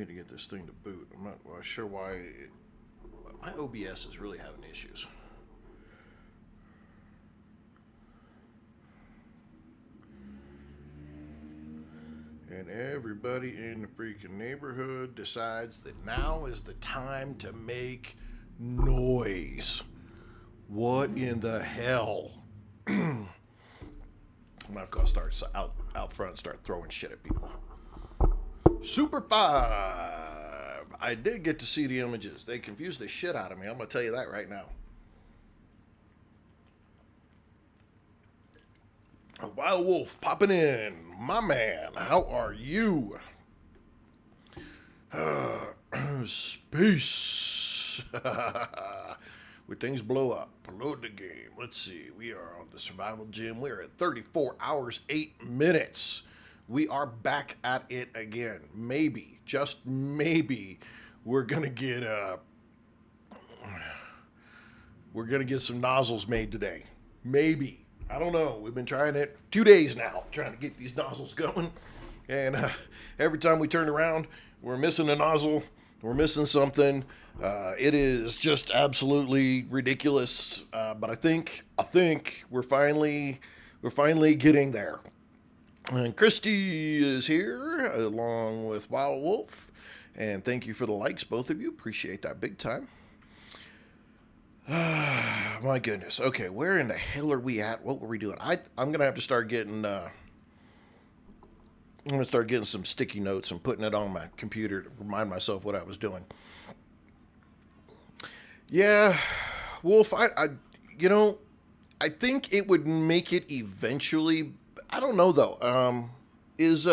need to get this thing to boot. I'm not sure why. My OBS is really having issues. And everybody in the freaking neighborhood decides that now is the time to make noise. What in the hell? I'm not gonna start out front and start throwing shit at people. Super 5. I did get to see the images. They confused the shit out of me. I'm gonna tell you that right now. Wild Wolf popping in. My man, how are you? Space. Where things blow up. Load the game. Let's see. We are on the survival gym. We're at 34 hours, 8 minutes. We are back at it again. Maybe, just maybe, we're gonna get some nozzles made today. Maybe. I don't know. We've been trying it 2 days now, trying to get these nozzles going. And every time we turn around, we're missing a nozzle. We're missing something. It is just absolutely ridiculous. But I think we're finally getting there. And Christy is here along with Wild Wolf. And thank you for the likes, both of you. Appreciate that big time. My goodness. Okay, where in the hell are we at? What were we doing? I'm gonna have to start getting. I'm gonna start getting some sticky notes and putting it on my computer to remind myself what I was doing. Yeah, Wolf. I think it would make it eventually. I don't know though. Is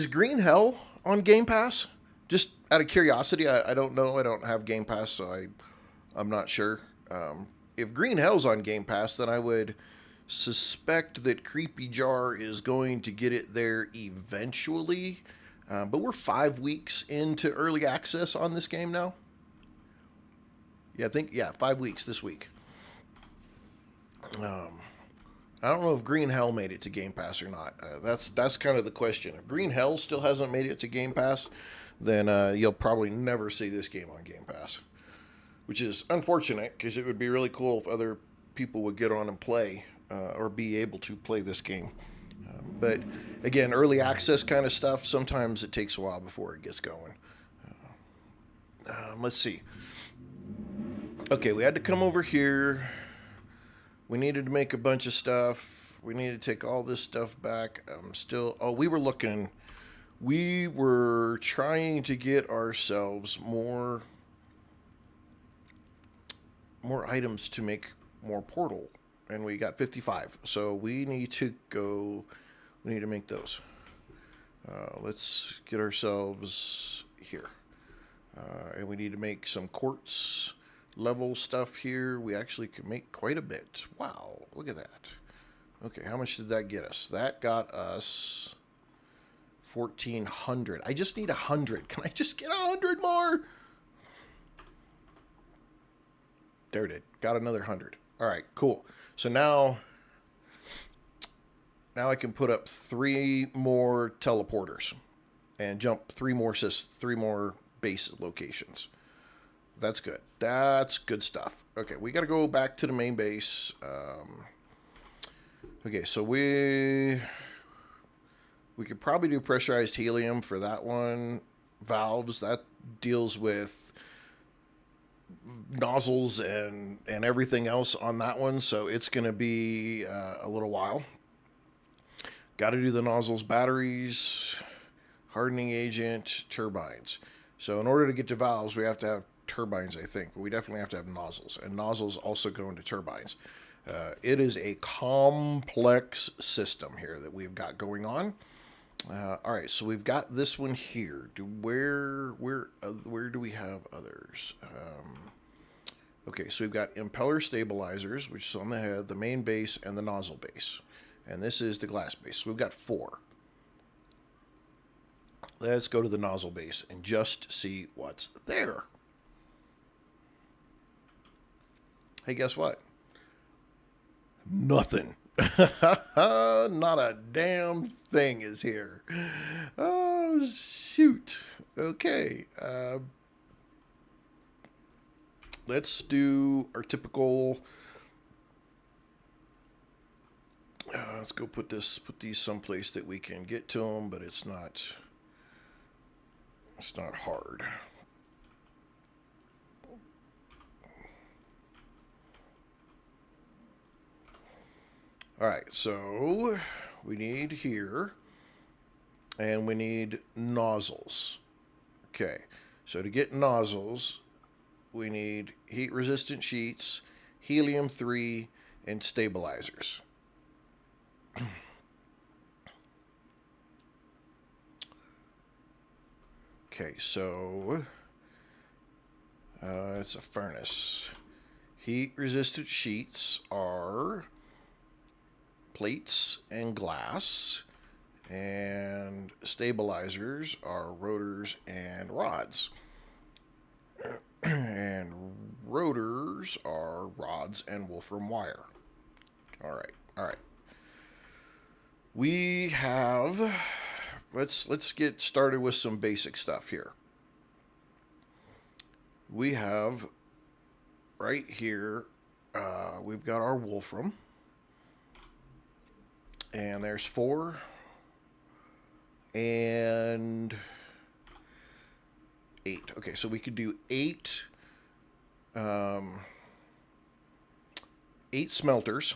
Green Hell on Game Pass? Just out of curiosity, I don't know. I don't have Game Pass, so I'm not sure. If Green Hell's on Game Pass, then I would suspect that Creepy Jar is going to get it there eventually. But we're 5 weeks into early access on this game now. Yeah, 5 weeks this week. I don't know if Green Hell made it to Game Pass or not. That's kind of the question. If Green Hell still hasn't made it to Game Pass, then you'll probably never see this game on Game Pass. Which is unfortunate, because it would be really cool if other people would get on and play, or be able to play this game. But again, early access kind of stuff, sometimes it takes a while before it gets going. Let's see. Okay, we had to come over here. We needed to make a bunch of stuff. We needed to take all this stuff back. We were trying to get ourselves more items to make more portal, and we got 55, so we need to make those. Let's get ourselves here, and we need to make some quartz level stuff here. We actually can make quite a bit. Wow, look at that. Okay, how much did that get us? That got us 1,400. I just need 100. Can I just get 100 more? There it is. Got another 100. All right, cool. So now I can put up 3 more teleporters and jump 3 more base locations. That's good. That's good stuff. Okay, we got to go back to the main base. Okay, so we could probably do pressurized helium for that one. Valves, that deals with nozzles and everything else on that one, so it's going to be a little while. Got to do the nozzles, batteries, hardening agent, turbines. So in order to get to valves, we have to have turbines, I think, but we definitely have to have nozzles, and nozzles also go into turbines. It is a complex system here that we've got going on. All right, so we've got this one here. Where do we have others? Okay, so we've got impeller stabilizers, which is on the head, the main base, and the nozzle base. And this is the glass base. So we've got 4. Let's go to the nozzle base and just see what's there. Hey, guess what? Nothing. Not a damn thing is here. Oh, shoot. Okay. Let's do our typical. Let's go put these someplace that we can get to them, but it's not hard. All right, so we need here, and we need nozzles. Okay, so to get nozzles, we need heat-resistant sheets, helium-3, and stabilizers. Okay, so it's a furnace. Heat-resistant sheets are plates and glass, and stabilizers are rotors and rods. And rotors are rods and wolfram wire. All right. We have. Let's get started with some basic stuff here. We have right here. We've got our wolfram. And there's 4. And 8. Okay, so we could do 8. 8 smelters.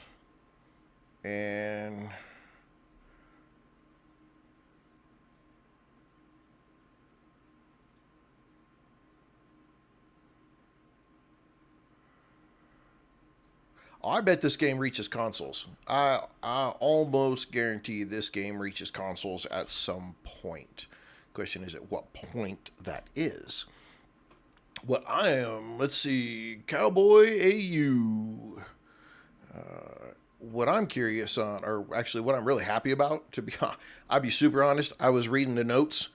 And I bet this game reaches consoles. I almost guarantee this game reaches consoles at some point. Question is at what point that is. What I am, let's see, Cowboy AU. What I'm curious on, or actually what I'm really happy about, to be I'll be super honest, I was reading the notes,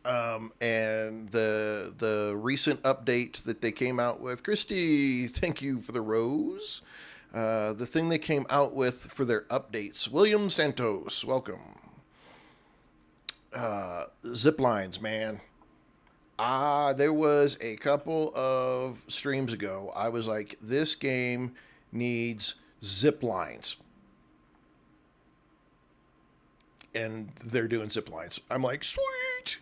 and the recent update that they came out with. Christy, thank you for the rose. The thing they came out with for their updates. William Santos, welcome. Zip lines, man. There was a couple of streams ago. I was like, this game needs zip lines. And they're doing zip lines. I'm like, sweet.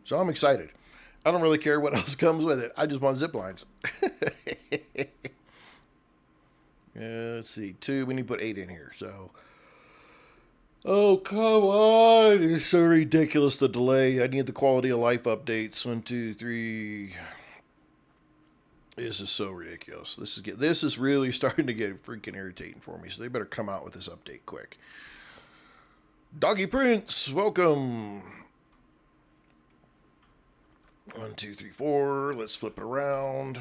So I'm excited. I don't really care what else comes with it. I just want zip lines. Let's see. 2. We need to put 8 in here. So. Oh, come on. It's so ridiculous, the delay. I need the quality of life updates. 1, 2, 3. This is so ridiculous. This is really starting to get freaking irritating for me. So they better come out with this update quick. Doggy Prince, welcome. 1, 2, 3, 4. Let's flip it around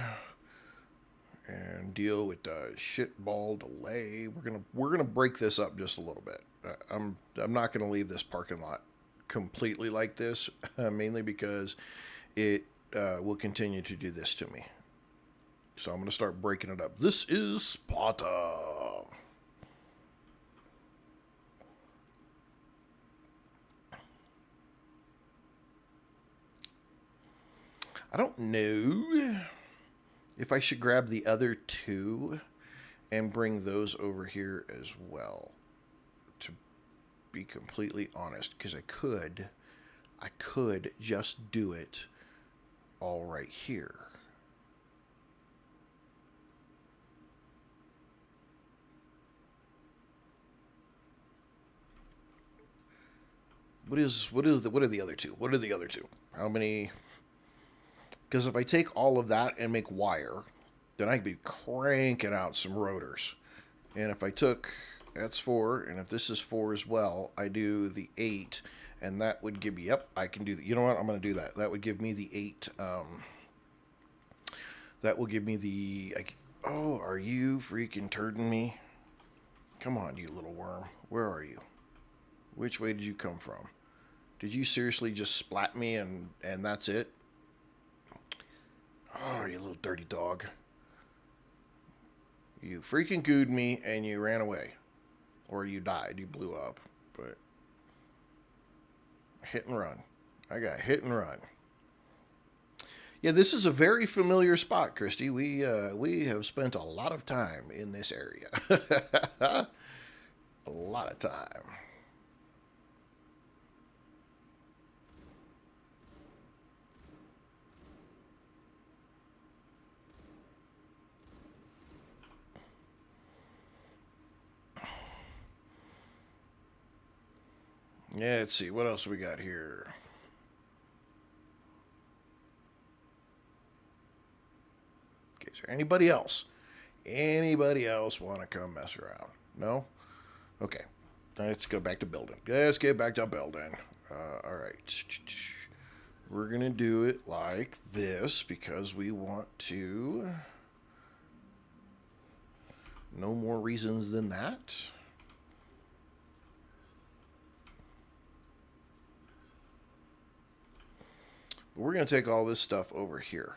and deal with the shitball delay. We're gonna break this up just a little bit. I'm not gonna leave this parking lot completely like this, mainly because it will continue to do this to me. So I'm gonna start breaking it up. This is Sparta. I don't know if I should grab the other 2 and bring those over here as well, to be completely honest, because I could just do it all right here. What are the other 2? What are the other 2? How many? Because if I take all of that and make wire, then I'd be cranking out some rotors. And if I took, that's 4, and if this is 4 as well, I do the 8, and that would give me, yep, I can do that. You know what? I'm going to do that. That would give me the 8. That will give me the, oh, are you freaking turding me? Come on, you little worm. Where are you? Which way did you come from? Did you seriously just splat me and that's it? Oh, you little dirty dog. You freaking gooed me and you ran away. Or you died. You blew up. But Hit and run. I got hit and run. Yeah, this is a very familiar spot, Christy. We have spent a lot of time in this area. A lot of time. Yeah, let's see. What else we got here? Okay, is there anybody else? Anybody else want to come mess around? No? Okay. Let's go back to building. Let's get back to building. All right. We're going to do it like this because we want to. No more reasons than that. We're going to take all this stuff over here.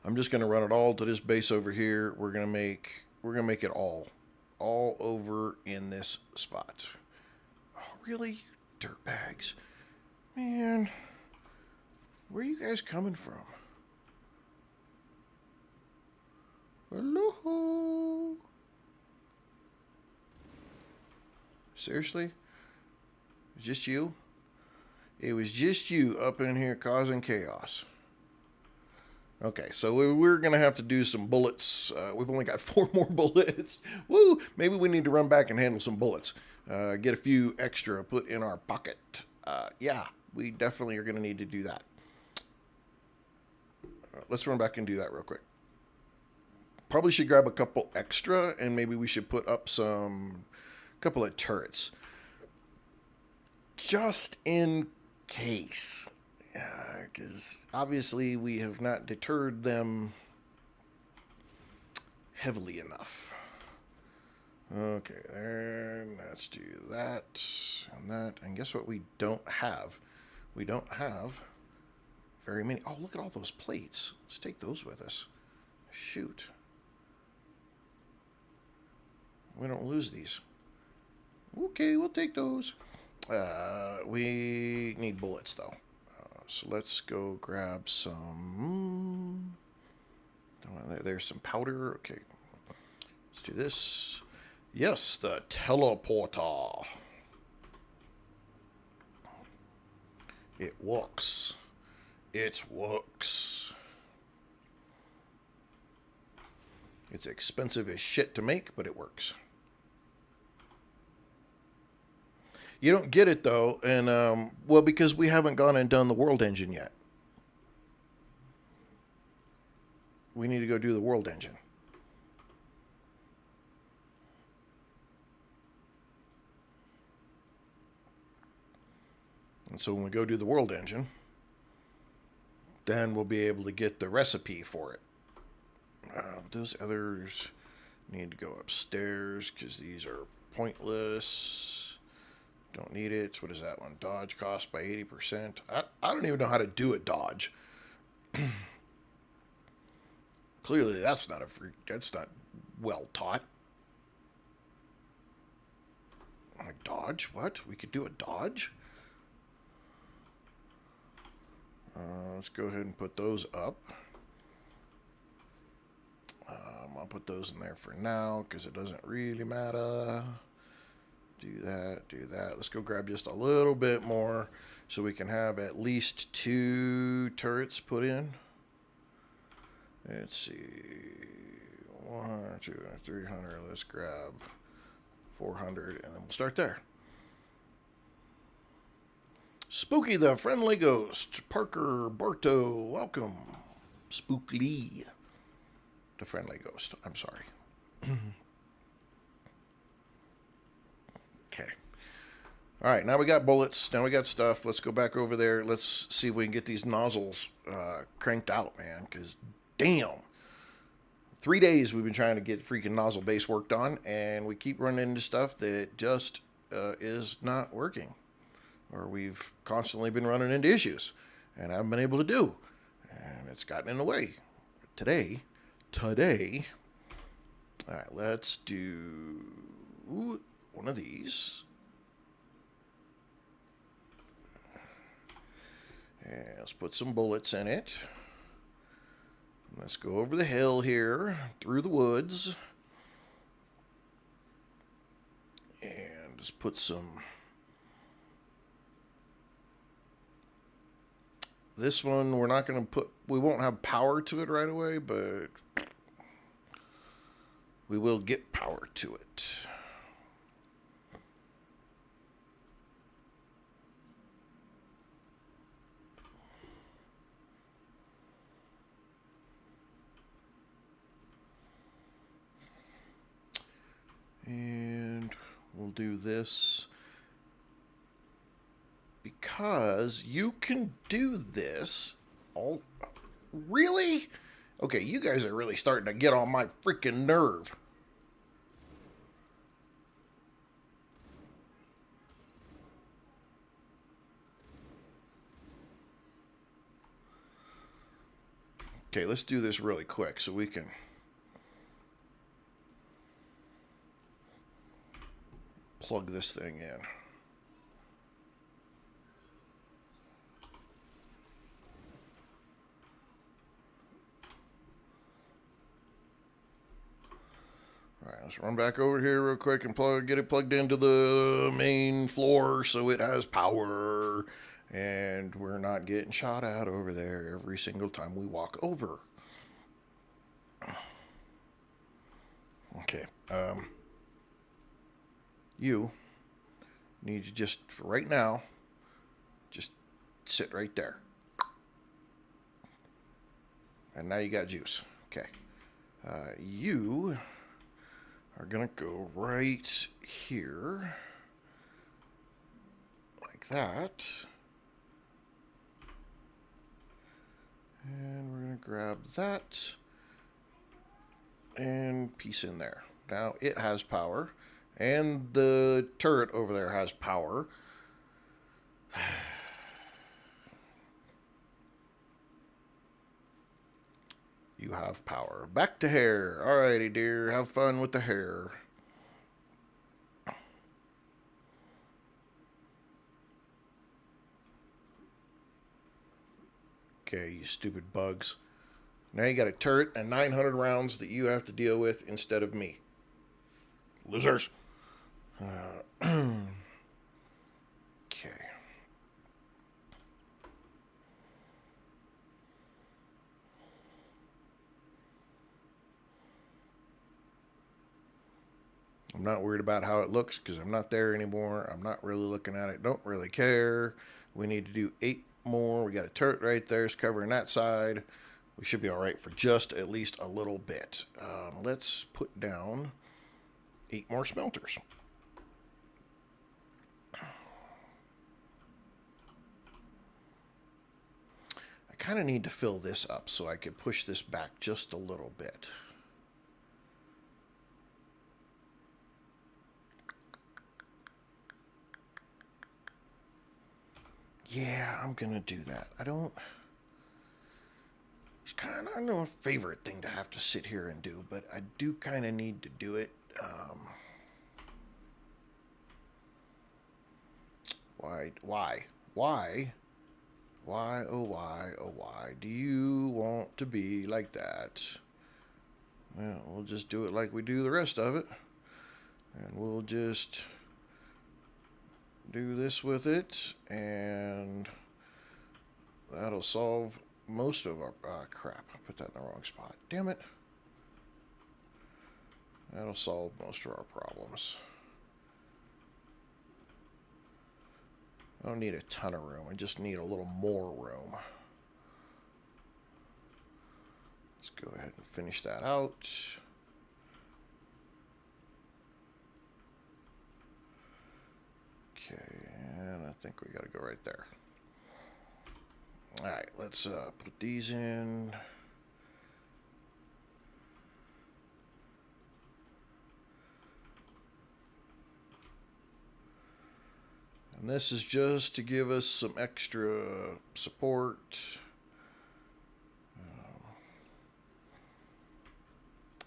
I'm just going to run it all to this base over here. We're going to make it all over in this spot. Oh, really? Dirtbags. Man, where are you guys coming from? Hello? Seriously? Just you? It was just you up in here causing chaos. Okay, so we're going to have to do some bullets. We've only got 4 more bullets. Woo! Maybe we need to run back and handle some bullets. Get a few extra put in our pocket. Yeah, we definitely are going to need to do that. Let's run back and do that real quick. Probably should grab a couple extra, and maybe we should put up couple of turrets. Just in case. Because obviously we have not deterred them heavily enough. Okay, there. Let's do that and that. And guess what we don't have? We don't have very many. Oh, look at all those plates. Let's take those with us. Shoot. We don't lose these. Okay, we'll take those. We need bullets, though. So let's go grab some. There's some powder. Okay. Let's do this. Yes, the teleporter. It works. It works. It's expensive as shit to make, but it works. You don't get it, though, and, well, because we haven't gone and done the world engine yet. We need to go do the world engine. And so when we go do the world engine, then we'll be able to get the recipe for it. Those others need to go upstairs because these are pointless. Don't need it. What is that one? Dodge cost by 80%. I don't even know how to do a dodge. Clearly, that's not well taught. A dodge? What? We could do a dodge? Let's go ahead and put those up. I'll put those in there for now because it doesn't really matter. Do that, do that. Let's go grab just a little bit more so we can have at least 2 turrets put in. Let's see. 100, 200, 300. Let's grab 400 and then we'll start there. Spooky the Friendly Ghost. Parker Barto, welcome. Spookly the Friendly Ghost. I'm sorry. Okay. All right, now we got bullets. Now we got stuff. Let's go back over there. Let's see if we can get these nozzles cranked out, man, because damn. 3 days we've been trying to get freaking nozzle base worked on, and we keep running into stuff that just is not working. Or we've constantly been running into issues, and I haven't been able to do. And it's gotten in the way. Today, all right, let's do one of these. And let's put some bullets in it. Let's go over the hill here, through the woods. And just put some... This one, we're not going to put... We won't have power to it right away, but... we will get power to it. And we'll do this because you can do this. Oh, really? Okay, you guys are really starting to get on my freaking nerve. Okay, let's do this really quick so we can plug this thing in. All right, let's run back over here real quick and get it plugged into the main floor so it has power. And we're not getting shot at over there every single time we walk over. Okay. You need to just, for right now, just sit right there. And now you got juice. Okay. You are going to go right here. Like that. And we're going to grab that and piece in there. Now it has power, and the turret over there has power. You have power. Back to hair. Alrighty, dear. Have fun with the hair. Okay, you stupid bugs. Now you got a turret and 900 rounds that you have to deal with instead of me. Losers. Okay. I'm not worried about how it looks because I'm not there anymore. I'm not really looking at it. Don't really care. We need to do 8 more. We got a turret right there. It's covering that side. We should be all right for just at least a little bit. Let's put down 8 more smelters. I kind of need to fill this up so I could push this back just a little bit. Yeah, I'm going to do that. It's kind of not a favorite thing to have to sit here and do, but I do kind of need to do it. Why, oh why do you want to be like that? Well, we'll just do it like we do the rest of it. And we'll just do this with it, and that'll solve most of our... crap, I put that in the wrong spot. Damn it. That'll solve most of our problems. I don't need a ton of room. I just need a little more room. Let's go ahead and finish that out. Okay, and I think we got to go right there. All right, let's put these in. And this is just to give us some extra support.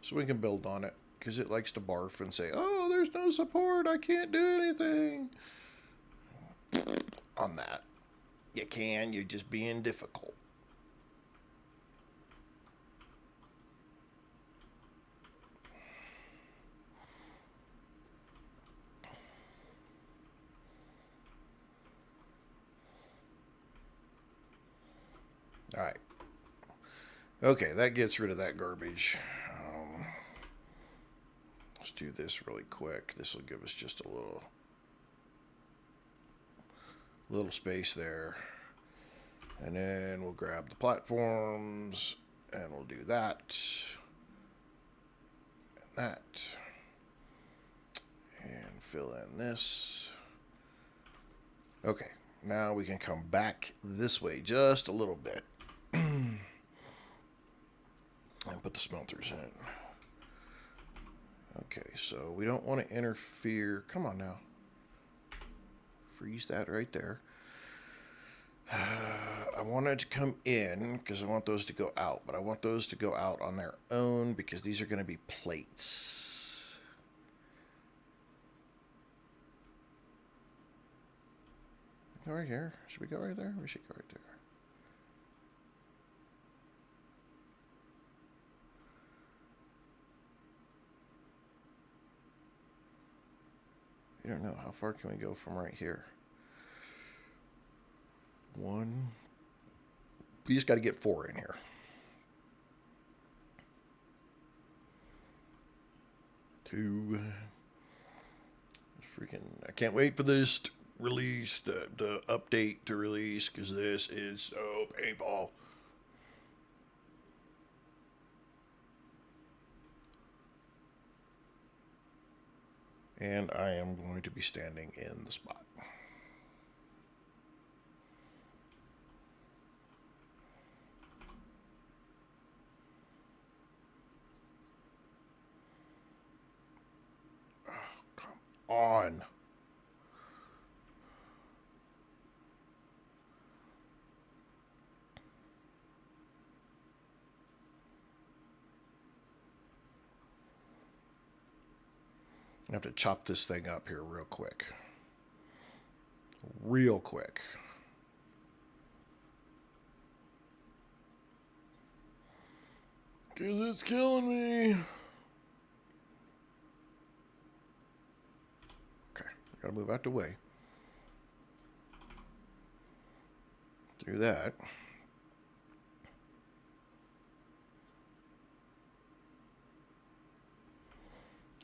So we can build on it, because it likes to barf and say, oh, there's no support, I can't do anything. On that. You can. You're just being difficult. All right. Okay, that gets rid of that garbage. Let's do this really quick. This will give us just a little space there. And then we'll grab the platforms and we'll do that. And that. And fill in this. Okay, now we can come back this way just a little bit. And put the smelters in. Okay, so we don't want to interfere. Come on now. Freeze that right there. I wanted to come in because I want those to go out, but I want those to go out on their own because these are going to be plates. Go right here. Should we go right there? We should go right there. I don't know. How far can we go from right here? 1. We just got to get 4 in here. Two. Freaking! I can't wait for this to release, the update to release, because this is so painful. And I am going to be standing in the spot. Oh, come on. I have to chop this thing up here real quick. Real quick. Because it's killing me. Okay, gotta move out the way. Do that.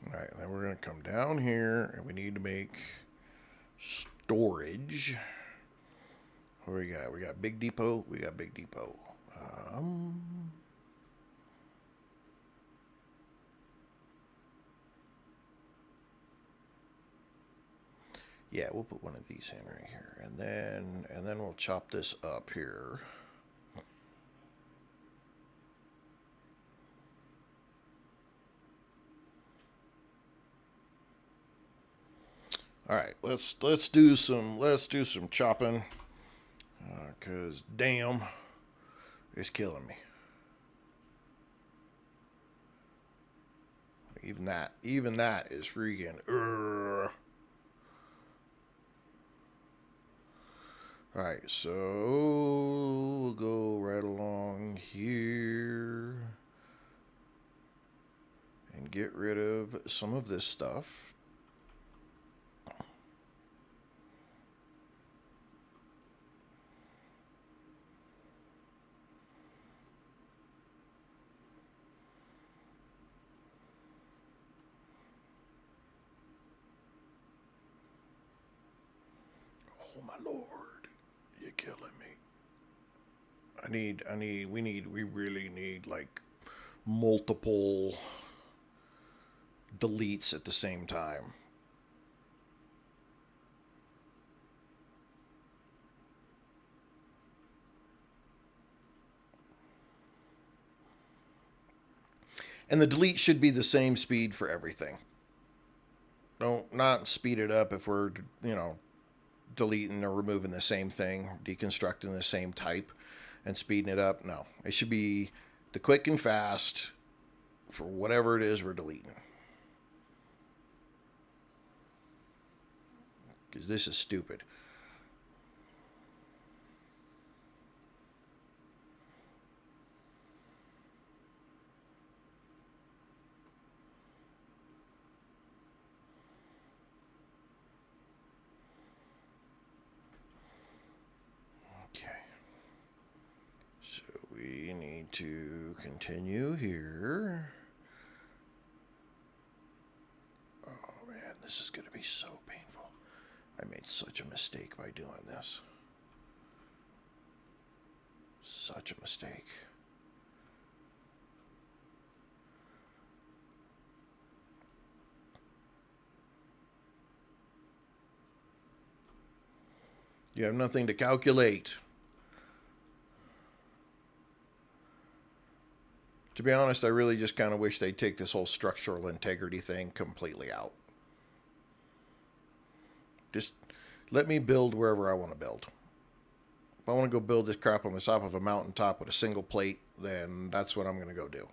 All right, then we're going to come down here, and we need to make storage. What do we got? We got big depot. We got big depot. Yeah, we'll put one of these in right here, and then we'll chop this up here. All right, let's do some chopping, cause damn, it's killing me. Even that is freaking. All right, so we'll go right along here and get rid of some of this stuff. Oh my Lord, you're killing me. We really need like multiple deletes at the same time. And the delete should be the same speed for everything. Don't not speed it up if we're, deleting or removing the same thing, deconstructing the same type, and speeding it up. No, it should be the quick and fast for whatever it is we're deleting. Because this is stupid. to continue here. Oh man, this is going to be so painful. I made such a mistake by doing this. Such a mistake. You have nothing to calculate. To be honest, I really just kind of wish they'd take this whole structural integrity thing completely out. Just let me build wherever I want to build. If I want to go build this crap on the top of a mountaintop with a single plate, then that's what I'm going to go do.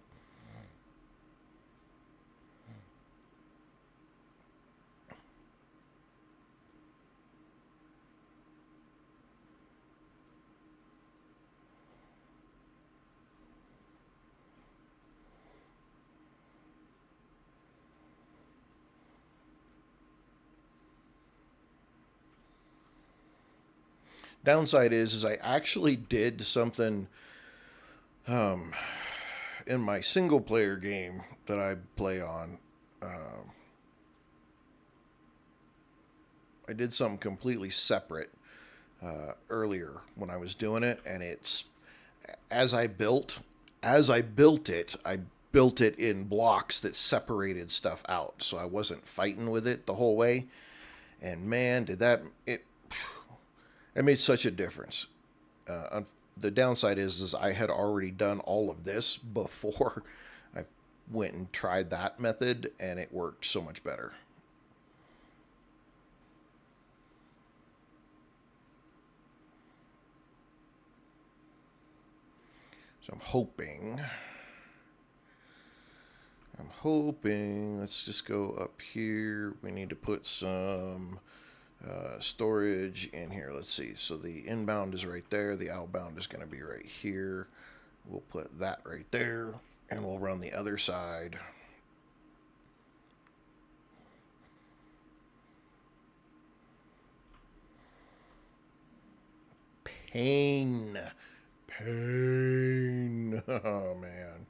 Downside is I actually did something in my single player game that I play on. I did something completely separate earlier when I was doing it, and it's as I built it, I built it in blocks that separated stuff out, so I wasn't fighting with it the whole way. And man, did it made such a difference. The downside is I had already done all of this before I went and tried that method, and it worked so much better. So I'm hoping, let's just go up here. We need to put some storage in here. Let's see. So the inbound is right there. The outbound is going to be right here. We'll put that right there, and we'll run the other side. Pain. Oh, man.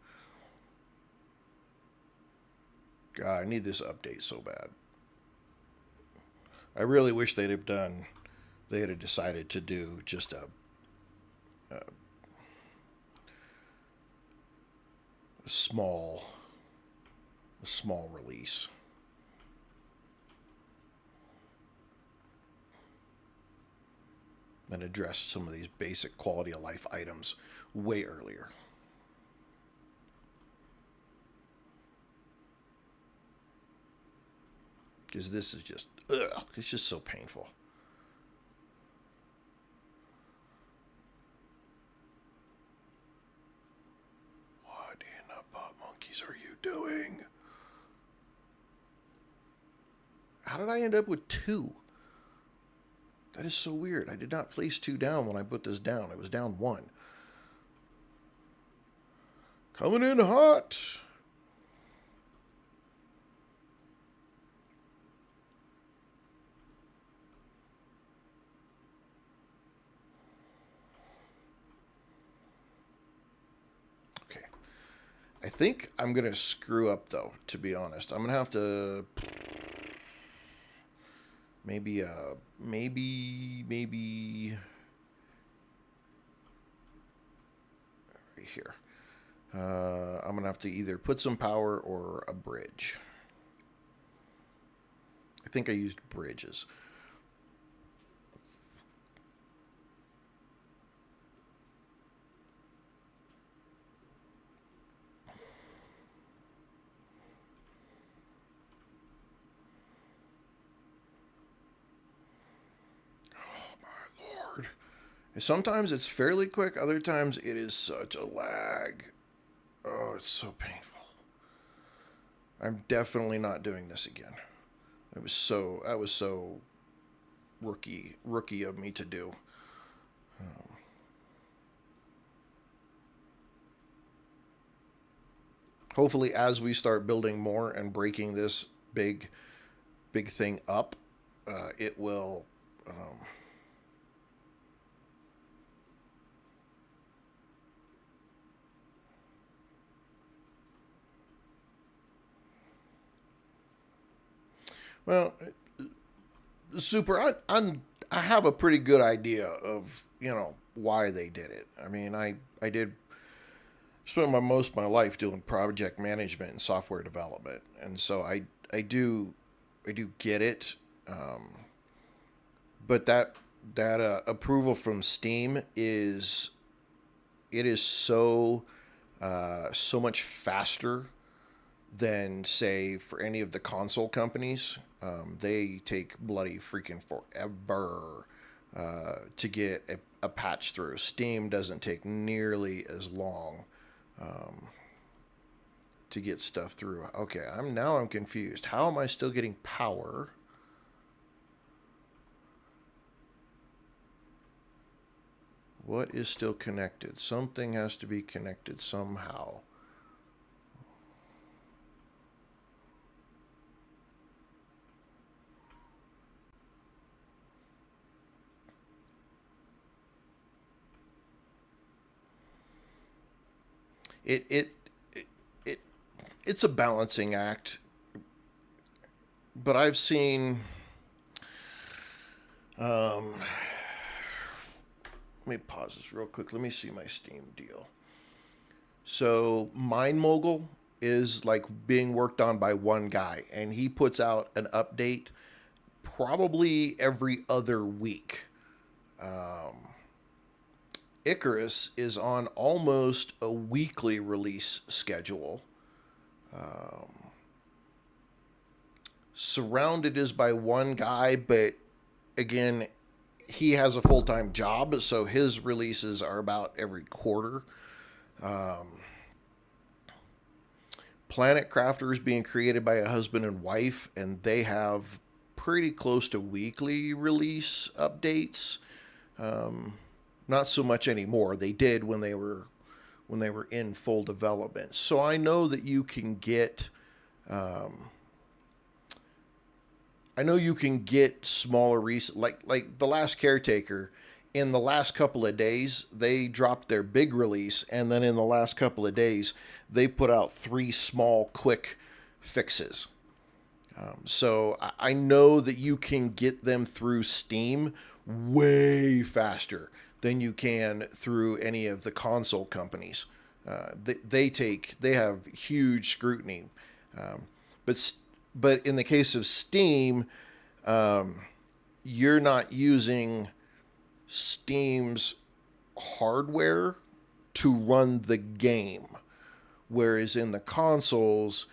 God, I need this update so bad. I really wish they had decided to do just a small release. And addressed some of these basic quality of life items way earlier. Because this is just, it's just so painful. What in the butt monkeys are you doing? How did I end up with 2? That is so weird. I did not place 2 down when I put this down. It was down 1. Coming in hot. Okay. I think I'm going to screw up, though, to be honest. I'm going to have to... Maybe right here. I'm going to have to either put some power or a bridge. I think I used bridges. Sometimes it's fairly quick. Other times it is such a lag. Oh, it's so painful. I'm definitely not doing this again. That was so rookie of me to do. Hopefully, as we start building more and breaking this big thing up, it will. Well, super. I have a pretty good idea of why they did it. I mean, I did spend most of my life doing project management and software development, and so I do I do get it. Um, but that approval from Steam is it is so much faster than say for any of the console companies. They take bloody freaking forever to get a patch through. Steam doesn't take nearly as long um, to get stuff through. Okay, I'm confused. How am I still getting power? What is still connected? Something has to be connected somehow. It it it, it it's a balancing act, but I've seen um let me pause this real quick. Let me see my Steam deal. So Mind Mogul is like being worked on by one guy, and he puts out an update probably every other week. Um, Icarus is on almost a weekly release schedule. Um, Surrounded is by one guy, but again, he has a full time job, so his releases are about every quarter. Um, Planet Crafter is being created by a husband and wife, and they have pretty close to weekly release updates. Um, Not so much anymore. They did when they were in full development. So I know that you can get um, I know you can get smaller like the last caretaker. In the last couple of days, they dropped their big release, and then in the last couple of days, they put out three small, quick fixes. So I know that you can get them through Steam way faster than you can through any of the console companies. They have huge scrutiny, um, but but in the case of Steam, um, you're not using Steam's hardware to run the game, whereas in the consoles,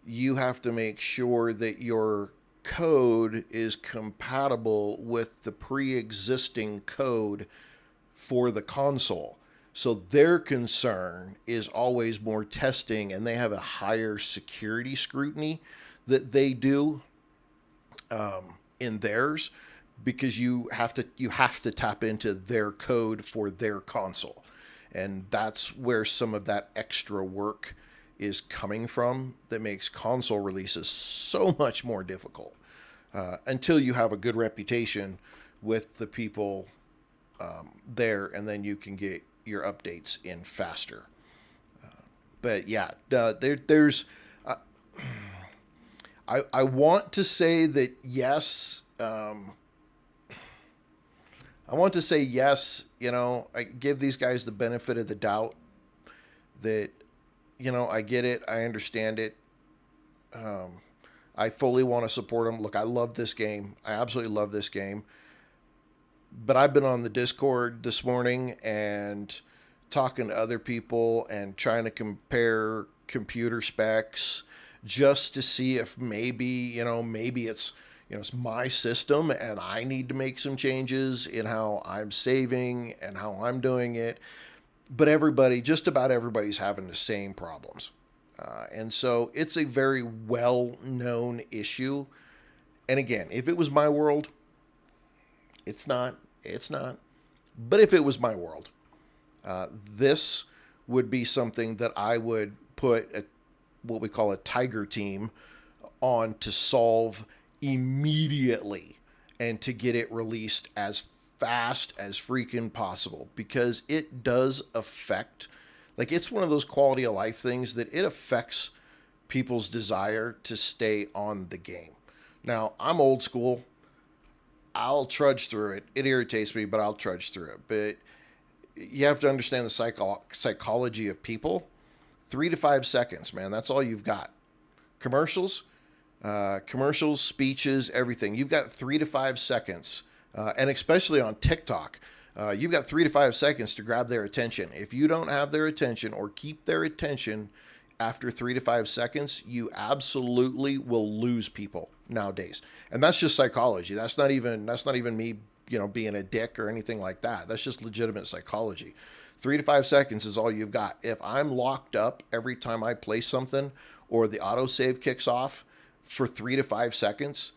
you have to make sure that your code is compatible with the pre-existing code for the console. So their concern is always more testing, and they have a higher security scrutiny that they do in theirs, because you have to tap into their code for their console, and that's where some of that extra work is coming from that makes console releases so much more difficult until you have a good reputation with the people there, and then you can get your updates in faster. But yeah, there's uh, I want to say that yes. I want to say yes. I give these guys the benefit of the doubt that I get it, I understand it. Um, I fully want to support them. Look, I love this game. I absolutely love this game. But I've been on the Discord this morning and talking to other people and trying to compare computer specs just to see if maybe it's my system and I need to make some changes in how I'm saving and how I'm doing it. But just about everybody's having the same problems. And so it's a very well known issue. And again, if it was my world, it's not. It's not. But if it was my world, this would be something that I would put what we call a tiger team on to solve immediately and to get it released as fast as freaking possible, because it does affect, like, it's one of those quality of life things that it affects people's desire to stay on the game. Now, I'm old school. I'll trudge through it. It irritates me, but I'll trudge through it. But you have to understand the psychology of people. 3 to 5 seconds, man. That's all you've got. Commercials, commercials, speeches, everything. You've got 3 to 5 seconds, and especially on TikTok, you've got 3 to 5 seconds to grab their attention. If you don't have their attention or keep their attention after 3 to 5 seconds, you absolutely will lose people nowadays. And that's just psychology. That's not even me, being a dick or anything like that. That's just legitimate psychology. 3 to 5 seconds is all you've got. If I'm locked up every time I play something or the autosave kicks off for 3 to 5 seconds,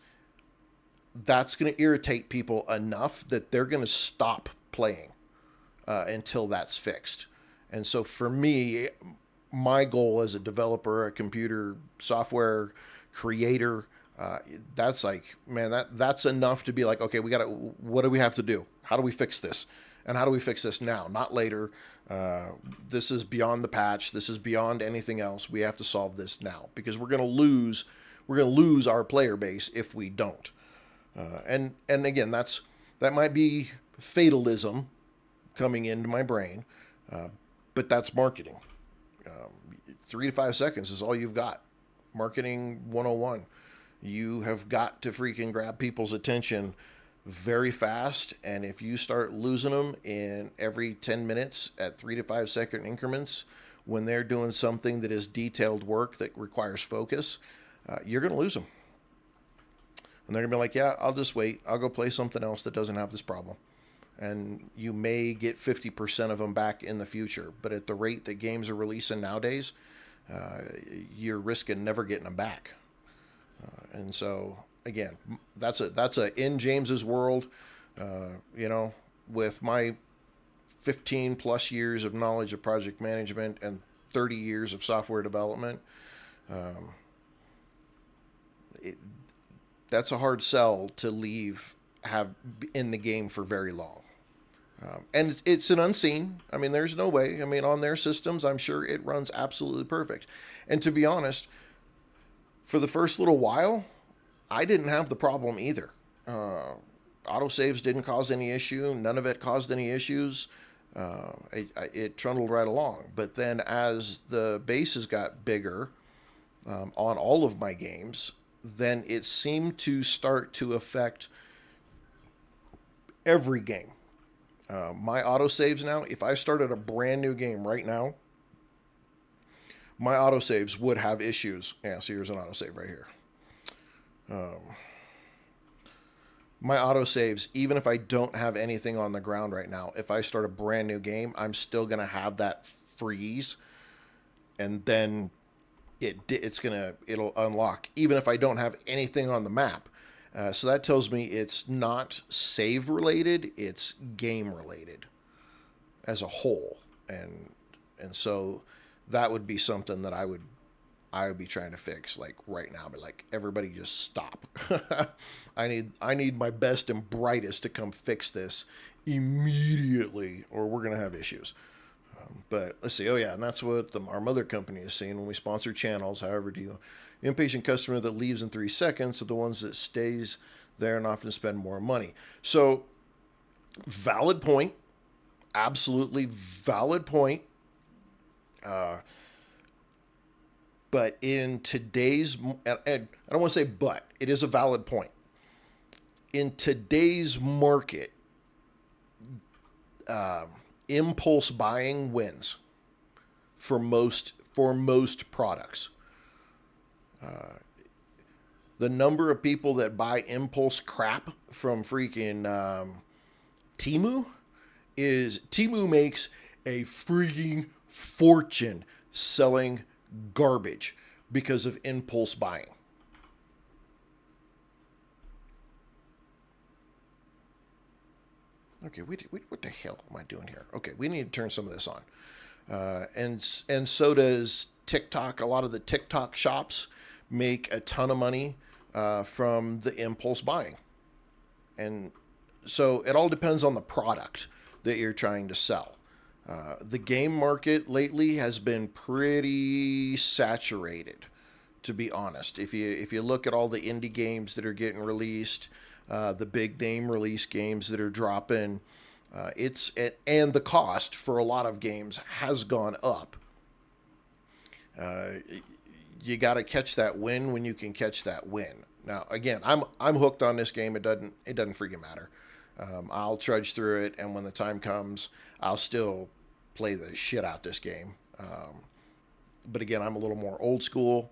that's going to irritate people enough that they're going to stop playing until that's fixed. And so for me, my goal as a developer, a computer software creator, that's like, man, that's enough to be like, okay, what do we have to do? How do we fix this? And how do we fix this now, not later? This is beyond the patch. This is beyond anything else. We have to solve this now because we're going to lose our player base if we don't. And again, that might be fatalism coming into my brain, but that's marketing. 3 to 5 seconds is all you've got. Marketing 101. You have got to freaking grab people's attention very fast, and if you start losing them in every 10 minutes at 3 to 5 second increments when they're doing something that is detailed work that requires focus, you're going to lose them. And they're going to be like, yeah, I'll just wait. I'll go play something else that doesn't have this problem. And you may get 50% of them back in the future. But at the rate that games are releasing nowadays, you're risking never getting them back. And so, again, that's a in James's world, with my 15 plus years of knowledge of project management and 30 years of software development. That's a hard sell to have in the game for very long. And it's an unseen. I mean, there's no way. I mean, on their systems, I'm sure it runs absolutely perfect. And to be honest, for the first little while, I didn't have the problem either. Autosaves didn't cause any issue. None of it caused any issues. It trundled right along. But then as the bases got bigger on all of my games, then it seemed to start to affect every game. My autosaves now, if I started a brand new game right now, my autosaves would have issues. Yeah, so here's an autosave right here. My autosaves, even if I don't have anything on the ground right now, if I start a brand new game, I'm still going to have that freeze. And then it'll unlock, even if I don't have anything on the map. So that tells me it's not save related, it's game related as a whole. And so that would be something that I would be trying to fix like right now. But like, everybody just stop. I need my best and brightest to come fix this immediately or we're going to have issues. But let's see. Oh yeah. And that's what our mother company is saying when we sponsor channels. However, do you impatient customer that leaves in 3 seconds are the ones that stays there and often spend more money. So valid point, absolutely valid point. But in today's, and I don't want to say but, it is a valid point. In today's market, impulse buying wins for most products. The number of people that buy impulse crap from freaking Temu makes a freaking fortune selling garbage because of impulse buying. Okay, what the hell am I doing here? Okay, we need to turn some of this on. And so does TikTok. A lot of the TikTok shops make a ton of money from the impulse buying. And so it all depends on the product that you're trying to sell. The game market lately has been pretty saturated. to be honest. If you look at all the indie games that are getting released, the big name release games that are dropping, and the cost for a lot of games has gone up. You got to catch that win when you can catch that win. Now, again, I'm hooked on this game. It doesn't freaking matter. I'll trudge through it, and when the time comes, I'll still play the shit out this game. But again, I'm a little more old school.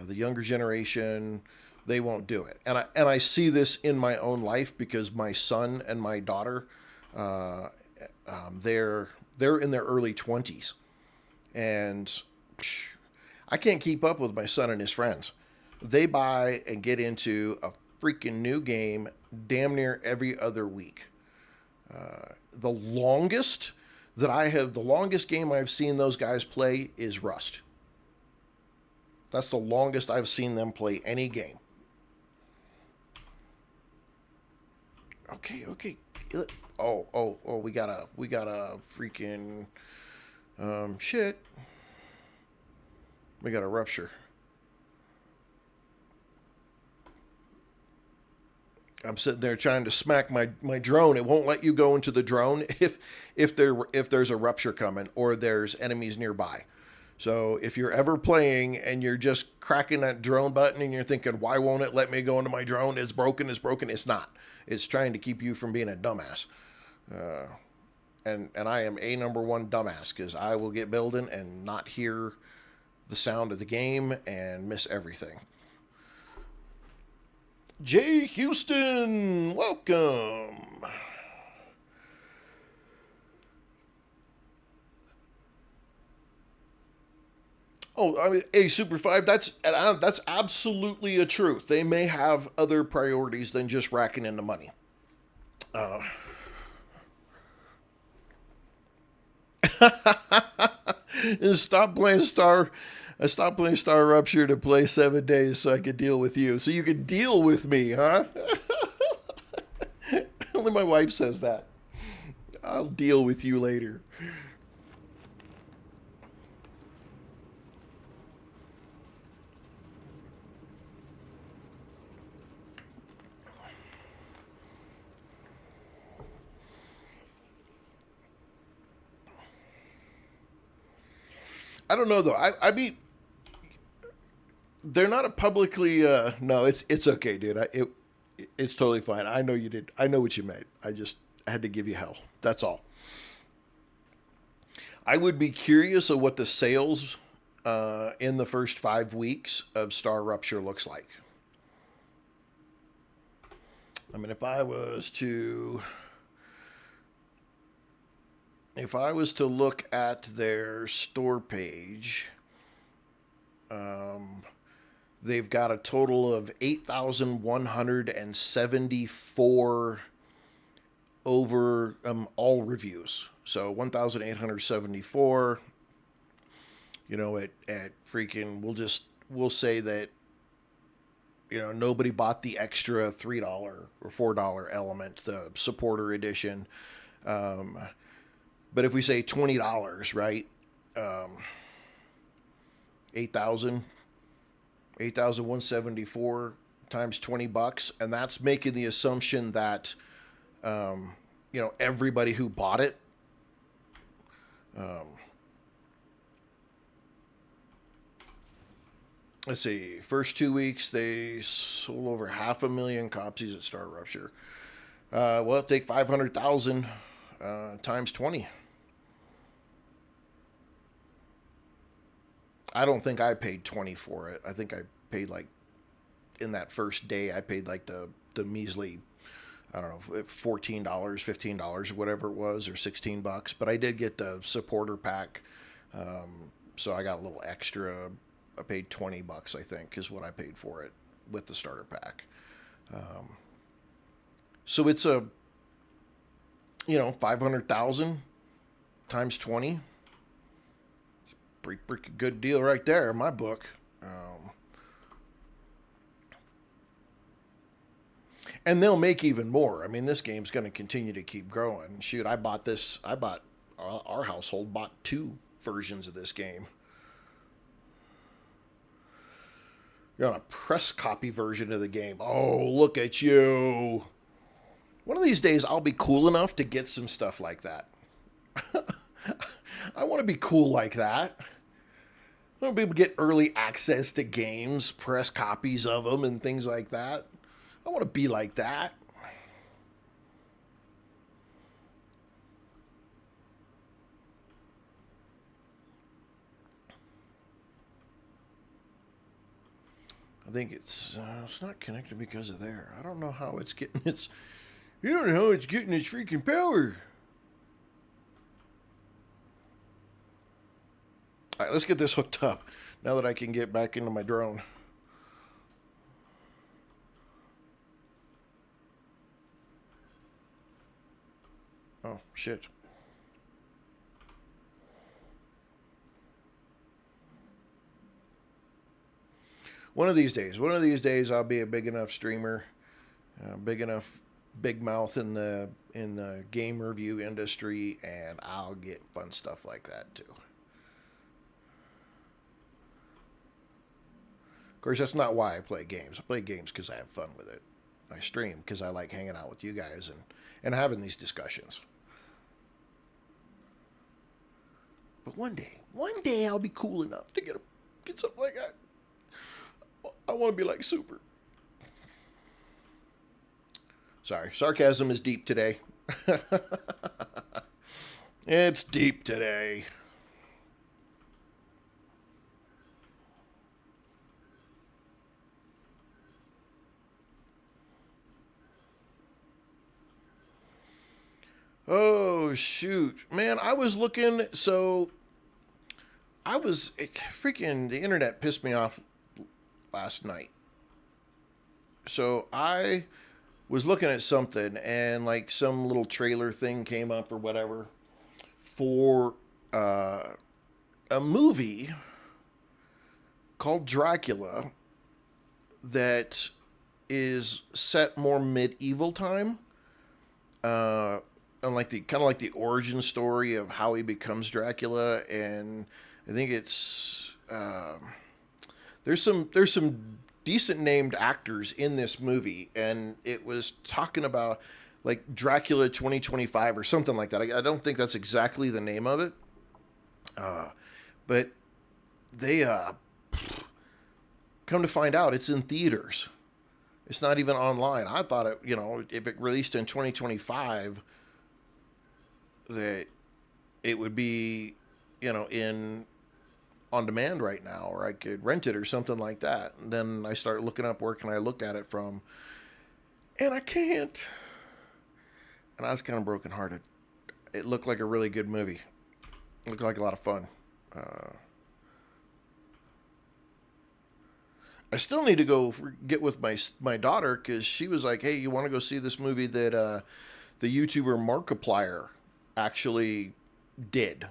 The younger generation, they won't do it. And I see this in my own life because my son and my daughter, they're in their early 20s, and I can't keep up with my son and his friends. They buy and get into a freaking new game damn near every other week. The longest game I've seen those guys play is Rust. That's the longest I've seen them play any game. Okay. Oh, we got a freaking shit. We got a rupture. I'm sitting there trying to smack my drone. It won't let you go into the drone if there's a rupture coming or there's enemies nearby. So if you're ever playing and you're just cracking that drone button and you're thinking, why won't it let me go into my drone? It's broken. It's not. It's trying to keep you from being a dumbass. And I am a number one dumbass because I will get building and not hear the sound of the game and miss everything. Jay Houston, welcome. Oh, I mean, hey, Super 5, that's absolutely a truth. They may have other priorities than just racking in the money. Stop playing Star Rupture to play 7 days so I could deal with you. So you could deal with me, huh? Only my wife says that. I'll deal with you later. I don't know though. I mean, they're not a publicly. No, it's okay, dude. It's totally fine. I know you did. I know what you meant. I had to give you hell. That's all. I would be curious of what the sales in the first 5 weeks of Star Rupture looks like. I mean, if I was to look at their store page, they've got a total of 8,174 over all reviews. So 1,874. You know, at freaking, we'll say that, you know, nobody bought the extra $3 or $4 element, the supporter edition. But if we say $20, right? 8,174 times $20, and that's making the assumption that everybody who bought it let's see, first 2 weeks they sold over 500,000 copies at Star Rupture. Well, take 500,000 times 20. I don't think I paid 20 for it. I think I paid in that first day, I paid the measly, I don't know, $14, $15 or whatever it was, or $16. But I did get the supporter pack. So I got a little extra. I paid $20, I think, is what I paid for it with the starter pack. So it's 500,000 times 20. It's a pretty good deal right there in my book. And they'll make even more. I mean, this game's going to continue to keep growing. Shoot, our household bought 2 versions of this game. You're on a press copy version of the game. Oh, look at you. One of these days, I'll be cool enough to get some stuff like that. I want to be cool like that. I want to be able to get early access to games, press copies of them, and things like that. I want to be like that. I think it's not connected because of there. I don't know how it's getting its. You don't know how it's getting its freaking power. All right, let's get this hooked up now that I can get back into my drone. Oh, shit. One of these days, I'll be a big enough streamer, big enough big mouth in the game review industry, and I'll get fun stuff like that too. Of course, that's not why I play games. I play games because I have fun with it. I stream because I like hanging out with you guys and having these discussions. But one day I'll be cool enough to get something like that. I want to be like Super. Sorry, sarcasm is deep today. It's deep today. Oh, shoot. Man, I was looking, freaking, the internet pissed me off last night. So I was looking at something, and like some little trailer thing came up or whatever for a movie called Dracula that is set more medieval time. And like the origin story of how he becomes Dracula, and I think it's there's some decent named actors in this movie, and it was talking about like Dracula 2025 or something like that. I don't think that's exactly the name of it, but they come to find out it's in theaters. It's not even online. I thought if it released in 2025, that it would be, in on demand right now, or I could rent it or something like that. And then I start looking up where can I look at it from, and I can't. And I was kind of brokenhearted. It looked like a really good movie. It looked like a lot of fun. I still need to go get with my daughter, because she was like, "Hey, you want to go see this movie that the YouTuber Markiplier actually did?"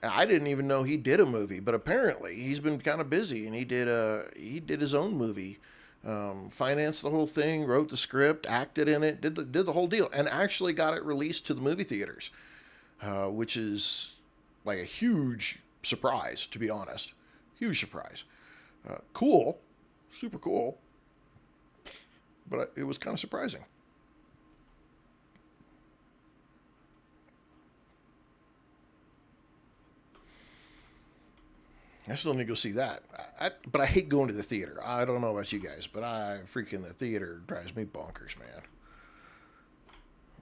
And I didn't even know he did a movie, but apparently he's been kind of busy, and he did his own movie, financed the whole thing, wrote the script, acted in it, did the whole deal, and actually got it released to the movie theaters, which is like a huge surprise, to be honest. Huge surprise. Cool. Super cool. But it was kind of surprising. I still need to go see that. But I hate going to the theater. I don't know about you guys, but the theater drives me bonkers, man.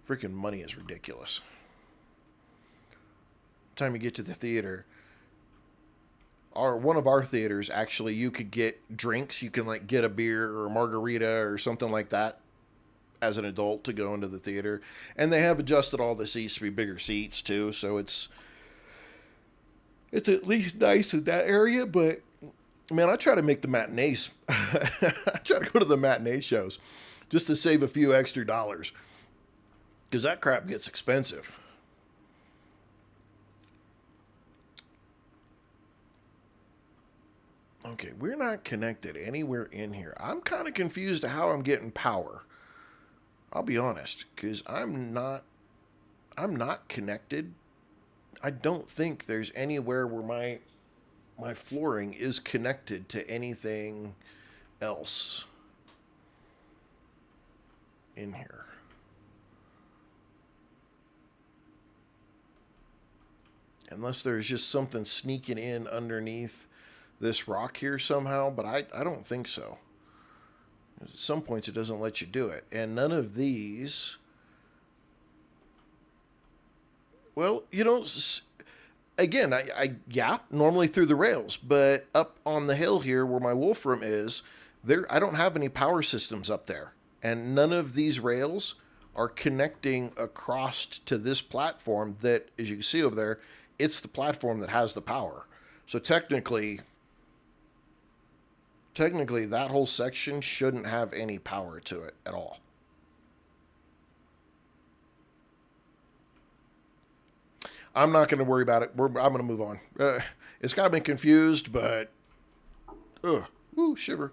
Freaking money is ridiculous. Time you get to the theater, one of our theaters, actually, you could get drinks. You can like get a beer or a margarita or something like that as an adult to go into the theater. And they have adjusted all the seats to be bigger seats too, so it's at least nice in that area. But man, I try to make the matinees. I try to go to the matinee shows just to save a few extra dollars, because that crap gets expensive. Okay, we're not connected anywhere in here. I'm kind of confused to how I'm getting power. I'll be honest, because I'm not connected. I don't think there's anywhere where my flooring is connected to anything else in here. Unless there's just something sneaking in underneath this rock here somehow, but I don't think so. At some points it doesn't let you do it. And none of these... Well, you know, again, yeah, normally through the rails, but up on the hill here where my wolfram is, I don't have any power systems up there. And none of these rails are connecting across to this platform that, as you can see over there, it's the platform that has the power. So technically that whole section shouldn't have any power to it at all. I'm not going to worry about it. I'm going to move on. It's got me confused, but... Ooh, shiver.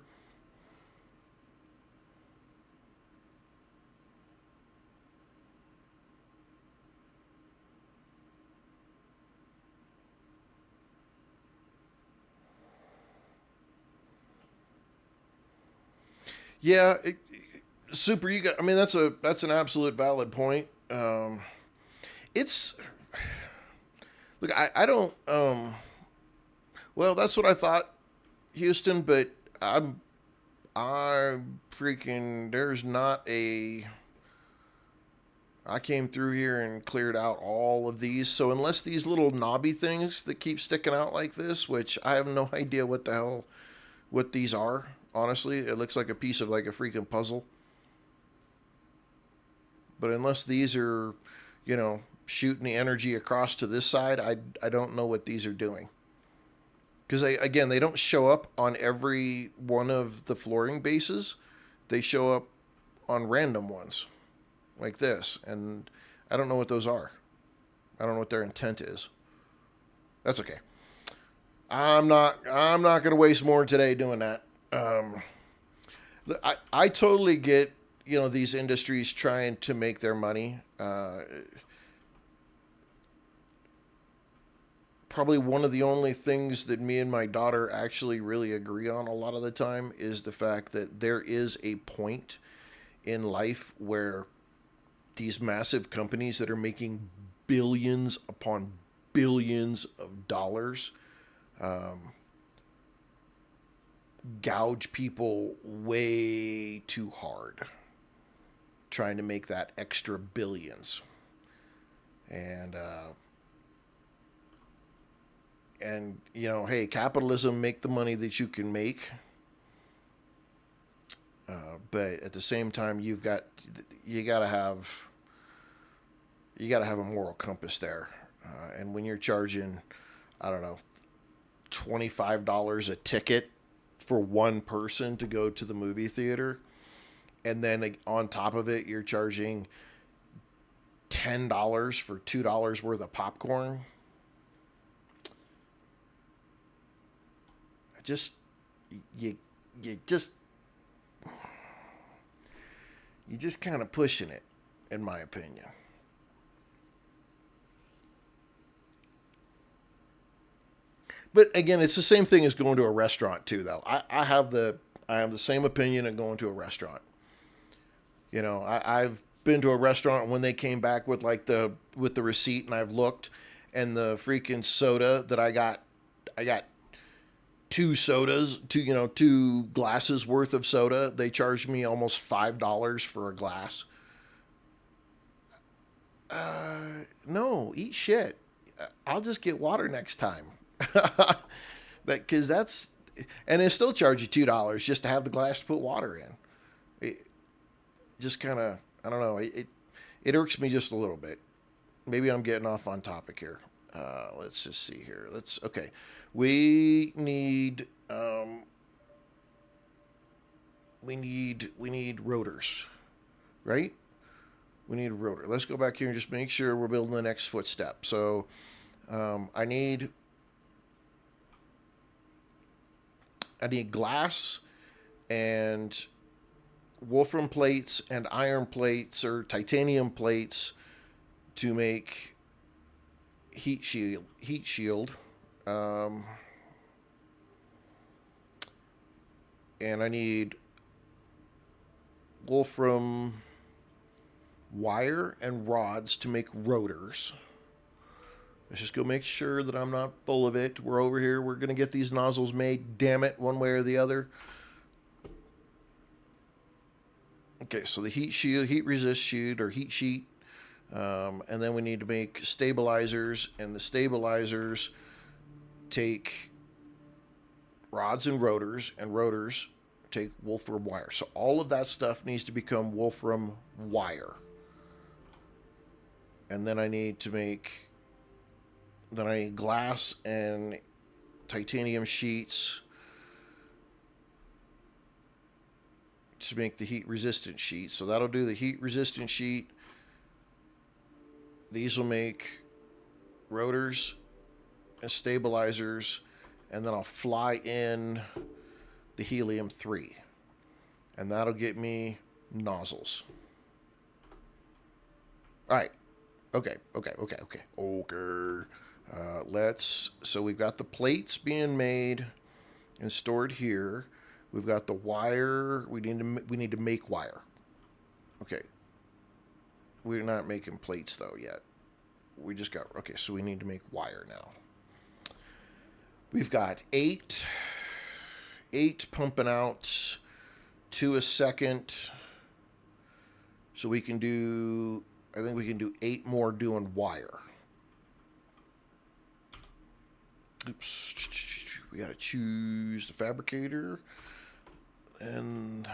Yeah, super. I mean, that's an absolute valid point. It's look. I don't. Well, that's what I thought, Houston. But I freaking. There's not a. I came through here and cleared out all of these. So unless these little knobby things that keep sticking out like this, which I have no idea what these are. Honestly, it looks like a piece of like a freaking puzzle. But unless these are, you know, shooting the energy across to this side, I don't know what these are doing. Because again, they don't show up on every one of the flooring bases. They show up on random ones, like this. And I don't know what those are. I don't know what their intent is. That's okay. I'm not going to waste more today doing that. I totally get, you know, these industries trying to make their money. Probably one of the only things that me and my daughter actually really agree on a lot of the time is the fact that there is a point in life where these massive companies that are making billions upon billions of dollars gouge people way too hard trying to make that extra billions. And you know, hey, capitalism, make the money that you can make. But at the same time, you gotta have a moral compass there. And when you're charging, I don't know, $25 a ticket for one person to go to the movie theater, and then on top of it, you're charging $10 for $2 worth of popcorn. You just kind of pushing it, in my opinion. But again, it's the same thing as going to a restaurant too, though. I have the same opinion of going to a restaurant. You know, I've been to a restaurant when they came back with with the receipt, and I've looked, and the freaking soda that I got two sodas, two glasses worth of soda. They charged me almost $5 for a glass. No, eat shit. I'll just get water next time. Because and they still charge you $2 just to have the glass to put water in. It just kind of, I don't know. It irks me just a little bit. Maybe I'm getting off on topic here. Let's just see here. Okay. We need rotors, right? We need a rotor. Let's go back here and just make sure we're building the next footstep. So I need glass and wolfram plates and iron plates or titanium plates to make heat shield. and I need wolfram wire and rods to make rotors. Let's just go make sure that I'm not full of it. We're over here. We're going to get these nozzles made. Damn it, one way or the other. Okay, so the heat shield, heat resist sheet or heat sheet. And then we need to make stabilizers. And the stabilizers take rods and rotors take wolfram wire. So all of that stuff needs to become wolfram wire. And then I need to make... Then I need glass and titanium sheets to make the heat resistant sheet. So that'll do the heat resistant sheet. These will make rotors and stabilizers, and then I'll fly in the helium-3. And that'll get me nozzles. All right. Okay. So we've got the plates being made and stored here. We've got the wire. We need to make wire. Okay. We're not making plates though yet. We just got, okay, so we need to make wire now. We've got eight pumping out 2 a second. So we can do, I think we can do 8 more doing wire. Oops. We got to choose the fabricator. And,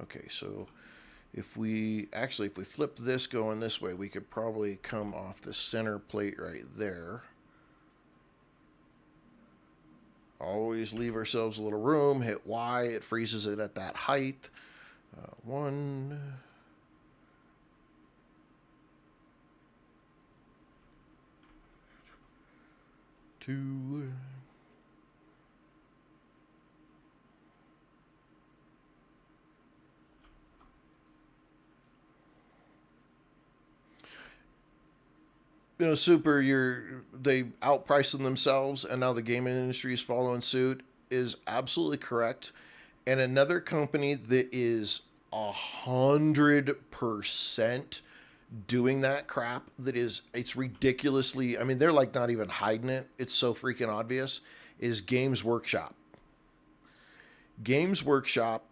okay, so if we flip this going this way, we could probably come off the center plate right there. Always leave ourselves a little room. Hit Y. It freezes it at that height. 1... 2... Super, they outpricing themselves, and now the gaming industry is following suit, is absolutely correct. And another company that is 100% doing that crap, it's ridiculously, I mean, they're like not even hiding it. It's so freaking obvious, is Games Workshop. Games Workshop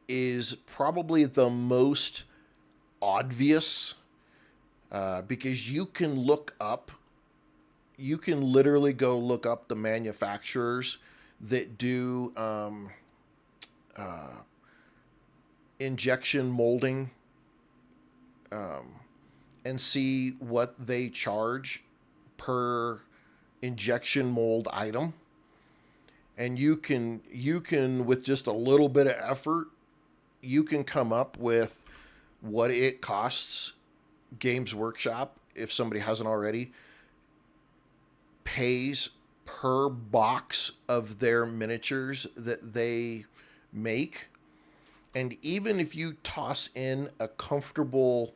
is probably the most obvious, because you can literally go look up the manufacturers that do injection molding, and see what they charge per injection mold item. And you can with just a little bit of effort, you can come up with what it costs Games Workshop, if somebody hasn't already, pays per box of their miniatures that they make. And even if you toss in a comfortable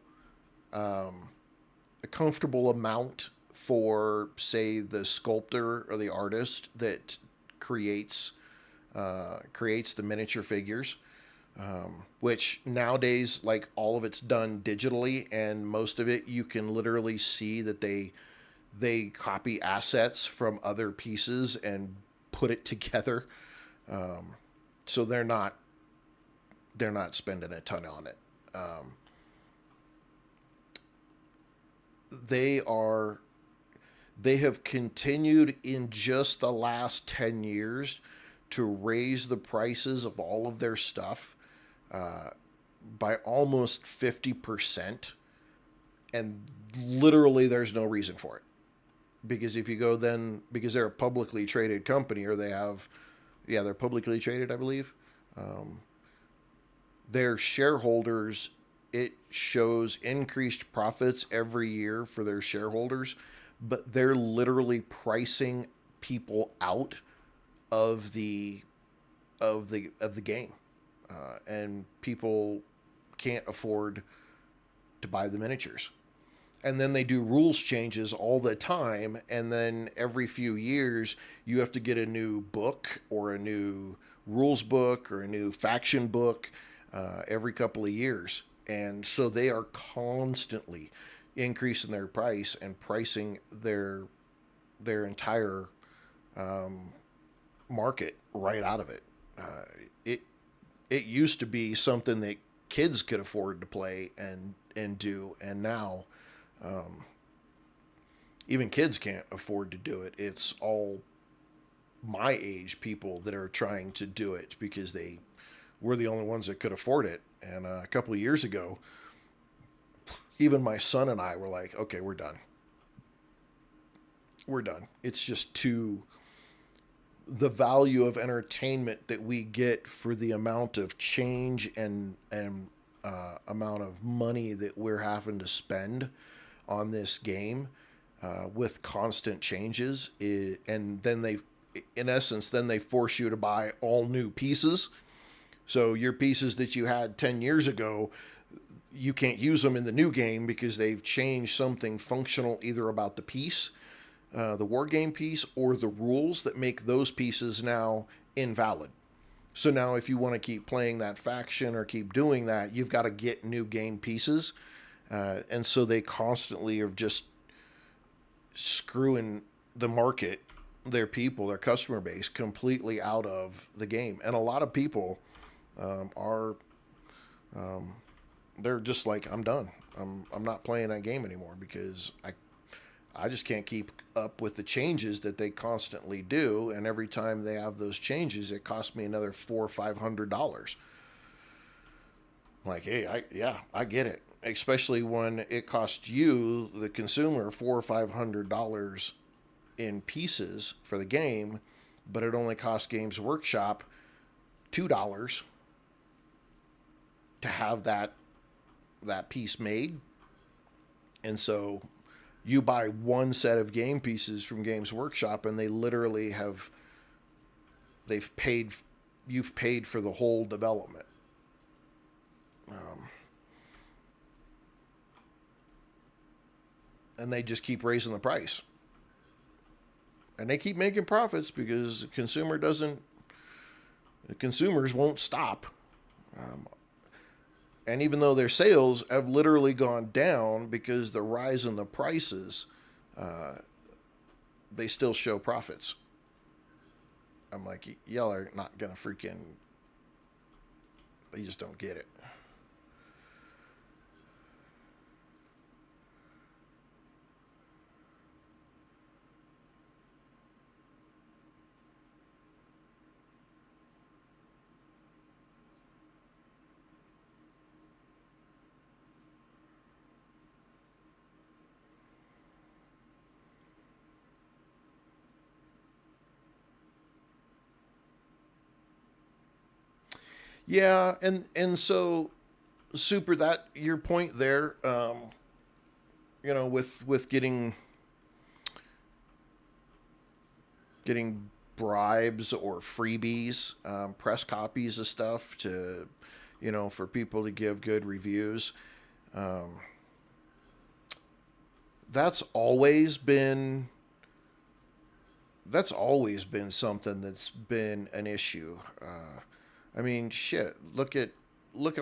amount for, say, the sculptor or the artist that creates the miniature figures, which nowadays, like, all of it's done digitally, and most of it you can literally see that they copy assets from other pieces and put it together. So they're not spending a ton on it. They have continued in just the last 10 years to raise the prices of all of their stuff by almost 50%. And literally there's no reason for it. Because if you go then, because they're a publicly traded company, or they're publicly traded, I believe. Their shareholders, it shows increased profits every year for their shareholders, but they're literally pricing people out of the game, and people can't afford to buy the miniatures. And then they do rules changes all the time, and then every few years you have to get a new book or a new rules book or a new faction book every couple of years. And so they are constantly increasing their price and pricing their entire market right out of it. It it used to be something that kids could afford to play and do, and now even kids can't afford to do it. It's all my age people that are trying to do it because they were the only ones that could afford it. And a couple of years ago, even my son and I were like, okay, we're done. We're done. It's just too, the value of entertainment that we get for the amount of change and amount of money that we're having to spend on this game with constant changes and then they, in essence, then they force you to buy all new pieces. So your pieces that you had 10 years ago, you can't use them in the new game because they've changed something functional either about the piece, the war game piece, or the rules that make those pieces now invalid. So now if you want to keep playing that faction or keep doing that, you've got to get new game pieces. And so they constantly are just screwing the market, their people, their customer base completely out of the game. And a lot of people are they're just like, I'm done. I'm not playing that game anymore because I just can't keep up with the changes that they constantly do, and every time they have those changes, it costs me another $400 or $500. Like, hey, I get it, especially when it costs you, the consumer, $400 or $500 in pieces for the game, but it only costs Games Workshop $2 to have that piece made. And so you buy one set of game pieces from Games Workshop and they literally have, you've paid for the whole development. And they just keep raising the price. And they keep making profits because the consumers won't stop. And even though their sales have literally gone down because the rise in the prices, they still show profits. I'm like, y'all are not going to freaking, you just don't get it. Yeah, and so super, that your point there, with getting bribes or freebies, press copies of stuff to, for people to give good reviews. Um, that's always been that's always been something that's been an issue. I mean, shit. Look at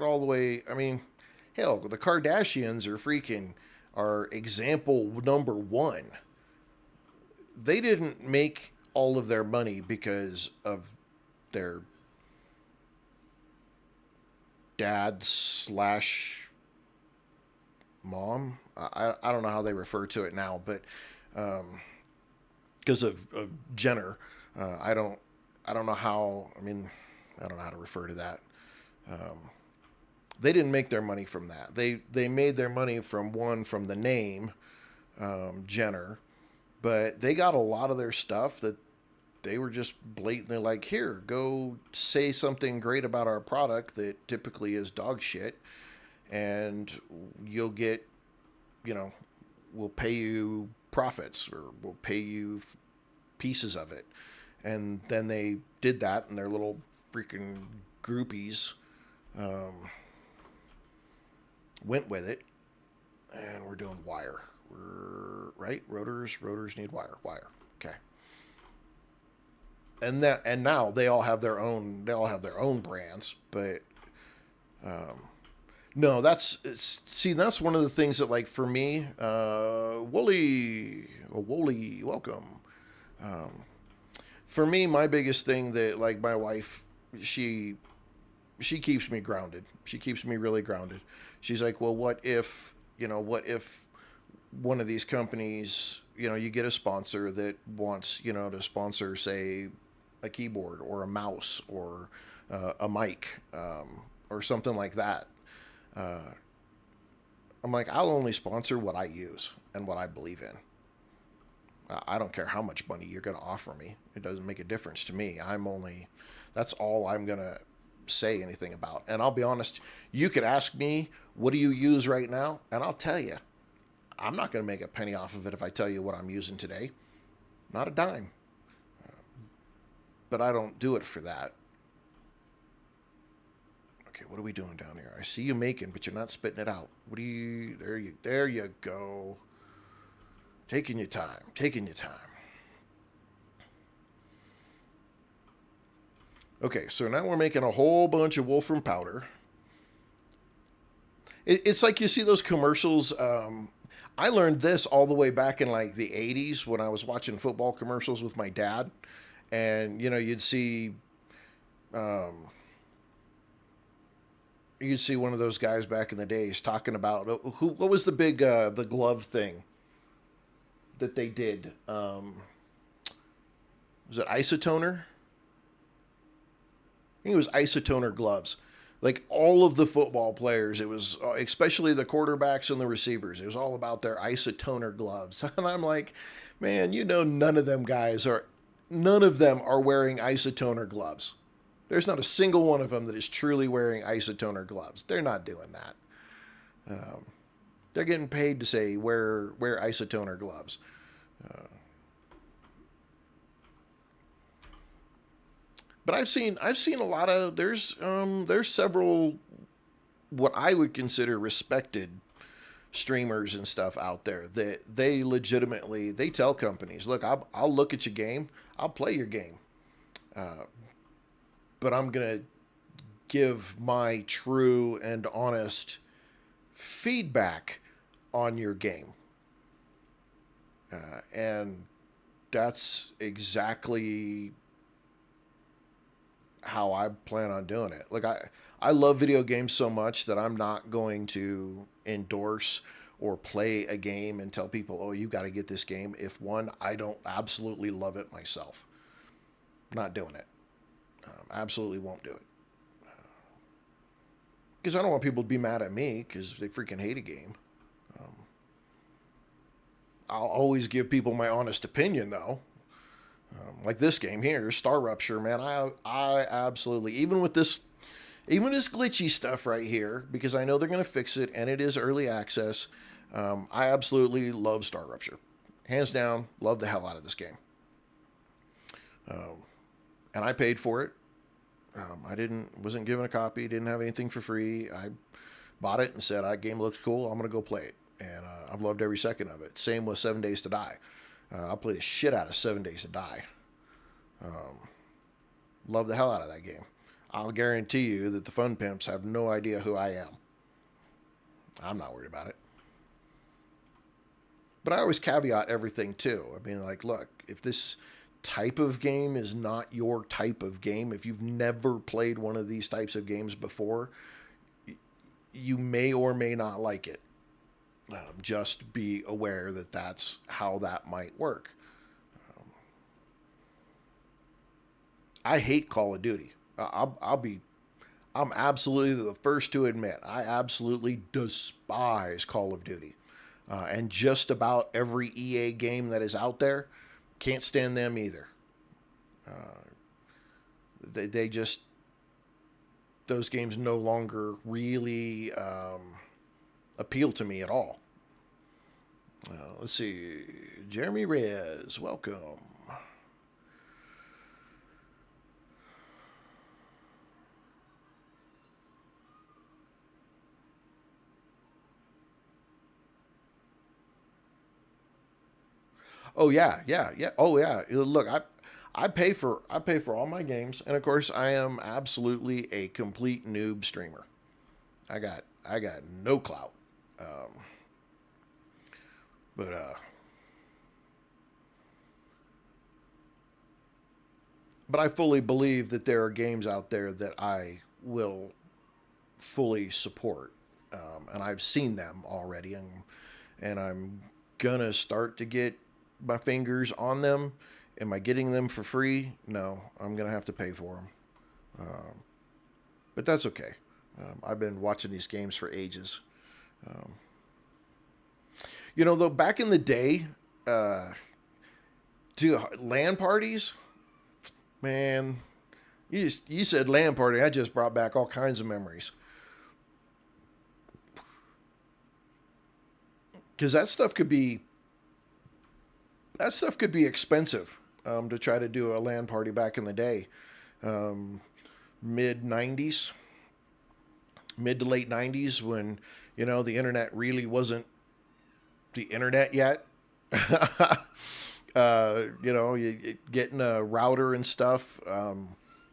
all the way. I mean, hell, the Kardashians are example number one. They didn't make all of their money because of their dad slash mom. I don't know how they refer to it now, but because of Jenner, I don't know how. I mean, I don't know how to refer to that. Um, they didn't make their money from that. They made their money from the name Jenner, but they got a lot of their stuff that they were just blatantly like, here, go say something great about our product that typically is dog shit, and you'll get, we'll pay you profits or we'll pay you pieces of it. And then they did that, and their little freaking groupies went with it, and we're doing wire. We're right. Rotors need wire. Okay. and now they all have their own brands, but no, see, that's one of the things that, like, for me, Wooly, welcome. For me, my biggest thing that, like, my wife, she she keeps me grounded. She keeps me really grounded. She's like, well, what if one of these companies, you get a sponsor that wants, to sponsor, say, a keyboard or a mouse or a mic, or something like that. Uh, I'm like, I'll only sponsor what I use and what I believe in. I don't care how much money you're going to offer me. It doesn't make a difference to me. That's all I'm going to say anything about. And I'll be honest, you could ask me, what do you use right now? And I'll tell you, I'm not going to make a penny off of it if I tell you what I'm using today. Not a dime. But I don't do it for that. Okay, what are we doing down here? I see you making, but you're not spitting it out. There you go. Taking your time. Taking your time. Okay, so now we're making a whole bunch of Wolfram powder. It's like you see those commercials. I learned this all the way back in, like, the 80s when I was watching football commercials with my dad. And, um, you'd see one of those guys back in the days talking about what was the big, the glove thing that they did? Was it isotoner? I think it was isotoner gloves. Like, all of the football players, it was, especially the quarterbacks and the receivers, it was all about their isotoner gloves. And I'm like, man, none of them are wearing isotoner gloves. There's not a single one of them that is truly wearing isotoner gloves. They're not doing that. They're getting paid to say wear isotoner gloves. But I've seen a lot of there's several what I would consider respected streamers and stuff out there that they legitimately they tell companies, look, I'll look at your game, I'll play your game, but I'm gonna give my true and honest feedback on your game, and that's exactly how I plan on doing it. Like, I love video games so much that I'm not going to endorse or play a game and tell people, oh, you got to get this game, if one, I don't absolutely love it myself. Not doing it. Absolutely won't do it. Because I don't want people to be mad at me because they freaking hate a game. I'll always give people my honest opinion, though. Like this game here, starrupture, man. I absolutely, even this glitchy stuff right here, because I know they're going to fix it and it is early access. I absolutely love starrupture, hands down. Love the hell out of this game, and I paid for it. Wasn't given a copy, didn't have anything for free. I bought it and said, "That game looks cool. I'm gonna go play it," and I've loved every second of it. Same with 7 Days to Die. I'll play the shit out of 7 Days to Die. Love the hell out of that game. I'll guarantee you that the fun pimps have no idea who I am. I'm not worried about it. But I always caveat everything too. I mean, like, look, if this type of game is not your type of game, if you've never played one of these types of games before, you may or may not like it. Just be aware that that's how that might work. I hate Call of Duty. I'm absolutely the first to admit, I absolutely despise Call of Duty. And just about every EA game that is out there, can't stand them either. They just, those games no longer really appeal to me at all. Let's see. Jeremy Reyes, welcome. Oh yeah. Oh yeah. Look, I pay for all my games, and of course, I am absolutely a complete noob streamer. I got no clout. Um, but but I fully believe that there are games out there that I will fully support, and I've seen them already, and I'm gonna start to get my fingers on them. Am I getting them for free? No, I'm gonna have to pay for them, but that's okay. I've been watching these games for ages. Um, though, back in the day, uh, to LAN parties, man, you said LAN party. I just brought back all kinds of memories because that stuff could be expensive, to try to do a LAN party back in the day, um, mid '90s, mid to late '90s, when the internet really wasn't the internet yet. Getting a router and stuff.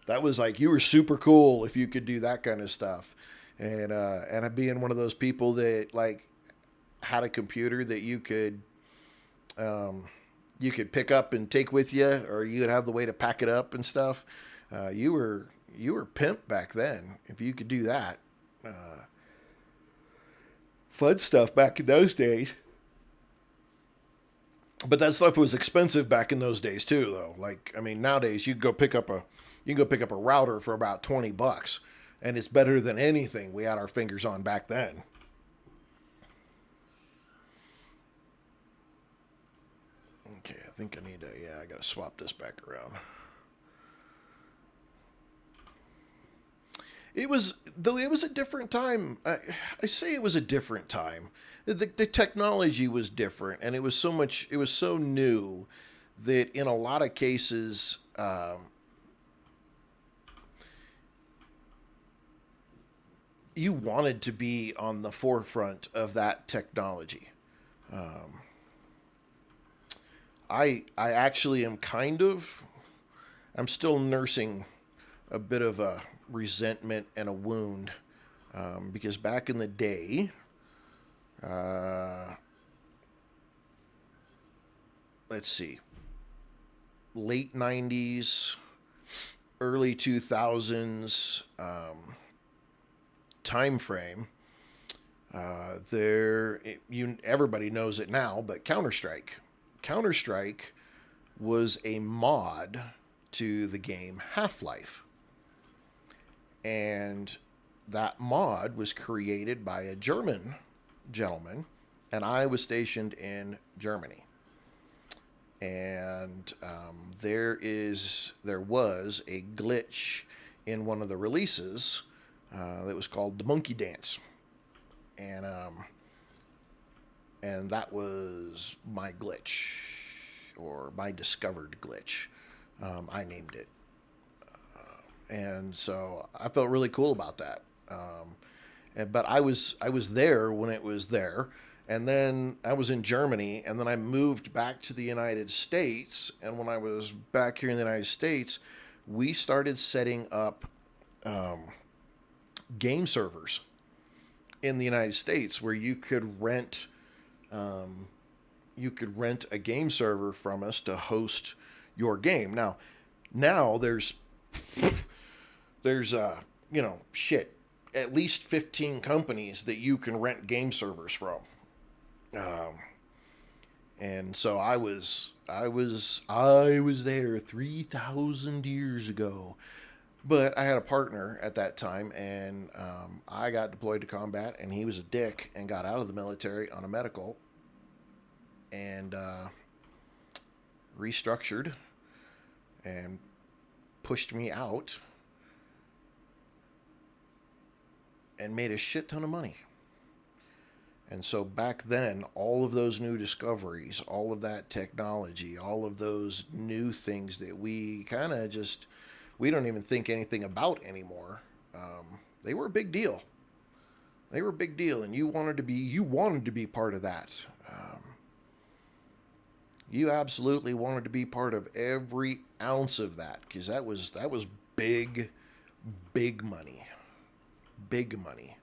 That was like, you were super cool if you could do that kind of stuff, and being one of those people that like had a computer that um, you could pick up and take with you, or you would have the way to pack it up and stuff. You were pimp back then if you could do that. Fun stuff back in those days. But that stuff was expensive back in those days too, though. Like, I mean, nowadays you can go pick up a router for about $20, and it's better than anything we had our fingers on back then. Okay, I think I need to. Yeah, I got to swap this back around. It was a different time. I say it was a different time. The technology was different, and it was so new that in a lot of cases, you wanted to be on the forefront of that technology. Um, I actually am I'm still nursing a bit of a resentment and a wound, because back in the day, uh, let's see, late '90s, early 2000s, time frame. Everybody knows it now, but Counter Strike was a mod to the game Half-Life, and that mod was created by a German gentleman, and I was stationed in Germany. And there was a glitch in one of the releases, that was called the Monkey Dance, and that was my glitch, or my discovered glitch. I named it, and so I felt really cool about that. But I was there when it was there, and then I was in Germany, and then I moved back to the United States. And when I was back here in the United States, we started setting up, um, game servers in the United States where um, you could rent a game server from us to host your game. Now there's shit, at least 15 companies that you can rent game servers from. Um, and so I was there 3,000 years ago. But I had a partner at that time, and I got deployed to combat, and he was a dick and got out of the military on a medical, and restructured and pushed me out and made a shit ton of money. And so back then, all of those new discoveries, all of that technology, all of those new things that we don't even think anything about anymore. They were a big deal. They were a big deal, and you wanted to be part of that. You absolutely wanted to be part of every ounce of that because that was big, big money, big money.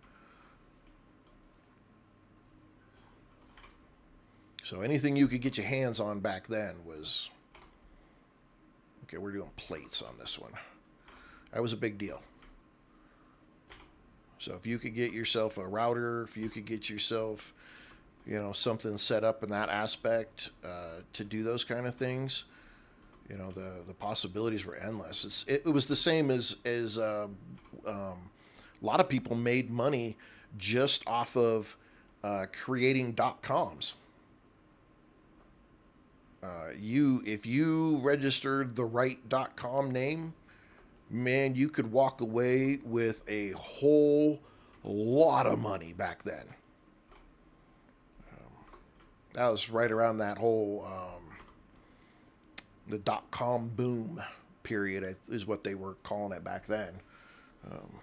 So anything you could get your hands on back then was okay. We're doing plates on this one. That was a big deal. So if you could get yourself a router, if you could get yourself, something set up in that aspect to do those kind of things, the possibilities were endless. It was the same as a lot of people made money just off of creating .coms. If you registered the right .com name, man, you could walk away with a whole lot of money back then. That was right around that whole the .com boom period is what they were calling it back then. Um,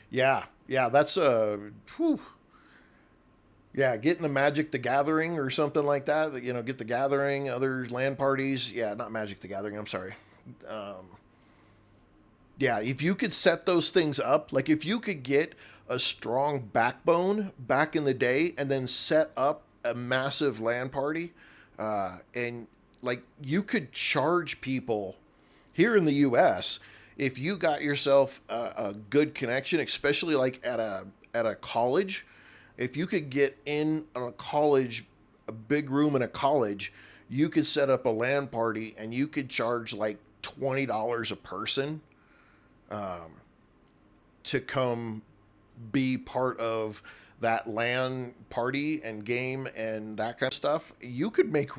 yeah, that's whew, yeah, getting the Magic the Gathering or something like that. Get the Gathering, other LAN parties. Yeah, not Magic the Gathering. I'm sorry. Um, yeah, if you could set those things up, like if you could get a strong backbone back in the day and then set up a massive LAN party, and like you could charge people here in the U.S. if you got yourself a good connection, especially like at a college. If you could get in a college, a big room in a college, you could set up a LAN party and you could charge like $20 a person um, to come be part of that LAN party and game and that kind of stuff. You could make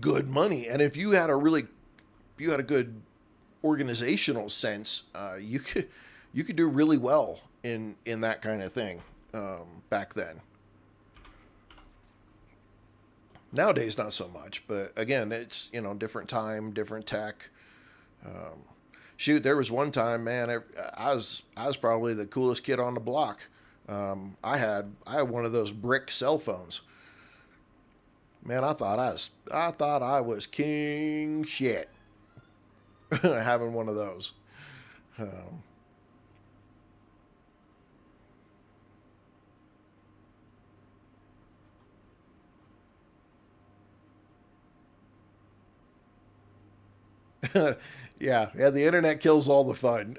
good money. And if you had a good organizational sense, you could do really well in that kind of thing back then. Nowadays, not so much, but again, it's different time, different tech. Um, Shoot, there was one time, man, I was probably the coolest kid on the block. I had one of those brick cell phones. Man, I thought I was king shit having one of those. Um, yeah, the internet kills all the fun.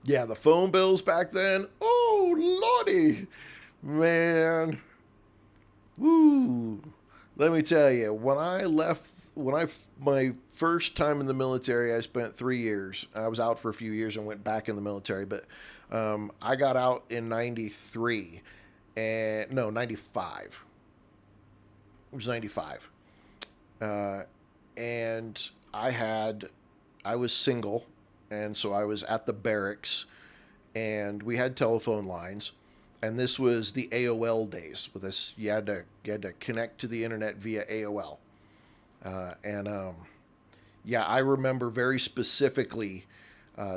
Yeah, the phone bills back then. Oh lordy, man. Woo. Let me tell you, my first time in the military, I spent 3 years. I was out for a few years and went back in the military, but I got out in '93, and no, '95. It was '95, uh, and I was single, and so I was at the barracks, and we had telephone lines, and this was the AOL days. With this, you had to connect to the internet via AOL, and yeah, I remember very specifically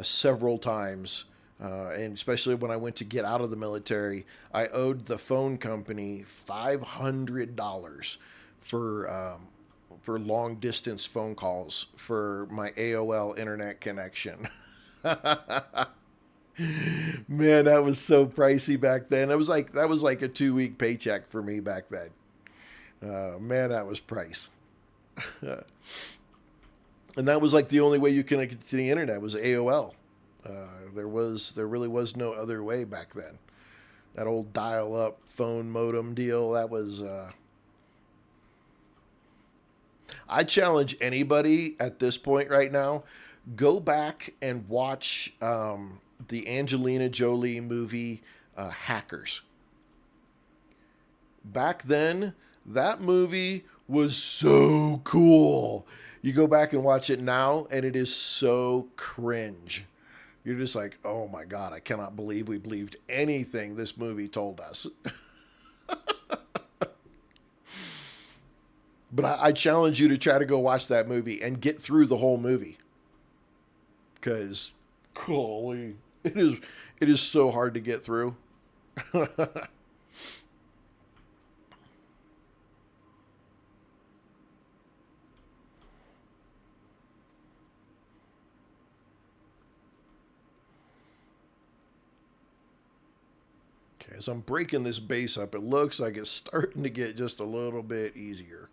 several times, and especially when I went to get out of the military, I owed the phone company $500 for long distance phone calls for my AOL internet connection. Man, that was so pricey back then. It was like that was like a 2 week paycheck for me back then. Man, that was price. And that was like the only way you connected to the internet was AOL. There really was no other way back then. That old dial-up phone modem deal. That was. I challenge anybody at this point right now. Go back and watch the Angelina Jolie movie Hackers. Back then, that movie was so cool. You go back and watch it now, and it is so cringe. You're just like, oh my God, I cannot believe we believed anything this movie told us. But I challenge you to try to go watch that movie and get through the whole movie. Because, holy, it is so hard to get through. Okay, as I'm breaking this base up, it looks like it's starting to get just a little bit easier.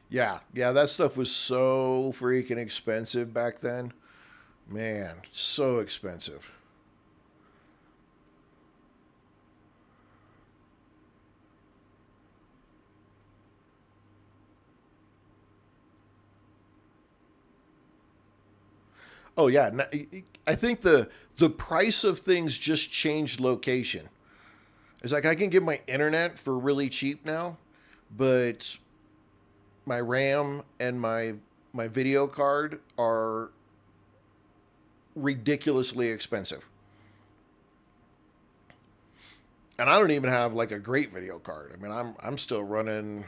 Yeah, that stuff was so freaking expensive back then. Man, so expensive. Oh yeah, I think the price of things just changed location. It's like I can get my internet for really cheap now, but my RAM and my video card are ridiculously expensive. And I don't even have like a great video card. I mean, I'm still running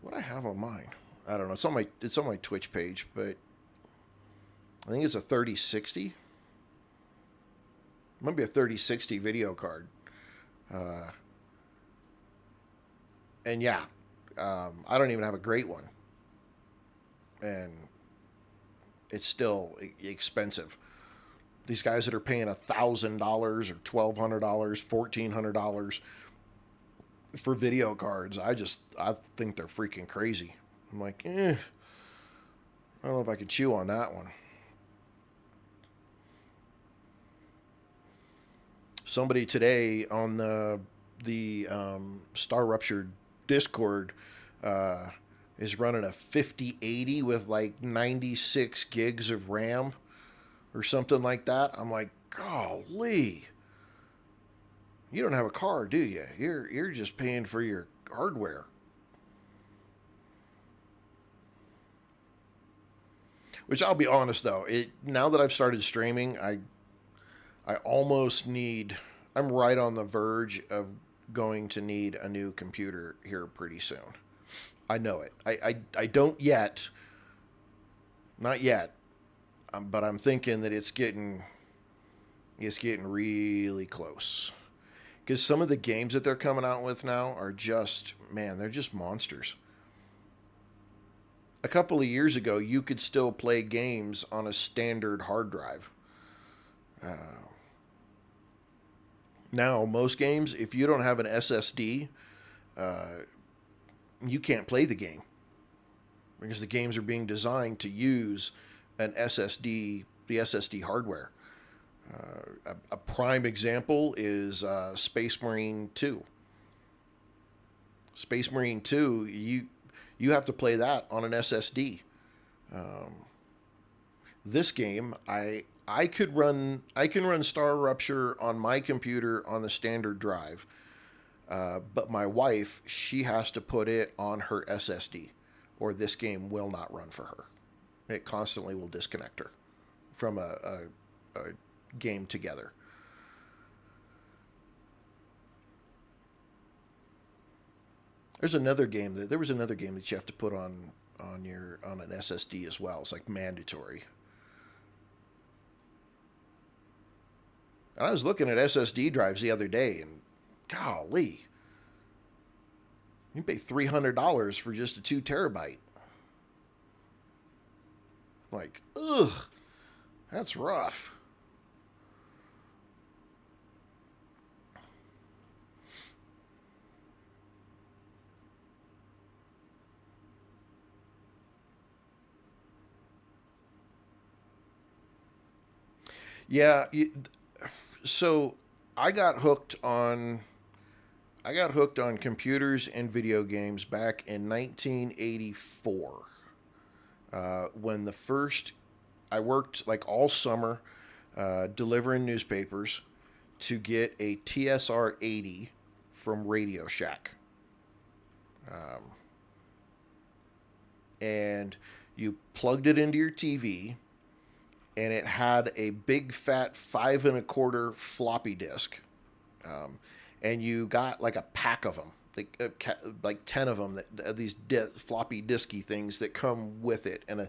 what I have on mine. I don't know. It's on my Twitch page, but I think it's a 3060. It might be a 3060 video card. Uh, and yeah, I don't even have a great one, and it's still expensive. These guys that are paying $1,000 or $1,200, $1,400 for video cards, I think they're freaking crazy. I'm like, I don't know if I could chew on that one. Somebody today on the starrupture Discord uh, is running a 5080 with like 96 gigs of RAM or something like that. I'm like, golly, you don't have a car, do you? You're just paying for your hardware. Which I'll be honest though, it now that I've started streaming, I almost need. I'm right on the verge of going to need a new computer here pretty soon. I know it. I don't yet, not yet, but I'm thinking that it's getting really close. Because some of the games that they're coming out with now are just, man, they're just monsters. A couple of years ago, you could still play games on a standard hard drive. Uh, Now, most games, if you don't have an SSD, uh, you can't play the game because the games are being designed to use an SSD, the SSD hardware. A prime example is Space Marine 2. Space Marine 2, you have to play that on an SSD. Um, this game, I can run Star Rupture on my computer on the standard drive, but my wife, she has to put it on her SSD, or this game will not run for her. It constantly will disconnect her from a game together. There was another game that you have to put on an SSD as well. It's like mandatory. And I was looking at SSD drives the other day, and golly, you pay $300 for just a 2 terabyte. Like, ugh, that's rough. Yeah, so I got hooked on I got hooked on computers and video games back in 1984. When the first I worked like all summer delivering newspapers to get a TSR 80 from Radio Shack. Um, and You plugged it into your TV, and it had a big fat 5 1/4 floppy disk, and you got like a pack of them, like 10 of them, these floppy disky things that come with it, and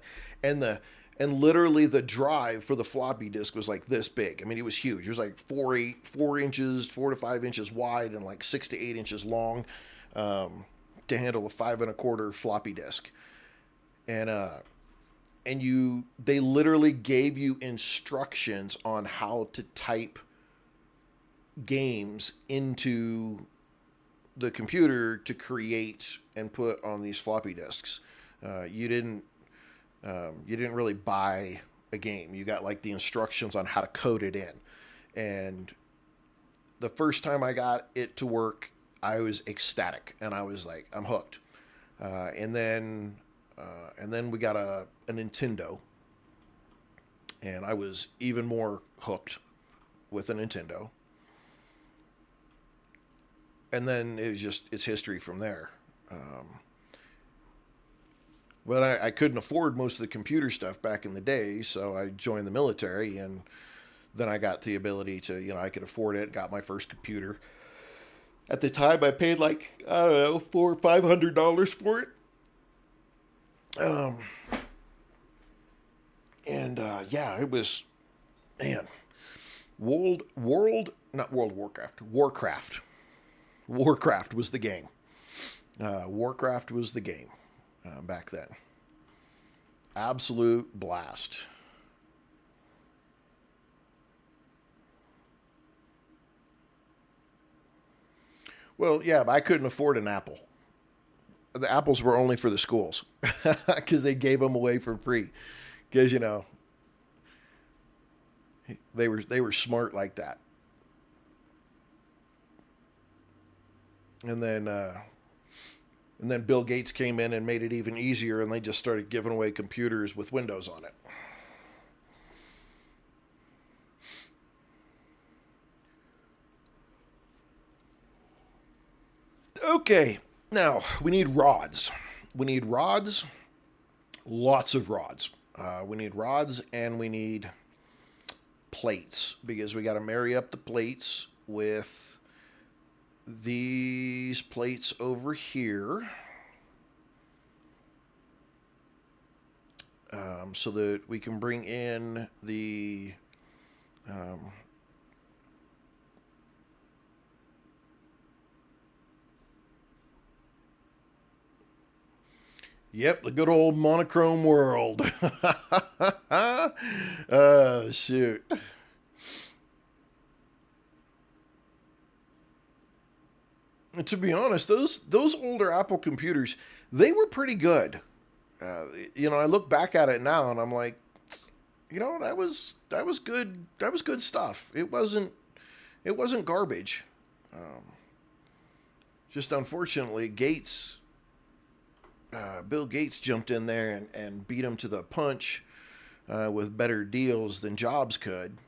the and literally the drive for the floppy disk was like this big. I mean, it was huge. It was like 4 inches, 4 to 5 inches wide, and like 6 to 8 inches long, to handle a 5 1/4 floppy disk, and they literally gave you instructions on how to type games into the computer to create and put on these floppy disks. You didn't really buy a game. You got like the instructions on how to code it in. And the first time I got it to work, I was ecstatic, and I was like, I'm hooked. And then we got a Nintendo, and I was even more hooked with a Nintendo. And then it's history from there. But I couldn't afford most of the computer stuff back in the day, so I joined the military, and then I got the ability to, I could afford it, got my first computer. At the time, I paid like, I don't know, $400 or $500 for it. Yeah, it was, man, not World of Warcraft, Warcraft. Warcraft was the game. Warcraft was the game back then. Absolute blast. Well, yeah, but I couldn't afford an Apple. The apples were only for the schools because they gave them away for free. Because they were smart like that. And then Bill Gates came in and made it even easier, and they just started giving away computers with Windows on it. Okay, now we need rods. We need rods, lots of rods. We need rods, and we need plates, because we got to marry up the plates with these plates over here, so that we can bring in the yep, the good old monochrome world. Oh, shoot. And to be honest, those older Apple computers, they were pretty good. Uh, I look back at it now, and I'm like, that was good. That was good stuff. It wasn't garbage. Um, just unfortunately, Bill Gates jumped in there and beat him to the punch with better deals than Jobs could,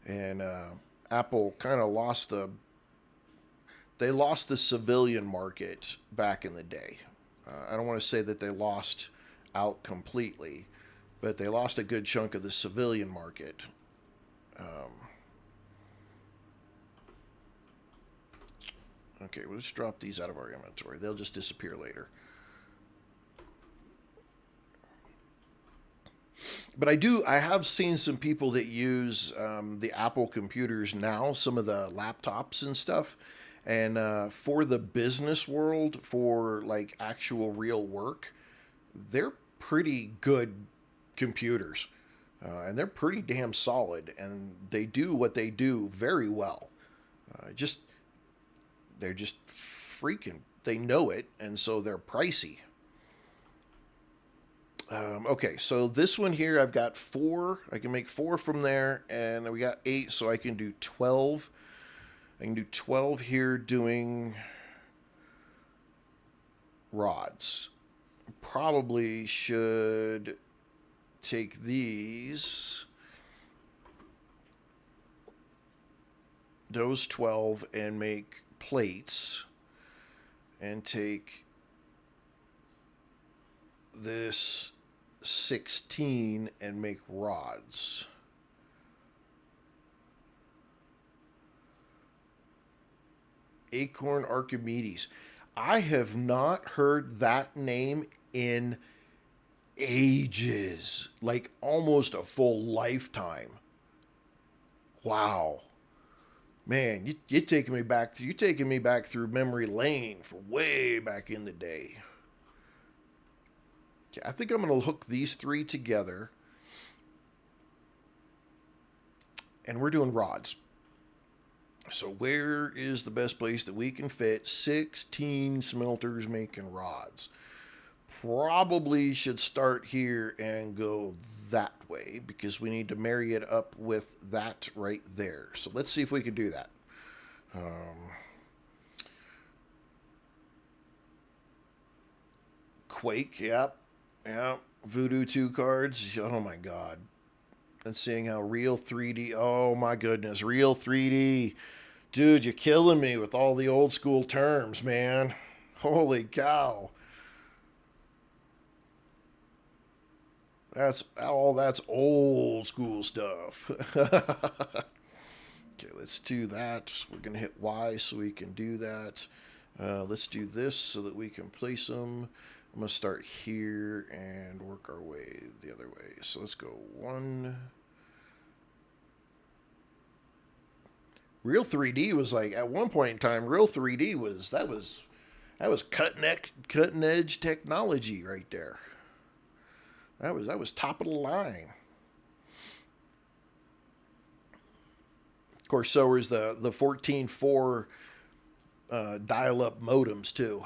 and Apple kind of lost the civilian market back in the day. I don't want to say that they lost out completely, but they lost a good chunk of the civilian market. Um, okay, well, let's drop these out of our inventory. They'll just disappear later. But I have seen some people that use the Apple computers now, some of the laptops and stuff. And for the business world, for like actual real work, they're pretty good computers. And they're pretty damn solid. And they do what they do very well. Just They're just freaking, they know it. And so they're pricey. Okay, so this one here, I've got 4. I can make 4 from there, and we got 8, so I can do 12. I can do 12 here doing rods. Probably should take those 12, and make plates, and take this 16 and make rods. Acorn Archimedes. I have not heard that name in ages, like almost a full lifetime. Wow. Man, you're taking me back you're taking me back through memory lane for way back in the day. Okay, I think I'm going to hook these three together. And we're doing rods. So where is the best place that we can fit 16 smelters making rods? Probably should start here and go that way because we need to marry it up with that right there. So let's see if we can do that. Quake, yep. Voodoo 2 cards. Oh my god. And seeing how real 3D. Oh my goodness, real 3D. Dude, you're killing me with all the old school terms, man. Holy cow. That's old school stuff. Okay, let's do that. We're going to hit Y so we can do that. Let's do this so that we can place them. I'm going to start here and work our way the other way. So let's go 1. Real 3D was like, at one point in time, Real 3D was cutting edge technology right there. That was top of the line. Of course, so was the 14.4 dial-up modems too.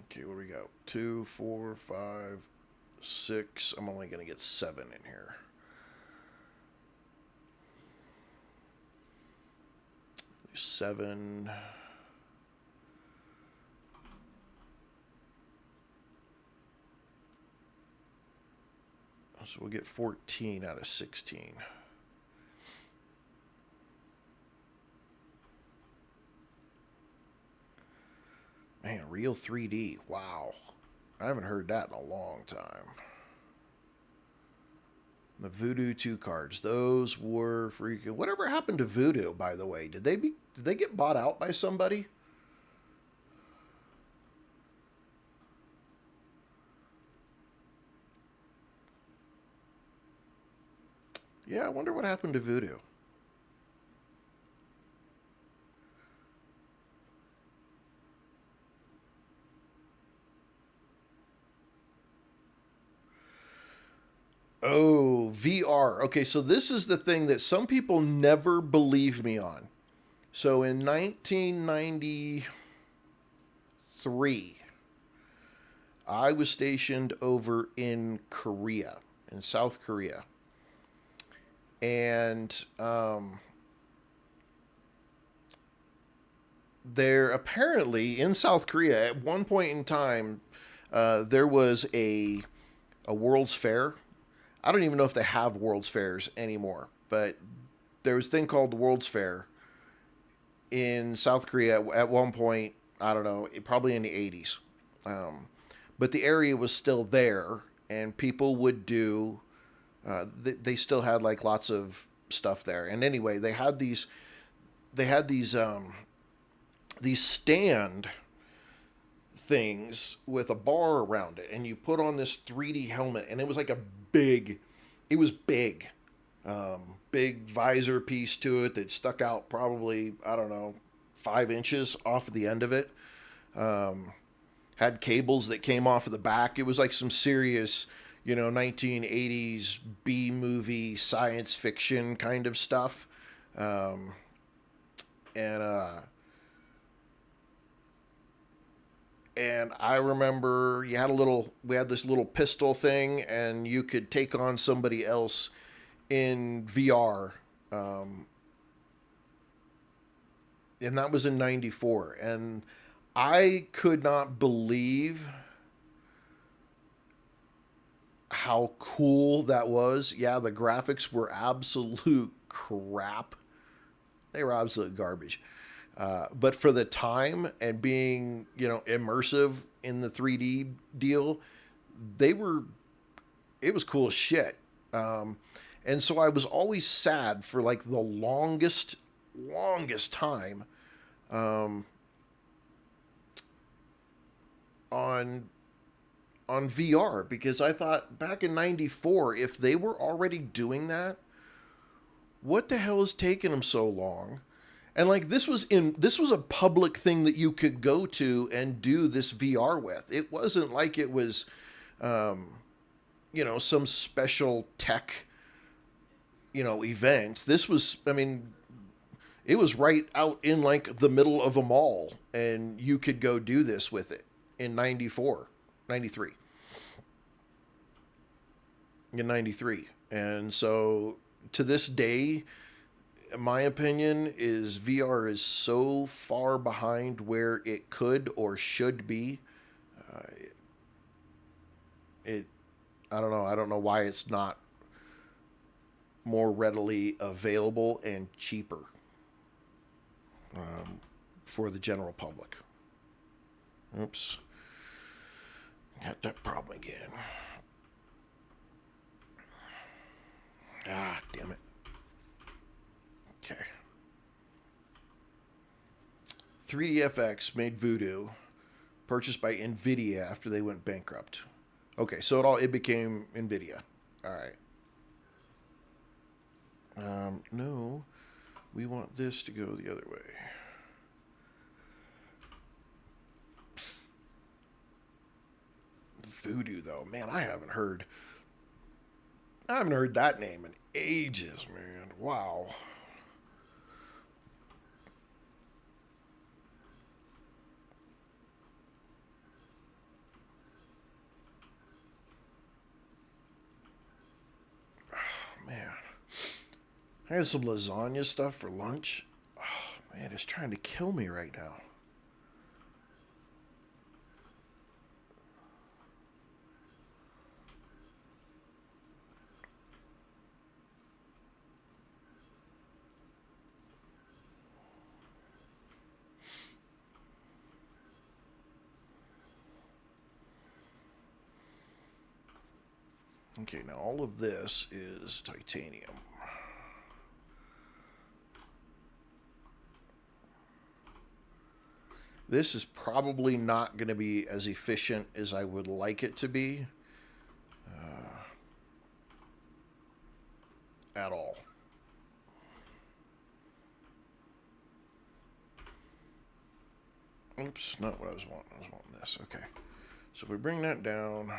Okay, what do we got? 2, 4, 5, 6. I'm only going to get 7 in here. Seven. So we'll get 14 out of 16. Man, Real 3D. Wow. I haven't heard that in a long time. The Voodoo 2 cards. Those were freaking... Whatever happened to Voodoo, by the way? Did they get bought out by somebody? Yeah, I wonder what happened to Voodoo. Oh, VR. Okay, so this is the thing that some people never believed me on. So in 1993, I was stationed over in Korea, in South Korea. And there apparently in South Korea at one point in time there was a World's Fair. I don't even know if they have World's Fairs anymore, but there was a thing called the World's Fair in South Korea at one point. I don't know, probably in the 80s. But the area was still there, and people would do. They still had like lots of stuff there. And anyway, they had these stand things with a bar around it, and you put on this 3D helmet, and it was like big, big visor piece to it that stuck out probably, I don't know, 5 inches off of the end of it. Had cables that came off of the back. It was like some serious, 1980s B movie science fiction kind of stuff. And I remember we had this little pistol thing, and you could take on somebody else in VR. And that was in 94. And I could not believe how cool that was. Yeah, the graphics were absolute crap. They were absolute garbage. But for the time and being, immersive in the 3D deal, they were, it was cool as shit. And so I was always sad for like the longest time um, on VR, because I thought back in '94, if they were already doing that, what the hell is taking them so long? And like this was a public thing that you could go to and do this VR with. It wasn't like it was um, some special tech, event. This was, I mean, it was right out in like the middle of a mall, and you could go do this with it in 94, 93, in 93. And so to this day, my opinion is VR is so far behind where it could or should be. Uh, it, I don't know. I don't know why it's not more readily available and cheaper um, for the general public. Oops. Got that problem again. Ah, damn it. Okay. 3DFX made Voodoo, purchased by Nvidia after they went bankrupt. Okay, so it became Nvidia. All right. No, we want this to go the other way. Voodoo, though, man, I haven't heard that name in ages, man. Wow. Oh, man. I had some lasagna stuff for lunch. Oh, man, it's trying to kill me right now. Okay, now all of this is titanium. This is probably not going to be as efficient as I would like it to be at all. Oops, not what I was wanting. I was wanting this. Okay. So if we bring that down.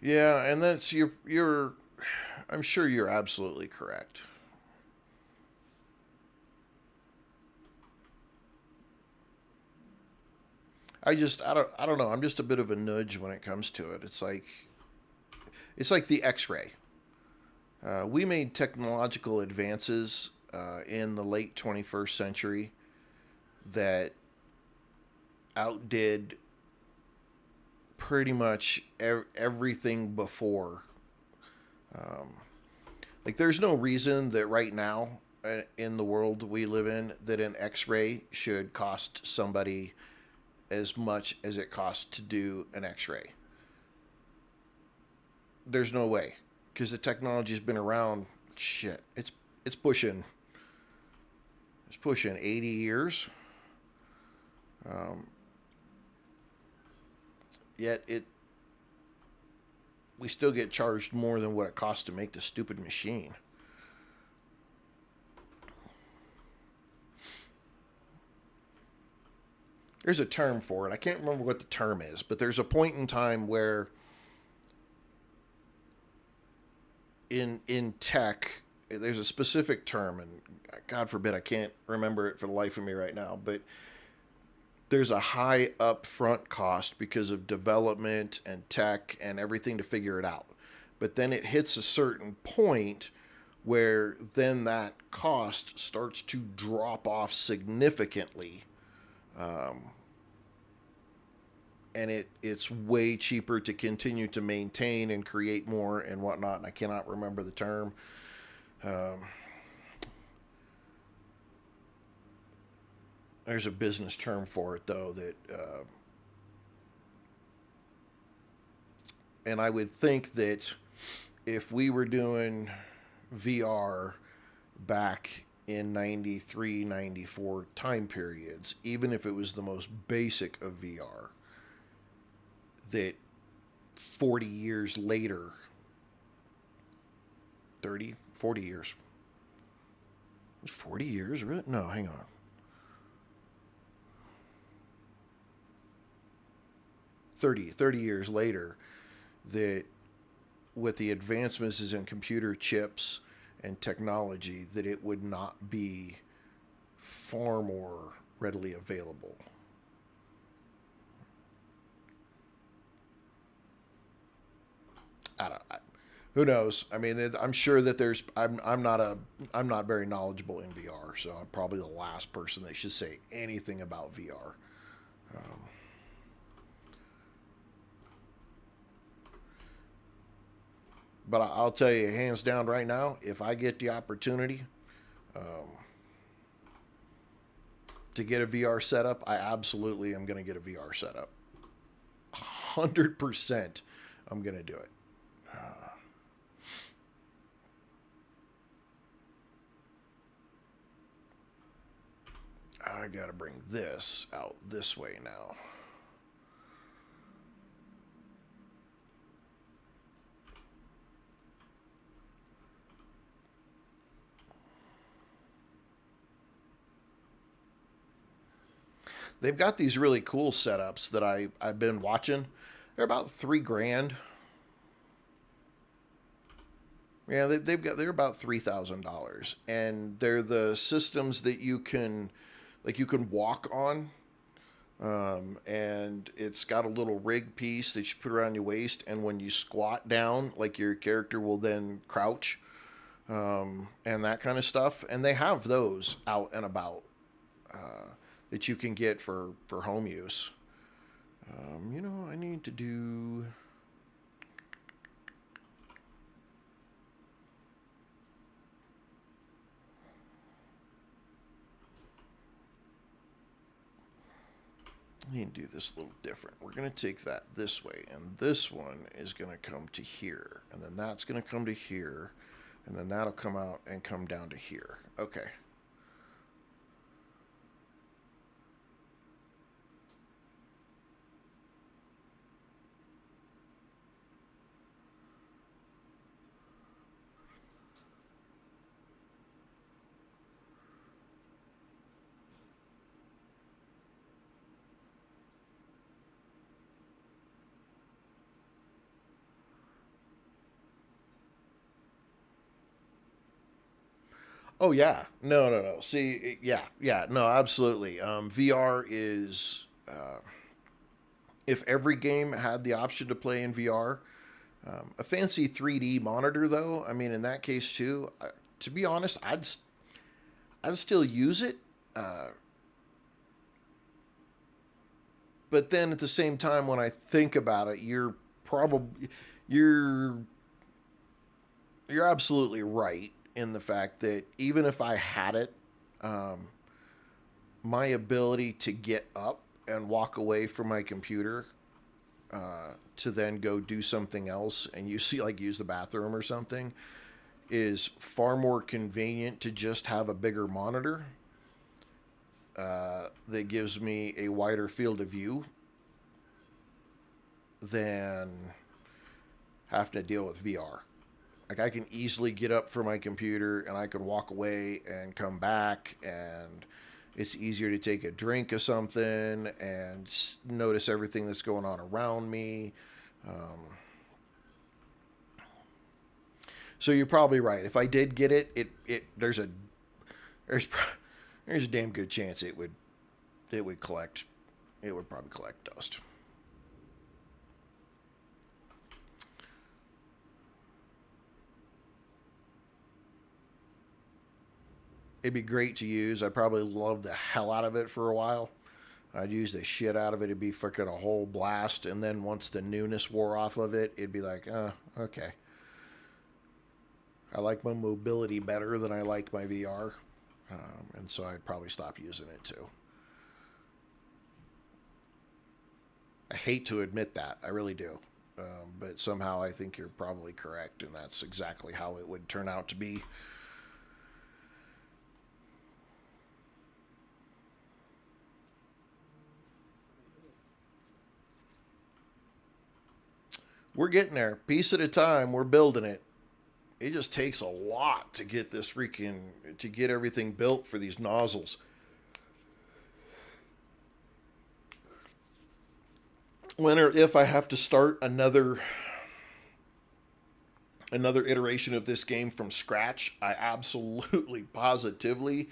Yeah, and that's you're I'm sure you're absolutely correct. I don't know. I'm just a bit of a nudge when it comes to it. It's like the X-ray. We made technological advances in the late 21st century that outdid pretty much everything before. Um, like, there's no reason that right now in the world we live in that an X-ray should cost somebody as much as it costs to do an X-ray. There's no way, because the technology's been around. Shit, it's pushing 80 years. Um, Yet we still get charged more than what it costs to make the stupid machine. There's a term for it. I can't remember what the term is, but there's a point in time where in tech there's a specific term, and God forbid I can't remember it for the life of me right now, but there's a high upfront cost because of development and tech and everything to figure it out. but then it hits a certain point where then that cost starts to drop off significantly. And it's way cheaper to continue to maintain and create more and whatnot. And I cannot remember the term. There's a business term for it, though, that and I would think that if we were doing VR back in 93, 94 time periods, even if it was the most basic of VR, that 40 years later, 30, 40 years. 40 years? Really? No, hang on. 30 years later, that with the advancements in computer chips and technology, that it would not be far more readily available. I don't. Who knows? I mean, I'm sure that there's. I'm not very knowledgeable in VR, so I'm probably the last person that should say anything about VR. But I'll tell you, hands down, right now, if I get the opportunity to get a VR setup, I absolutely am going to get a VR setup. 100%, I'm going to do it. I got to bring this out this way now. They've got these really cool setups that I've been watching. They're about $3,000. Yeah, they're about $3,000, and they're the systems that you can walk on, and it's got a little rig piece that you put around your waist, and when you squat down, like your character will then crouch, and that kind of stuff. And they have those out and about that you can get for home use. I need to do. I need to do this a little different. We're going to take that this way, and this one is going to come to here, and then that's going to come to here, and then that'll come out and come down to here. Okay. Oh yeah, no. See, yeah, no, absolutely. VR is if every game had the option to play in VR. A fancy 3D monitor, though. I mean, in that case too. To be honest, I'd still use it. But then at the same time, when I think about it, you're you're absolutely right in the fact that even if I had it, um, my ability to get up and walk away from my computer to then go do something else and use the bathroom or something is far more convenient to just have a bigger monitor that gives me a wider field of view than having to deal with VR. Like I can easily get up from my computer and I can walk away and come back, and it's easier to take a drink of something and notice everything that's going on around me. So you're probably right. If I did get it there's there's a damn good chance it would probably collect dust. It'd be great to use. I'd probably love the hell out of it for a while. I'd use the shit out of it. It'd be freaking a whole blast. And then once the newness wore off of it, it'd be like, okay. I like my mobility better than I like my VR. And so I'd probably stop using it too. I hate to admit that. I really do. But somehow I think you're probably correct. And that's exactly how it would turn out to be. We're getting there. Piece at a time. We're building it. It just takes a lot to get this freaking, to get everything built for these nozzles. When or if I have to start another iteration of this game from scratch, I absolutely positively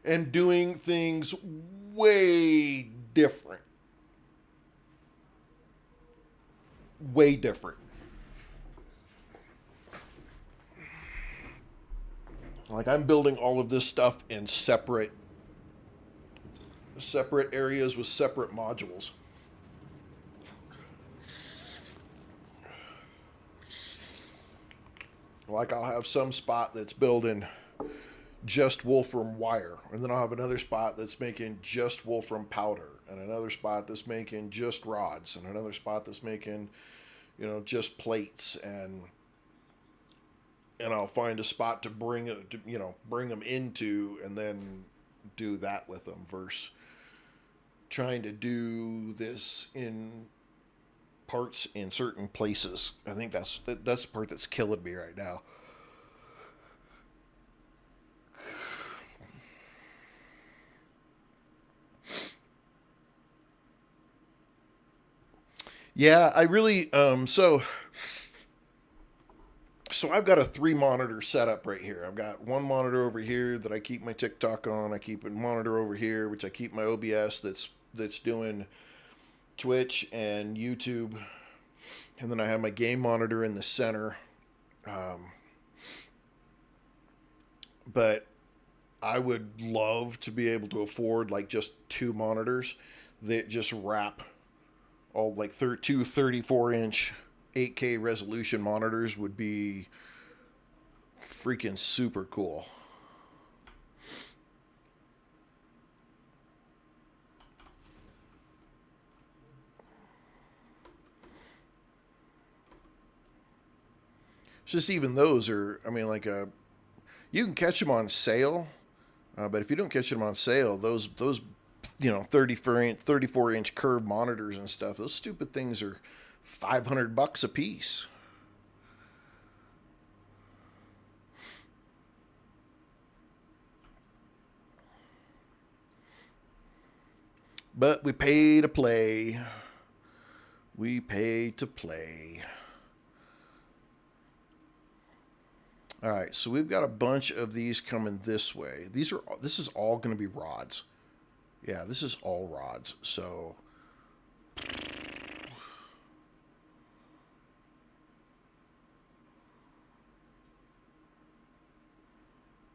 am doing things way different. Way different. Like I'm building all of this stuff in separate areas with separate modules. Like I'll have some spot that's building just wolfram wire, and then I'll have another spot that's making just wolfram powder, and another spot that's making just rods, and another spot that's making, just plates, and I'll find a spot to bring them into, and then do that with them versus trying to do this in parts in certain places. I think that's the part that's killing me right now. Yeah, I really so I've got a 3 monitor setup right here. I've got one monitor over here that I keep my TikTok on. I keep a monitor over here which I keep my OBS that's doing Twitch and YouTube. And then I have my game monitor in the center. But I would love to be able to afford like just 2 monitors that just wrap all like 34-inch 8K resolution monitors would be freaking super cool. It's just even those are, I mean, like you can catch them on sale, but if you don't catch them on sale, those 34-inch curved monitors and stuff, those stupid things are $500 a piece. But we pay to play. We pay to play. All right, so we've got a bunch of these coming this way. This is all going to be rods. Yeah, this is all rods. So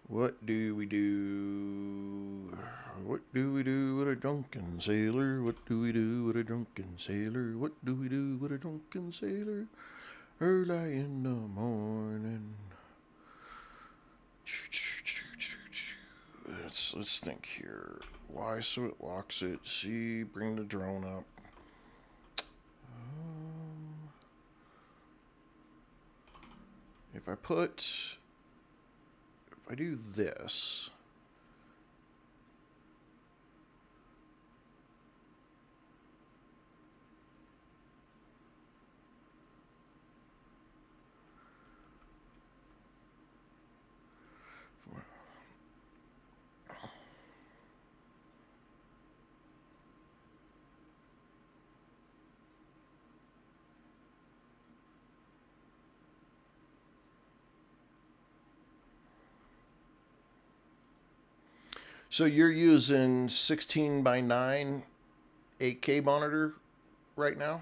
what do we do? What do we do with a drunken sailor? What do we do with a drunken sailor? What do we do with a drunken sailor? Early in the morning. Let's think here. Y, so it locks it. C, bring the drone up. If I do this. So you're using 16:9 8K monitor right now?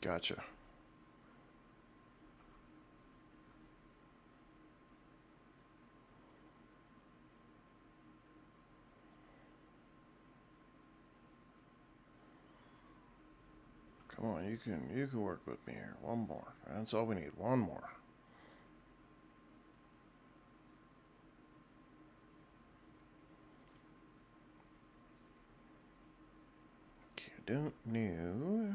Gotcha. Come on, you can work with me here. One more. That's all we need. One more. I don't know.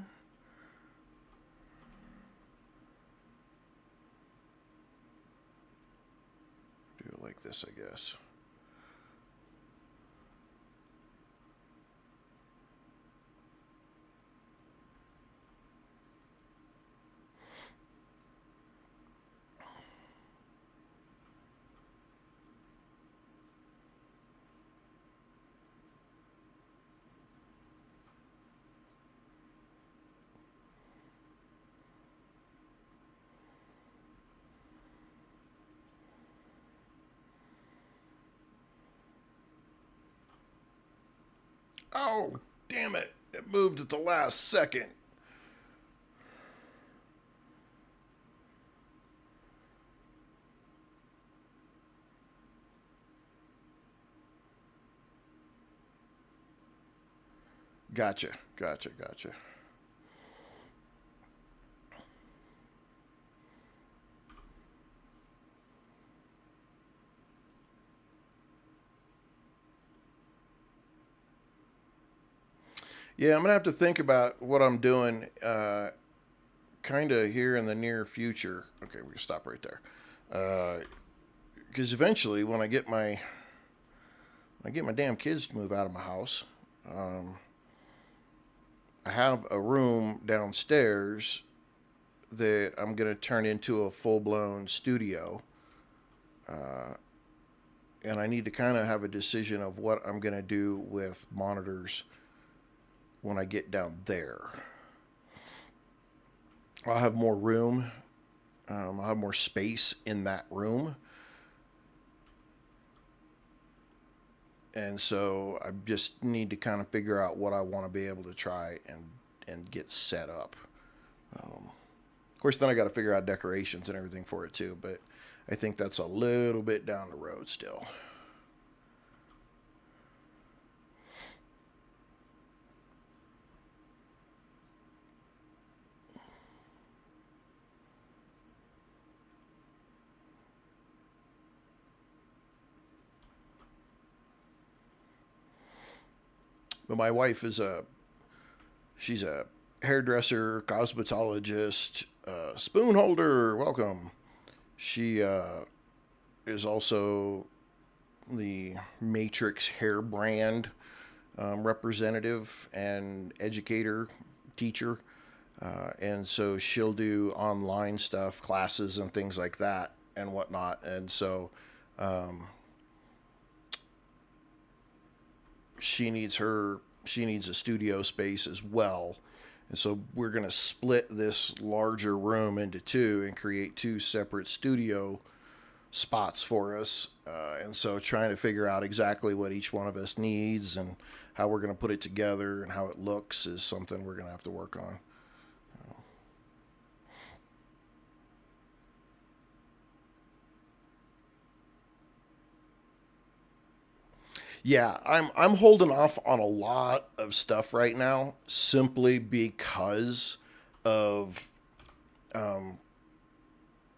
Do it like this, I guess. Oh, damn it. It moved at the last second. Gotcha. Yeah, I'm going to have to think about what I'm doing kind of here in the near future. Okay, we can stop right there. Because eventually, when I get my damn kids to move out of my house, um, I have a room downstairs that I'm going to turn into a full blown studio. Uh, and I need to kind of have a decision of what I'm going to do with monitors when I get down there. I'll have more room. I'll have more space in that room. And so I just need to kind of figure out what I want to be able to try and get set up. Of course, then I got to figure out decorations and everything for it too, but I think that's a little bit down the road still. But my wife she's a hairdresser, cosmetologist, spoon holder. Welcome. She is also the Matrix hair brand representative and educator, teacher. And so she'll do online stuff, classes, and things like that and whatnot. And so she needs a studio space as well. And so we're going to split this larger room into two and create two separate studio spots for us. And so trying to figure out exactly what each one of us needs and how we're going to put it together and how it looks is something we're going to have to work on. Yeah, I'm holding off on a lot of stuff right now simply because of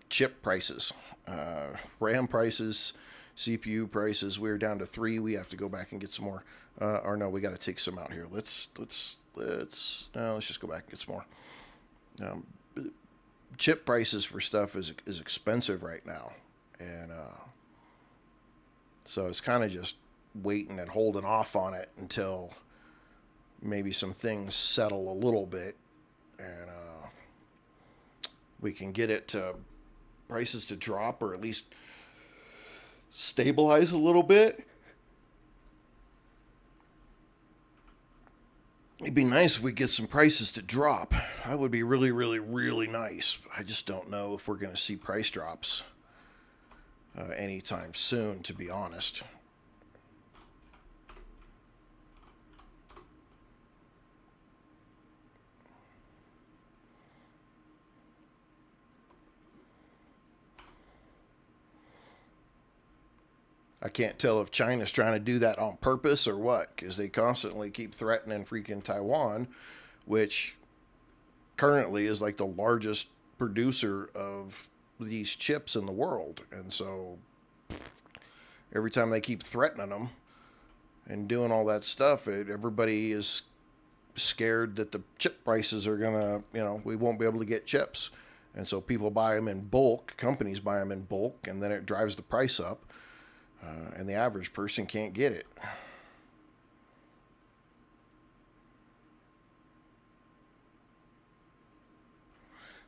chip prices, RAM prices, CPU prices. We're down to 3. We have to go back and get some more. Or no, we got to take some out here. Let's just go back and get some more. Um, Chip prices for stuff is expensive right now, and so it's kind of just waiting and holding off on it until maybe some things settle a little bit, and we can get it to prices to drop or at least stabilize a little bit. It'd be nice if we get some prices to drop. That would be really, really, really nice. I just don't know if we're going to see price drops anytime soon, to be honest. I can't tell if China's trying to do that on purpose or what, because they constantly keep threatening freaking Taiwan, which currently is like the largest producer of these chips in the world. And so every time they keep threatening them and doing all that stuff, everybody is scared that the chip prices are going to, we won't be able to get chips. And so people buy them in bulk, companies buy them in bulk, and then it drives the price up, and the average person can't get it.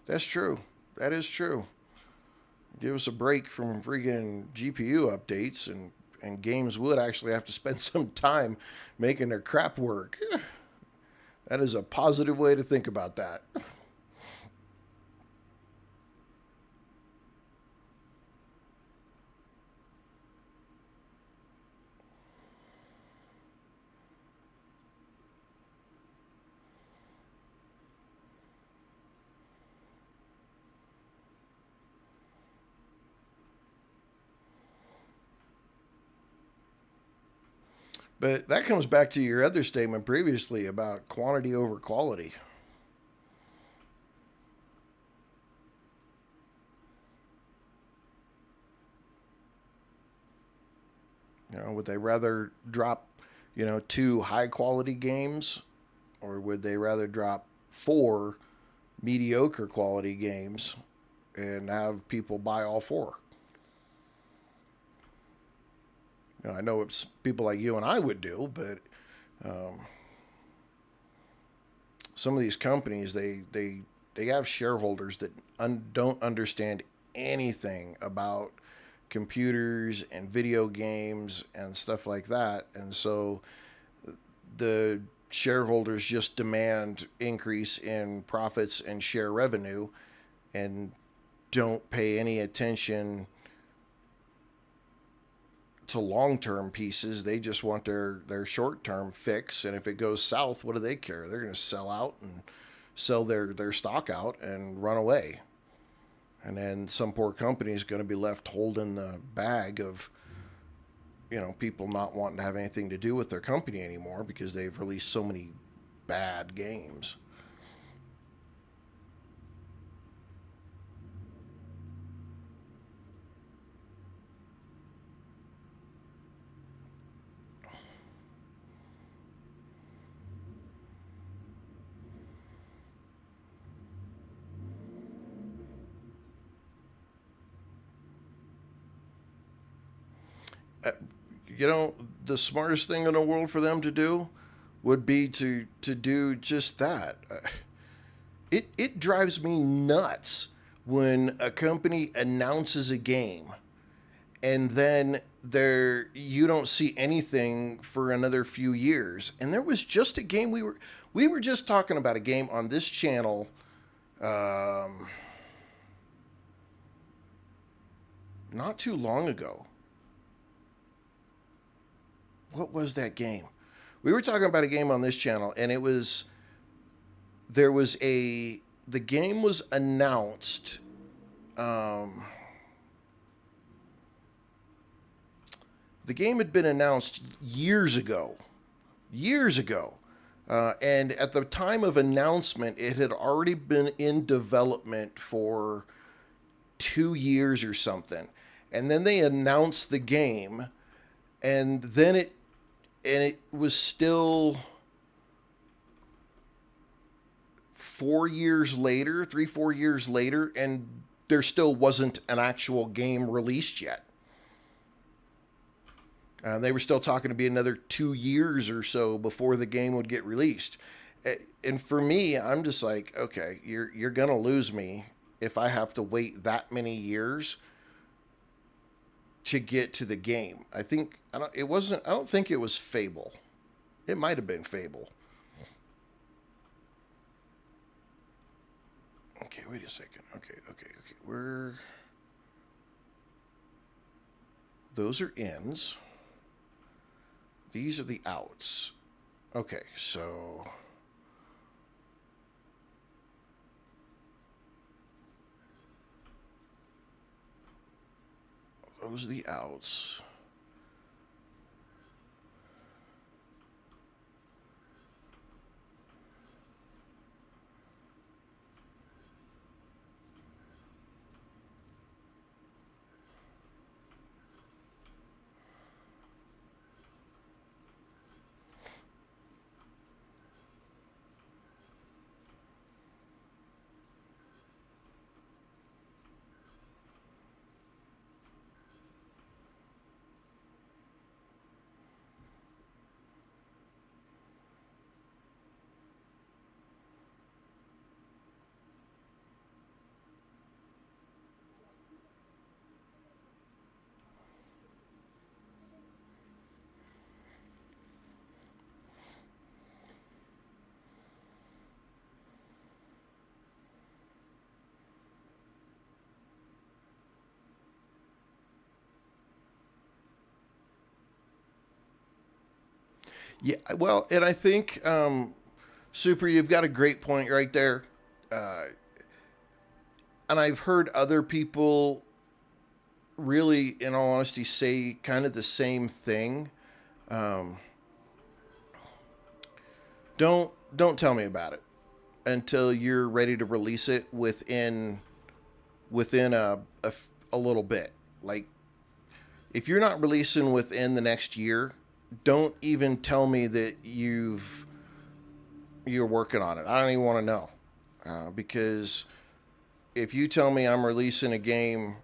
That's true. That is true. Give us a break from freaking GPU updates, and games would actually have to spend some time making their crap work. That is a positive way to think about that. But that comes back to your other statement previously about quantity over quality. Would they rather drop, two high quality games, or would they rather drop four mediocre quality games and have people buy all four? I know it's people like you and I would do, but um, some of these companies they have shareholders that don't understand anything about computers and video games and stuff like that, and so the shareholders just demand increase in profits and share revenue, and don't pay any attention to long-term pieces. They just want their short-term fix, and if it goes south, what do they care? They're going to sell out and sell their stock out and run away, and then some poor company is going to be left holding the bag of people not wanting to have anything to do with their company anymore because they've released so many bad games. uh, the smartest thing in the world for them to do would be to do just that. It drives me nuts when a company announces a game and then you don't see anything for another few years. And there was just a game we were just talking about a game on this channel. Um, Not too long ago. What was that game? We were talking about a game on this channel, and there was the game was announced. Um, the game had been announced years ago. Years ago. And at the time of announcement, it had already been in development for 2 years or something. And then they announced the game, and then it was still 4 years later, 3, 4 years later, and there still wasn't an actual game released yet. They were still talking to be another 2 years or so before the game would get released. And for me, I'm just like, okay, you're gonna lose me if I have to wait that many years to get to the game. I don't think it was Fable. It might have been Fable. Okay, wait a second. Okay. Those are ins. These are the outs. Okay, so those are the outs. Yeah, well, and I think Super, you've got a great point right there. Uh, and I've heard other people really, in all honesty, say kind of the same thing. Um, don't tell me about it until you're ready to release it within a little bit. Like if you're not releasing within the next year, don't even tell me that you're working on it. I don't even want to know because if you tell me I'm releasing a game,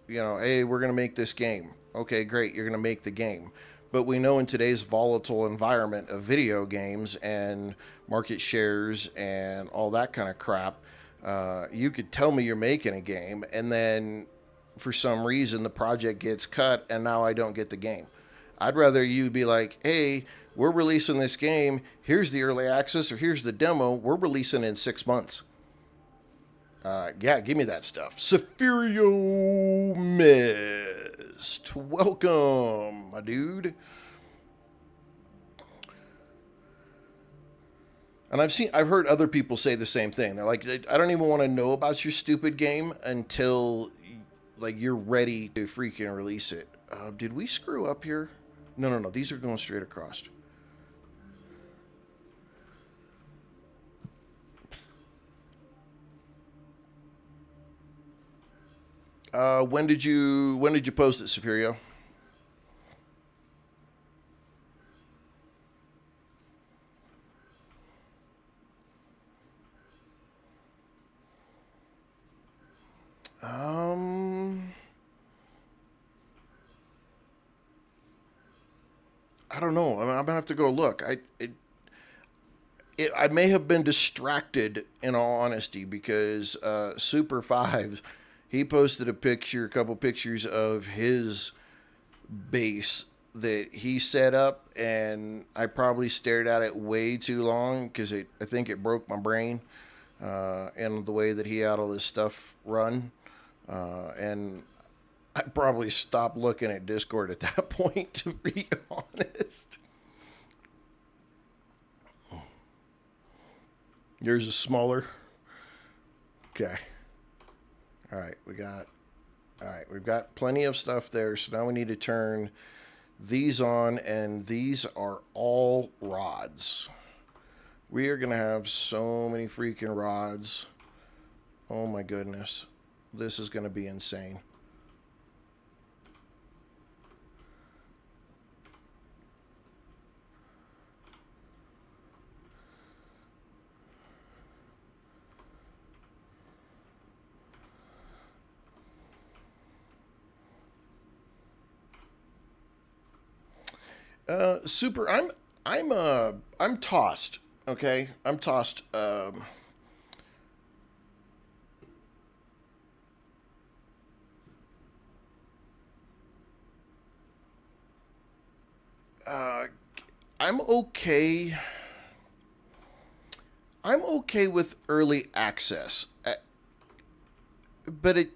hey, we're gonna make this game. Okay, great, you're gonna make the game. But we know in today's volatile environment of video games and market shares and all that kind of crap, you could tell me you're making a game, and then for some reason the project gets cut, and now I don't get the game. I'd rather you be like, hey, we're releasing this game. Here's the early access, or here's the demo. We're releasing in 6 months. Yeah, give me that stuff. Sephirio Mist. Welcome, my dude. And I've heard other people say the same thing. They're like, I don't even want to know about your stupid game until like you're ready to freaking release it. Did we screw up here? No, no, no. These are going straight across. When did you post it, Safirio? Um, I don't know. I'm gonna have to go look. I may have been distracted in all honesty because Super Five, he posted a couple pictures of his base that he set up, and I probably stared at it way too long because I think it broke my brain and the way that he had all this stuff run, and I probably stopped looking at Discord at that point, to be honest. Yours is smaller. Okay. All right, we've got plenty of stuff there. So now we need to turn these on, and these are all rods. We are gonna have so many freaking rods. Oh my goodness, this is gonna be insane. Super. I'm tossed. Okay, I'm tossed. Uh, I'm okay. I'm okay with early access, but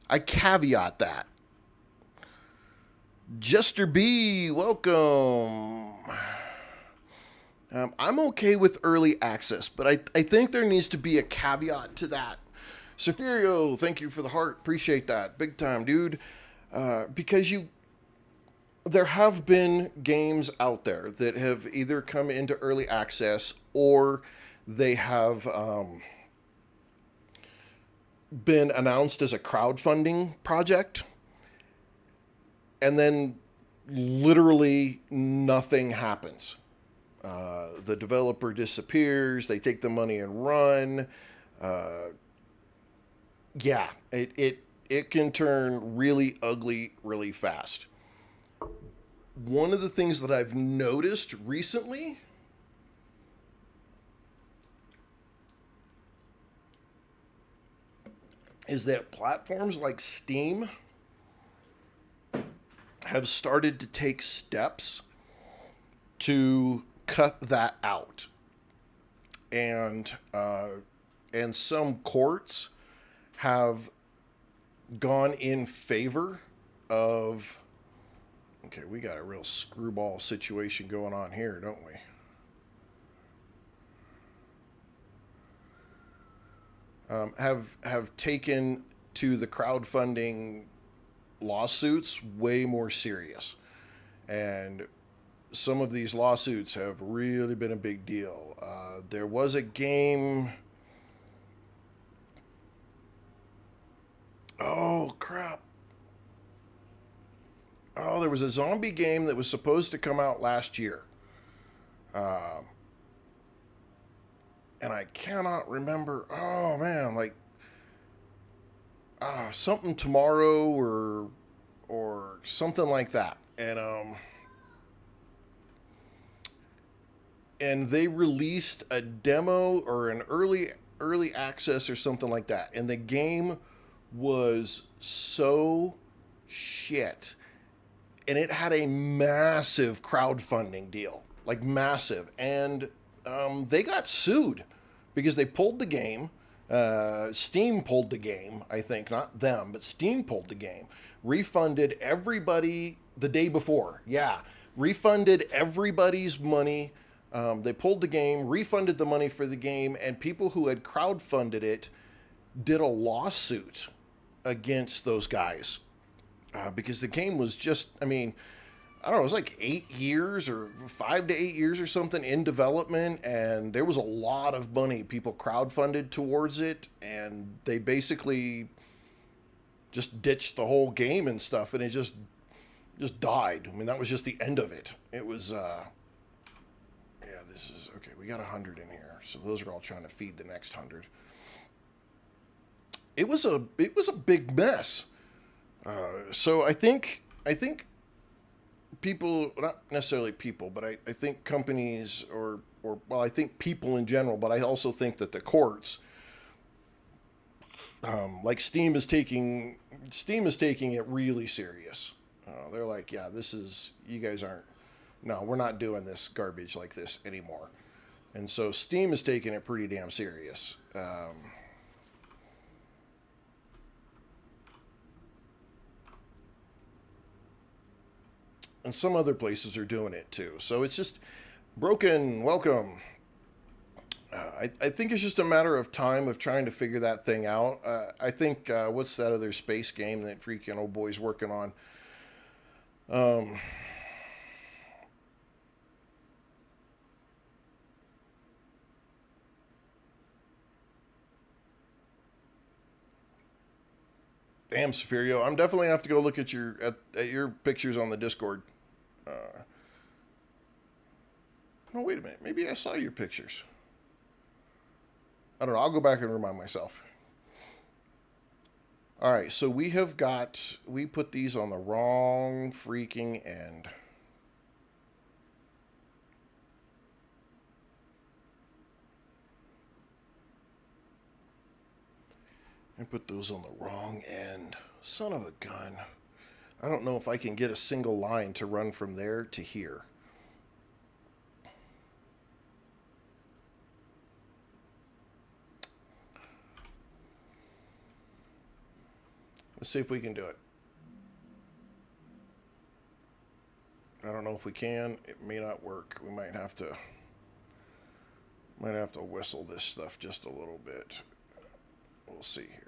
I caveat that. Jester B, welcome. I'm okay with early access, but I think there needs to be a caveat to that. Sephirio, thank you for the heart. Appreciate that. Big time, dude. Because there have been games out there that have either come into early access or they have been announced as a crowdfunding project, and then literally nothing happens. The developer disappears. They take the money and run. Uh, yeah, it can turn really ugly really fast. One of the things that I've noticed recently is that platforms like Steam have started to take steps to cut that out, and some courts have gone in favor of Okay, we got a real screwball situation going on here, don't we? Have taken to the crowdfunding lawsuits way more serious, and some of these lawsuits have really been a big deal. There was a game. Oh crap! Oh, there was a zombie game that was supposed to come out last year. Uh, and I cannot remember. Oh man, like something tomorrow or something like that. And they released a demo or an early access or something like that. And the game was so shit. And it had a massive crowdfunding deal, like massive. And they got sued because they pulled the game. Steam pulled the game, I think, not them, but Steam pulled the game. Refunded everybody the day before. Yeah, refunded everybody's money. They pulled the game, refunded the money for the game, and people who had crowdfunded it did a lawsuit against those guys because the game was just, I mean, I don't know, it was like 8 years or 5 to 8 years or something in development, and there was a lot of money people crowdfunded towards it, and they basically just ditched the whole game and stuff, and it just died. I mean, that was just the end of it. It was, yeah, this is, okay, we got 100 in here, so those are all trying to feed the next 100. It was a big mess. So I think people, not necessarily people, but I think companies or well, I think people in general, but I also think that the courts, like Steam is taking it really serious. They're like, yeah, this is, you guys aren't, no, we're not doing this garbage like this anymore. And so Steam is taking it pretty damn serious. And some other places are doing it too. So it's just broken. Welcome. I think it's just a matter of time of trying to figure that thing out. I think what's that other space game that freaking old boy's working on? Um, Damn, Safirio, I'm definitely have to go look at your pictures on the Discord. Uh, no, wait a minute. Maybe I saw your pictures. I don't know. I'll go back and remind myself. All right, so we put these on the wrong freaking end. And put those on the wrong end. Son of a gun. I don't know if I can get a single line to run from there to here. Let's see if we can do it. I don't know if we can. It may not work. We might have to whistle this stuff just a little bit. We'll see here.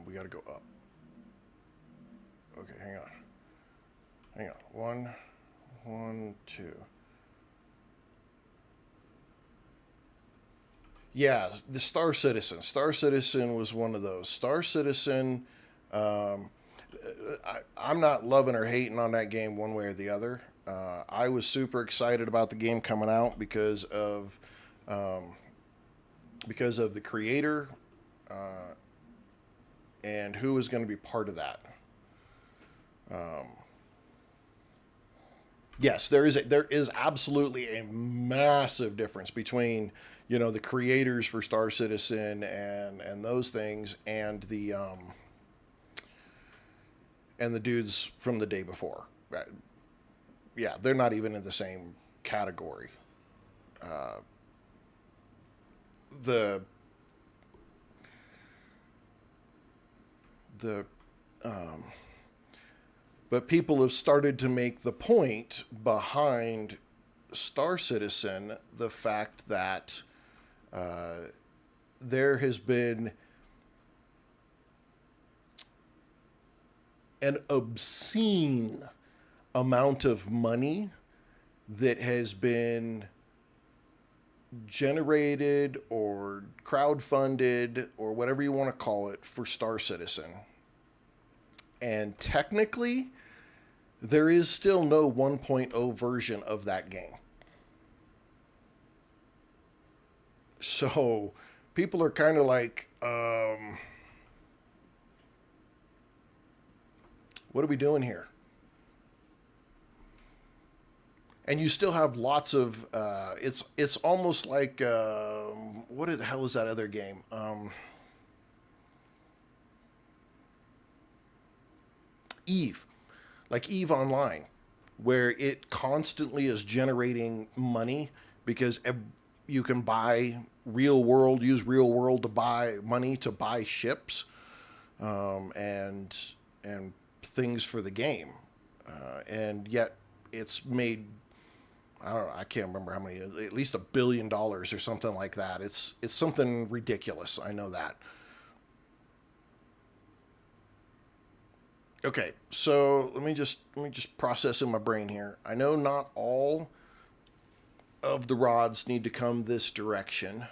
We got to go up. Okay, hang on. Hang on. One, two. Yeah, the Star Citizen. Star Citizen was one of those. Star Citizen, I'm not loving or hating on that game one way or the other. I was super excited about the game coming out because of the creator and who was going to be part of that. Yes, there is absolutely a massive difference between, you know, the creators for Star Citizen and those things and the dudes from the day before. Yeah, they're not even in the same category. The the But people have started to make the point behind Star Citizen, the fact that there has been an obscene amount of money that has been generated or crowdfunded or whatever you want to call it for Star Citizen. And technically, there is still no 1.0 version of that game. So people are kind of like, what are we doing here? And you still have lots of, it's almost like, what the hell is that other game? Eve, like Eve Online, where it constantly is generating money because you can buy use real world to buy money to buy ships, and things for the game, and yet it's made, I don't know, I can't remember how many, at least $1 billion or something like that. It's something ridiculous. I know that. Okay, so let me just process in my brain here. I know not all of the rods need to come this direction,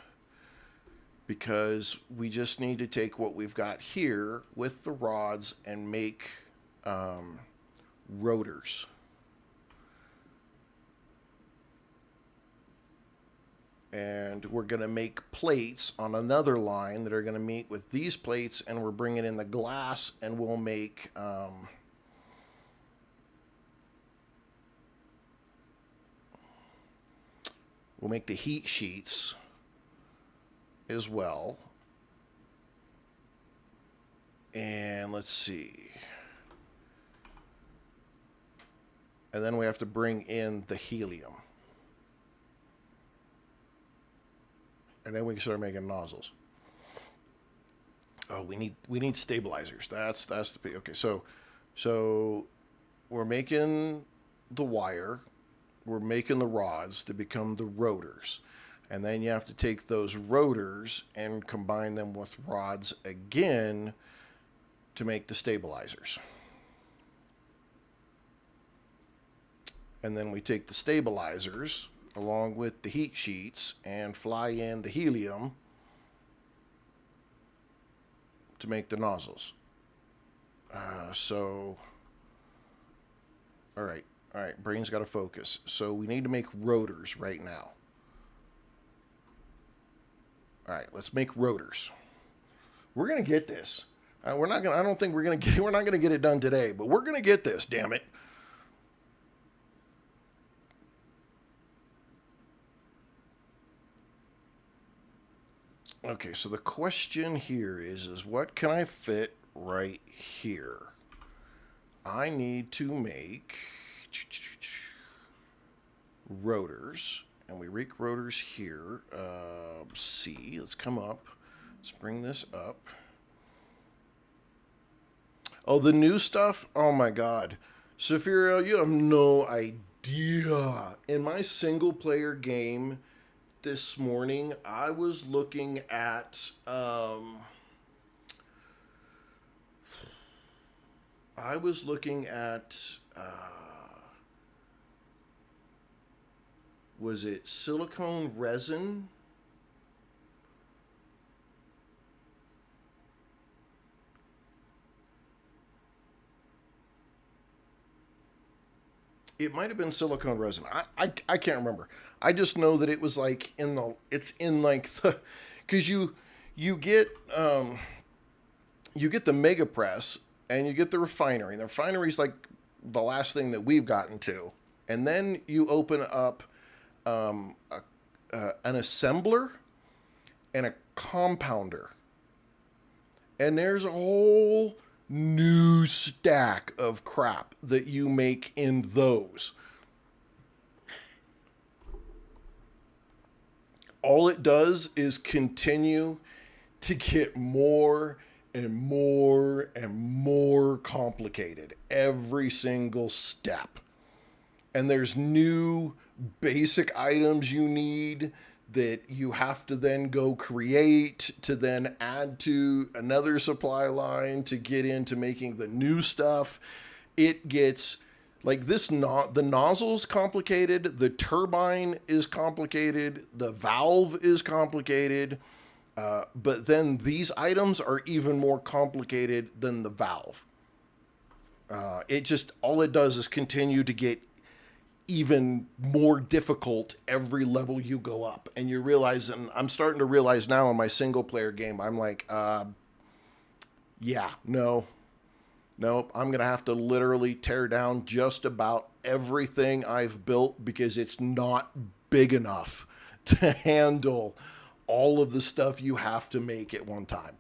because we just need to take what we've got here with the rods and make rotors. And we're going to make plates on another line that are going to meet with these plates, and we're bringing in the glass, and we'll make the heat sheets as well. And let's see. And then we have to bring in the helium. And then we can start making nozzles. Oh, we need stabilizers. That's the okay. So we're making the wire, we're making the rods to become the rotors, and then you have to take those rotors and combine them with rods again to make the stabilizers. And then we take the stabilizers along with the heat sheets and fly in the helium to make the nozzles. All right, brain's got to focus. So we need to make rotors right now. All right, let's make rotors. We're gonna get this. I don't think we're not gonna get it done today, but we're gonna get this. Damn it. Okay, so the question here is what can I fit right here? I need to make rotors, and we make rotors here. C, let's come up. Let's bring this up. Oh, the new stuff? Oh my God. Safirio, you have no idea. In my single player game this morning, I was looking at was it silicone resin? It might have been silicone resin. I can't remember. I just know that it was like because you get the mega press and you get the refinery. The refinery is like the last thing that we've gotten to, and then you open up an assembler and a compounder, and there's a whole new stack of crap that you make in those. All it does is continue to get more and more complicated every single step. And there's new basic items you need that you have to then go create to then add to another supply line to get into making the new stuff. It gets like this, the nozzle's complicated, the turbine is complicated, the valve is complicated, but then these items are even more complicated than the valve. It just, all it does is continue to get even more difficult every level you go up. And you realize, and I'm starting to realize now in my single player game, I'm like, yeah, no, nope, I'm going to have to literally tear down just about everything I've built because it's not big enough to handle all of the stuff you have to make at one time.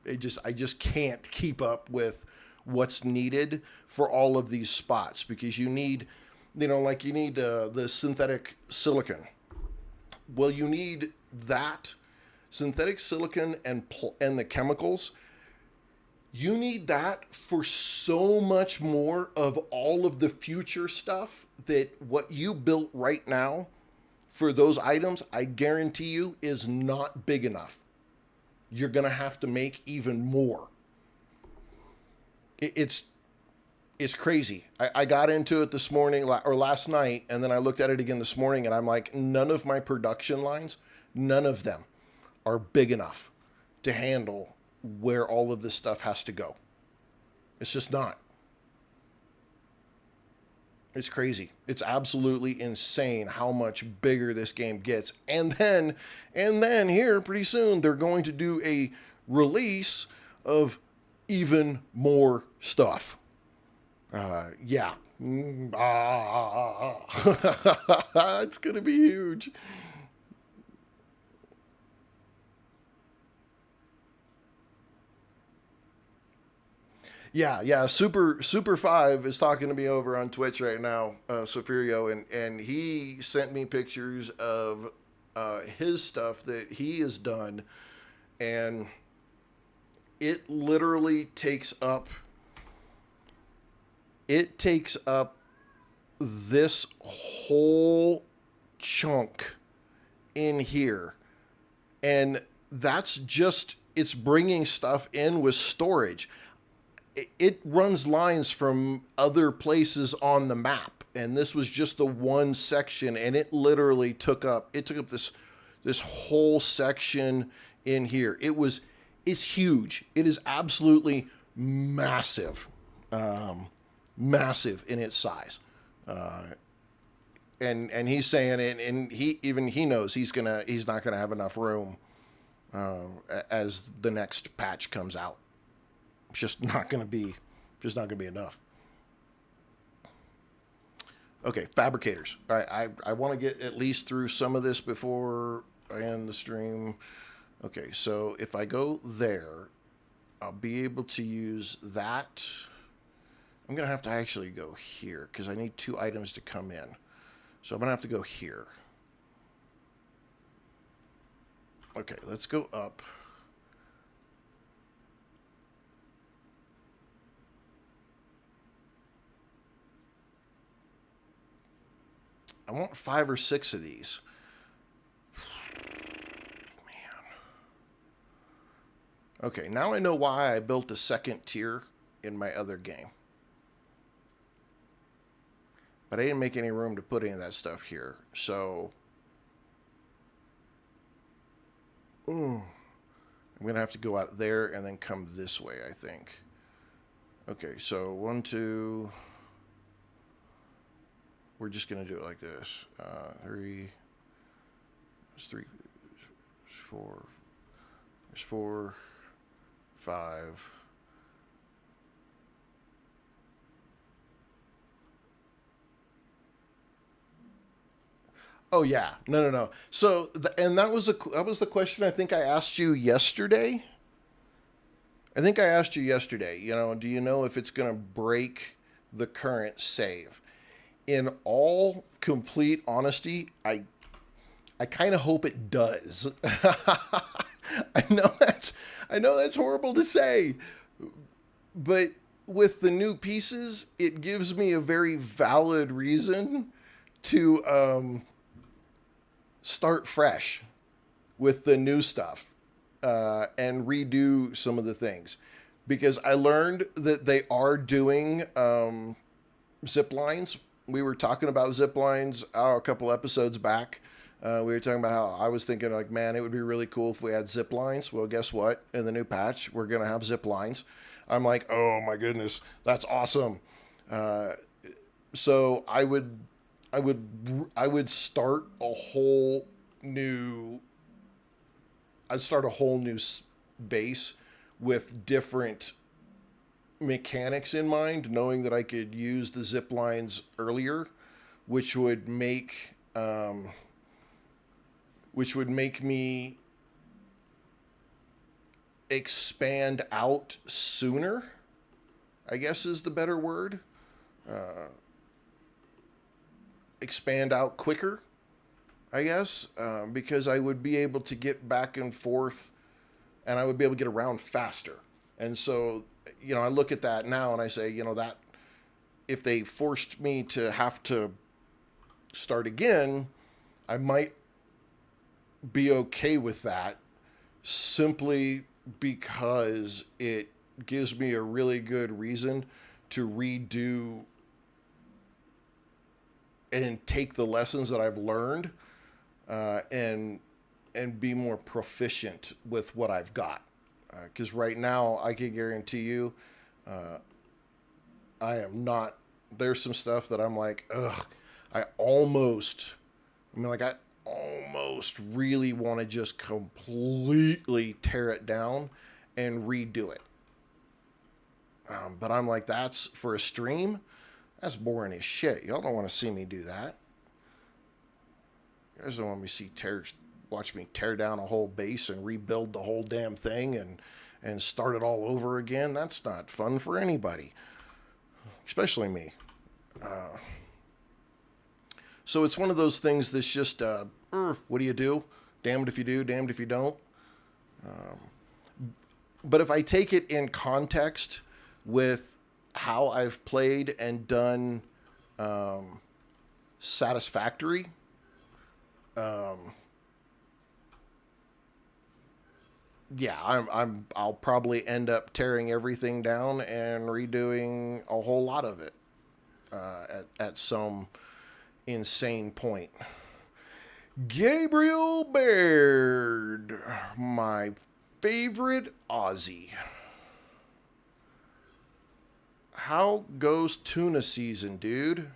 I just can't keep up with what's needed for all of these spots because you need, like you need the synthetic silicon. Well, you need that synthetic silicon and the chemicals. You need that for so much more of all of the future stuff that what you built right now for those items, I guarantee you, is not big enough. You're going to have to make even more. It's crazy. I got into it this morning or last night, and then I looked at it again this morning, and I'm like, none of my production lines, none of them are big enough to handle where all of this stuff has to go. It's just not. It's crazy. It's absolutely insane how much bigger this game gets. And then here pretty soon they're going to do a release of even more stuff. Yeah. It's going to be huge. Yeah. Super 5 is talking to me over on Twitch right now, Sofirio, and he sent me pictures of his stuff that he has done, and it literally takes up this whole chunk in here, and that's just, it's bringing stuff in with storage. It runs lines from other places on the map, and this was just the one section, and it literally took up this whole section in here. It's huge. It is absolutely massive, massive in its size, and he's saying it, and he knows he's not gonna have enough room as the next patch comes out. It's just not going to be enough. Okay, fabricators. All right, I want to get at least through some of this before I end the stream. Okay, so if I go there, I'll be able to use that. I'm going to have to actually go here because I need 2 items to come in. So I'm going to have to go here. Okay, let's go up. I want 5 or 6 of these. Man. Okay, now I know why I built a second tier in my other game. But I didn't make any room to put any of that stuff here. So, I'm going to have to go out there and then come this way, I think. Okay, so 1, 2... We're just going to do it like this. 3, there's 3, there's 4, there's 4, 5. Oh yeah, no. So, and that was the question I think I asked you yesterday. Do you know if it's going to break the current save? In all complete honesty, I kind of hope it does. I I know that's horrible to say, but with the new pieces, it gives me a very valid reason to start fresh with the new stuff and redo some of the things. Because I learned that they are doing zip lines. We were talking about zip lines a couple episodes back. We were talking about how I was thinking, like, man, it would be really cool if we had zip lines. Well, guess what? In the new patch, we're going to have zip lines. I'm like, oh my goodness, that's awesome. So I would start a whole new. I'd start a whole new base with different mechanics in mind, knowing that I could use the zip lines earlier, which would make me expand out sooner, I guess is the better word. Expand out quicker, I guess, because I would be able to get back and forth and I would be able to get around faster. And so, I look at that now and I say, that if they forced me to have to start again, I might be okay with that simply because it gives me a really good reason to redo and take the lessons that I've learned and be more proficient with what I've got. Because right now, I can guarantee you, I am not. There's some stuff that I'm like, ugh. I almost really want to just completely tear it down and redo it. But I'm like, that's for a stream. That's boring as shit. Y'all don't want to see me do that. You guys don't want me to watch me tear down a whole base and rebuild the whole damn thing and start it all over again. That's not fun for anybody, especially me. So it's one of those things that's just, what do you do? Damned if you do, damned if you don't. But if I take it in context with how I've played and done satisfactory, yeah, I'll probably end up tearing everything down and redoing a whole lot of it at some insane point. Gabriel Baird, my favorite Aussie. How goes tuna season, dude?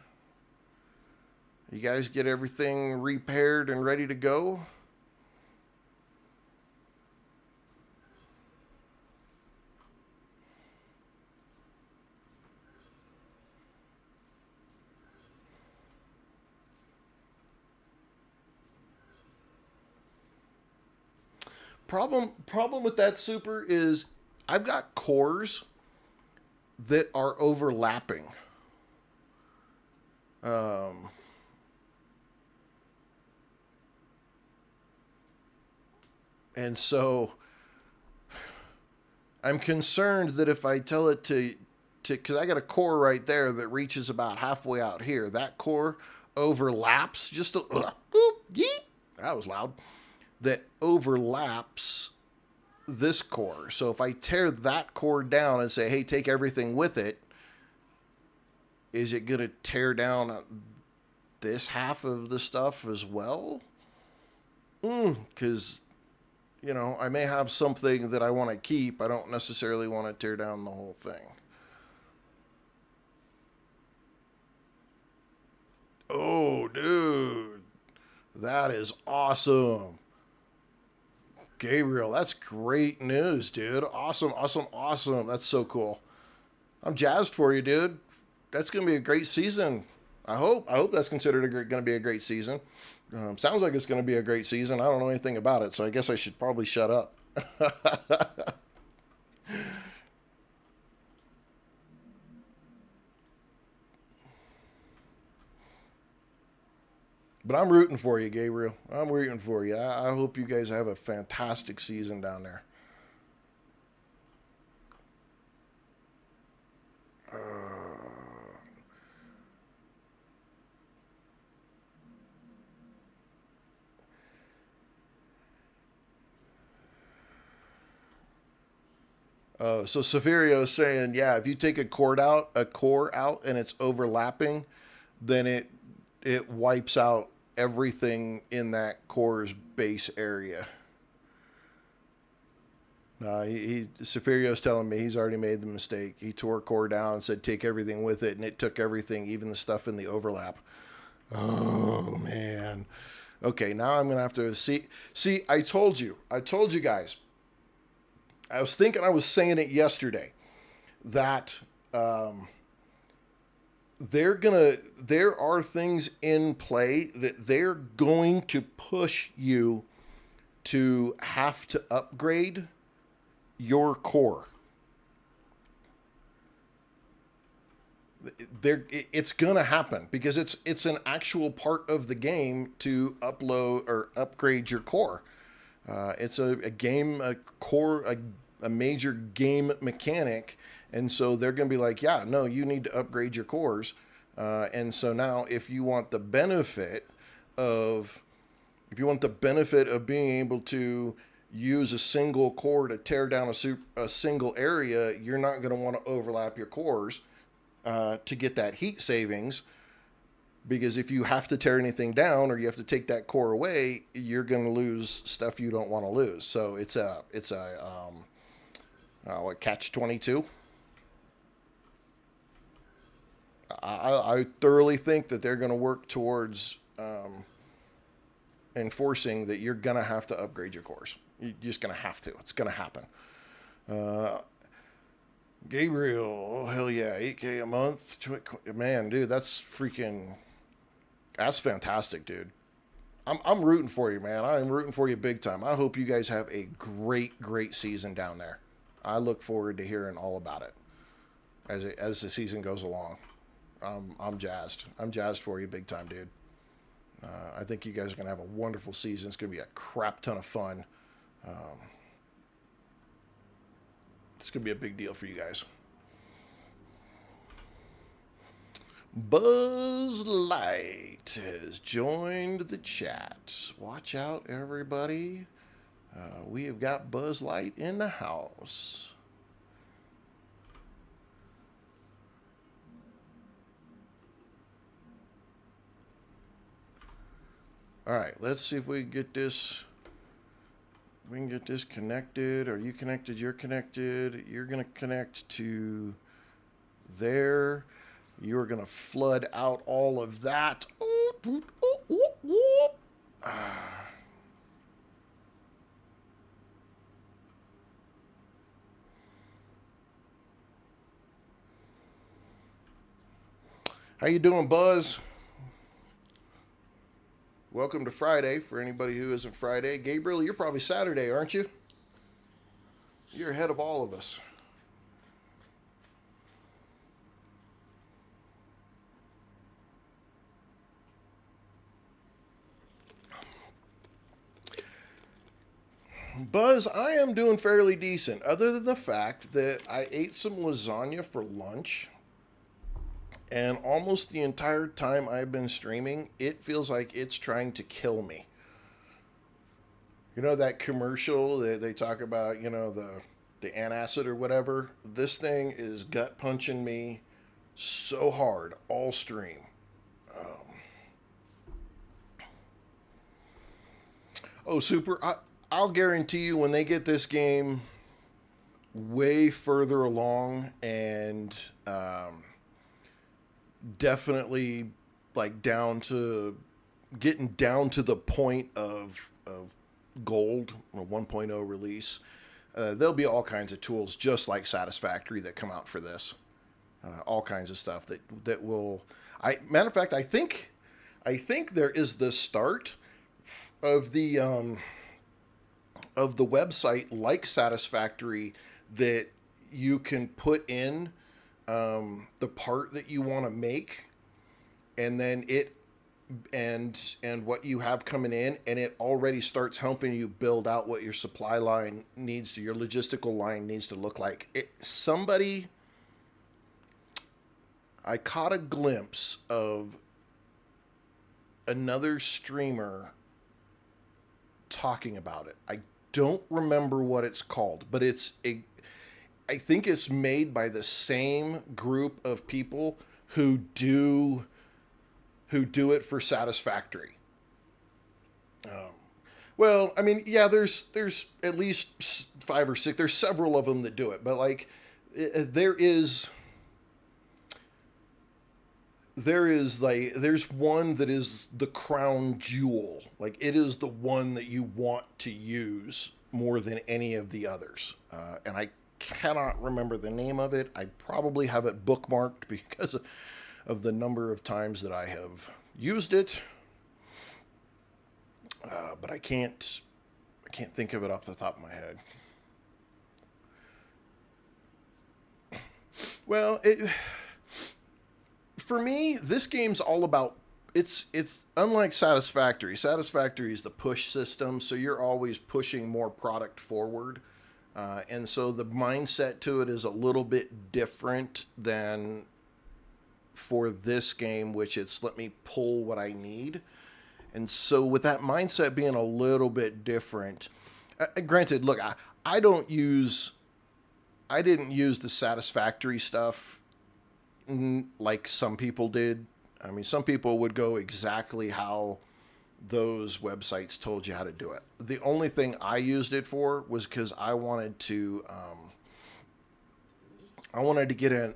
You guys get everything repaired and ready to go? Problem with that, Super, is I've got cores that are overlapping. And so I'm concerned that if I tell it to because I got a core right there that reaches about halfway out here, that core overlaps just a yeet, that was loud. That overlaps this core. So if I tear that core down and say, hey, take everything with it, is it going to tear down this half of the stuff as well? Because, I may have something that I want to keep. I don't necessarily want to tear down the whole thing. Oh, dude. That is awesome. Gabriel, that's great news, dude. Awesome. That's so cool. I'm jazzed for you, dude. That's going to be a great season. I hope that's considered going to be a great season. Sounds like it's going to be a great season. I don't know anything about it, so I guess I should probably shut up. But I'm rooting for you, Gabriel. I'm rooting for you. I hope you guys have a fantastic season down there. So Saverio is saying, yeah, if you take a core out, and it's overlapping, then it wipes out everything in that core's base area. Saferio's telling me he's already made the mistake. He tore a core down and said take everything with it, and it took everything, even the stuff in the overlap. Oh man. Okay, now I'm gonna have to see. See, I told you guys. I was thinking I was saying it yesterday that there are things in play that they're going to push you to have to upgrade your core. It's gonna happen because it's an actual part of the game to upload or upgrade your core. It's a game, a core, a major game mechanic, and so they're going to be like, yeah, no, you need to upgrade your cores. And so now, if you want the benefit of being able to use a single core to tear down a single area, you're not going to want to overlap your cores to get that heat savings. Because if you have to tear anything down or you have to take that core away, you're going to lose stuff you don't want to lose. So it's a what, catch-22. I thoroughly think that they're going to work towards enforcing that you're going to have to upgrade your cores. You're just going to have to. It's going to happen. Gabriel, hell yeah, 8K a month. Man, dude, that's fantastic, dude. I'm rooting for you, man. I'm rooting for you big time. I hope you guys have a great season down there. I look forward to hearing all about it as the season goes along. I'm jazzed. I'm jazzed for you big time, dude. I think you guys are gonna have a wonderful season. It's gonna be a crap ton of fun. It's gonna be a big deal for you guys. Buzz Light has joined the chat. Watch out, everybody. We have got Buzz Light in the house. All right, let's see if we can get this. We can get this connected. Are you connected? You're connected. You're going to connect to there. You're going to flood out all of that. How you doing, Buzz? Welcome to Friday for anybody who isn't Friday. Gabriel, you're probably Saturday, aren't you? You're ahead of all of us. Buzz, I am doing fairly decent, other than the fact that I ate some lasagna for lunch, and almost the entire time I've been streaming, it feels like it's trying to kill me. You know that commercial that they talk about, you know, the antacid or whatever? This thing is gut punching me so hard all stream. Oh, super. I'll guarantee you when they get this game way further along and definitely like getting down to the point of gold or 1.0 release, there'll be all kinds of tools just like Satisfactory that come out for this. All kinds of stuff that will. Matter of fact, I think there is the start of the website like Satisfactory that you can put in the part that you want to make, and then and what you have coming in, and it already starts helping you build out what your supply line needs to, your logistical line needs to look like. I caught a glimpse of another streamer talking about it. I don't remember what it's called, but I think it's made by the same group of people who do it for Satisfactory. Um, well, I mean, yeah, there's at least five or six. There's several of them that do it, but like there is there's one that is the crown jewel. Like it is the one that you want to use more than any of the others. And I cannot remember the name of it. I probably have it bookmarked because of the number of times that I have used it. But I can't think of it off the top of my head. Well, for me, this game's all about it's unlike Satisfactory. Satisfactory is the push system, so you're always pushing more product forward. And so the mindset to it is a little bit different than for this game, which it's let me pull what I need. And so with that mindset being a little bit different, granted, look, I don't use, I didn't use the Satisfactory stuff like some people did. I mean, some people would go exactly how those websites told you how to do it. The only thing I used it for was because I wanted to get an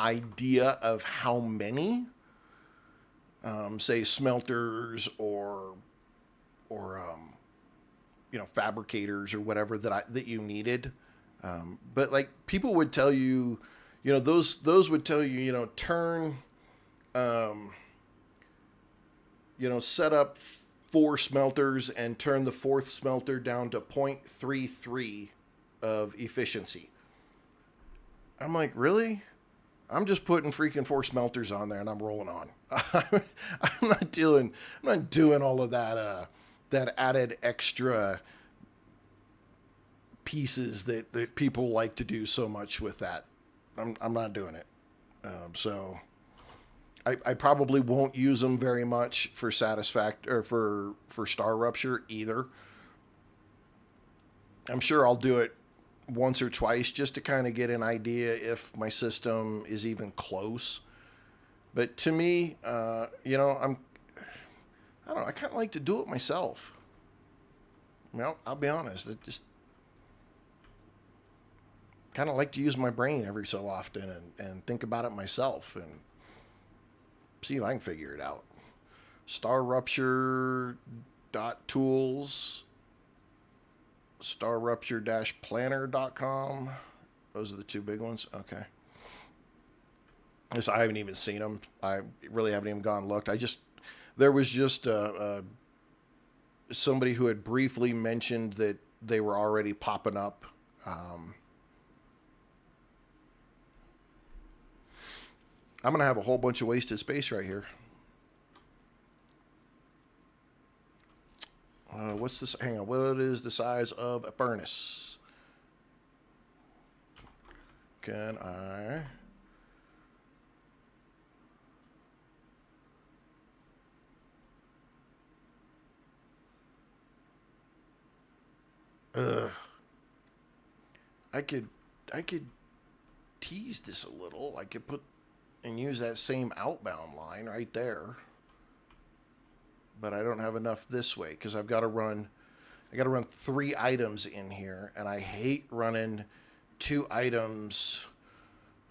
idea of how many, say, smelters or fabricators or whatever that you needed. But like people would tell you, those would tell you, turn, set up 4 smelters and turn the fourth smelter down to 0.33 of efficiency. I'm like, really? I'm just putting freaking 4 smelters on there and I'm rolling on. I'm not doing all of that added extra pieces that people like to do so much with that. I'm not doing it. So I probably won't use them very much for or for starrupture either. I'm sure I'll do it once or twice just to kind of get an idea if my system is even close. But to me, I don't know. I kind of like to do it myself. I'll be honest. It just kind of like to use my brain every so often and think about it myself and see if I can figure it out. Starrupture.tools, starrupture-planner.com. Those are the two big ones. Okay. I haven't even seen them. I really haven't even gone and looked. There was just somebody who had briefly mentioned that they were already popping up. I'm going to have a whole bunch of wasted space right here. What's this? Hang on. What is the size of a furnace? Can I... I could tease this a little. I could put and use that same outbound line right there. But I don't have enough this way because I got to run 3 items in here, and I hate running 2 items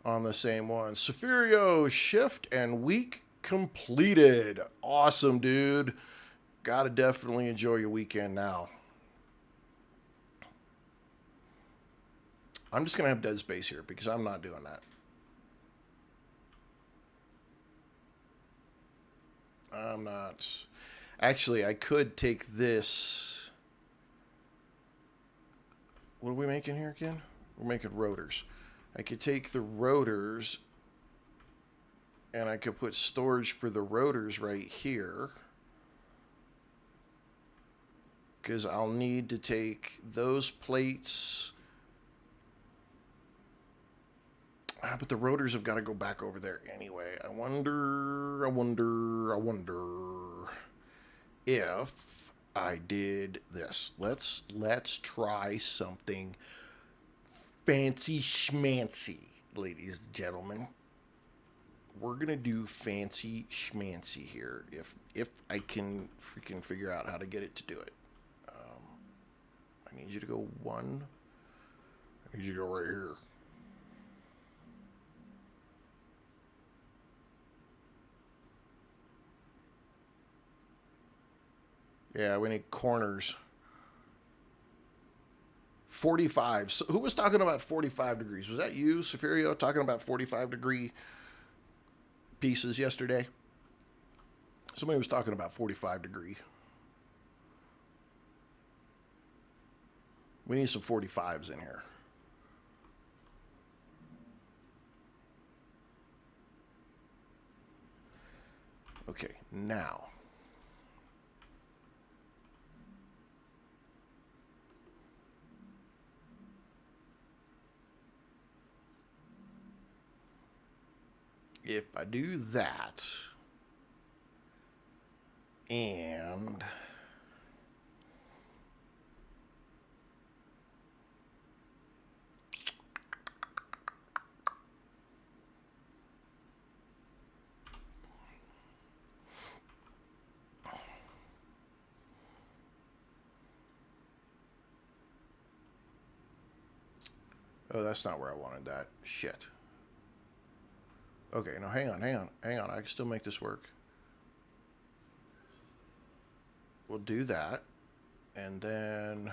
on the same one. Safirio, shift and week completed. Awesome, dude. Gotta definitely enjoy your weekend now. I'm just going to have dead space here because I'm not doing that. I'm not. Actually, I could take this. What are we making here again? We're making rotors. I could take the rotors and I could put storage for the rotors right here. Because I'll need to take those plates. But the rotors have got to go back over there anyway. I wonder if I did this. Let's try something fancy schmancy, ladies and gentlemen. We're gonna do fancy schmancy here, if I can freaking figure out how to get it to do it. I need you to go one. I need you to go right here. Yeah, we need corners. 45. So who was talking about 45 degrees? Was that you, Safario, talking about 45-degree pieces yesterday? Somebody was talking about 45-degree. We need some 45s in here. Okay, now. If I do that, and oh, that's not where I wanted that. Shit. Okay, no, hang on. I can still make this work. We'll do that. And then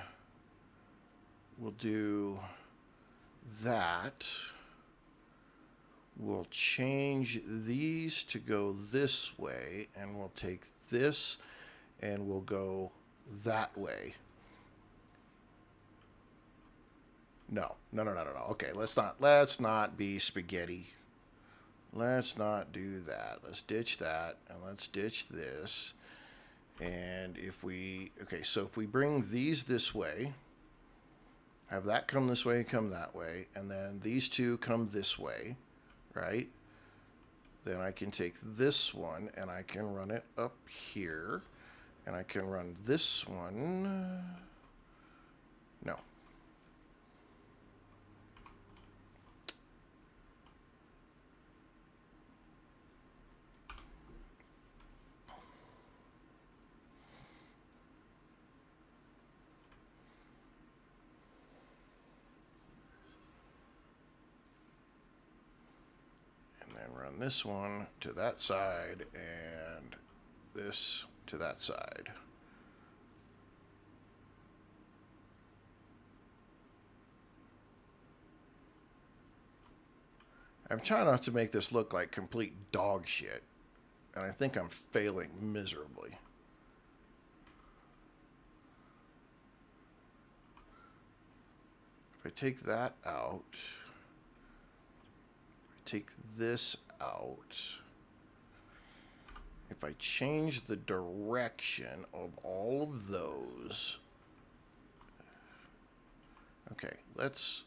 we'll do that. We'll change these to go this way. And we'll take this and we'll go that way. No. Okay, let's not be spaghetti. Let's not do that. Let's ditch that, and let's ditch this. And if we bring these this way, have that come this way, come that way, and then these two come this way, right? Then I can take this one, and I can run it up here, and I can run this one. No. Run this one to that side and this to that side. I'm trying not to make this look like complete dog shit, and I think I'm failing miserably. If I take that out, take this out. If I change the direction of all of those, okay, let's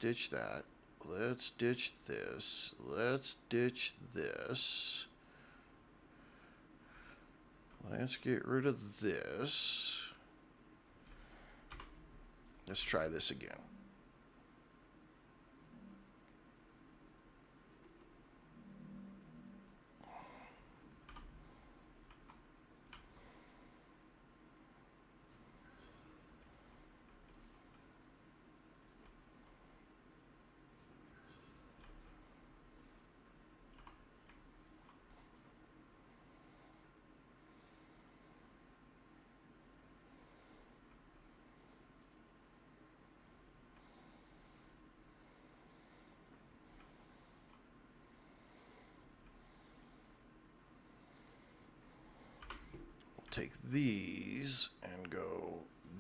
ditch that. Let's ditch this. Let's ditch this. Let's get rid of this. Let's try this again. Take these and go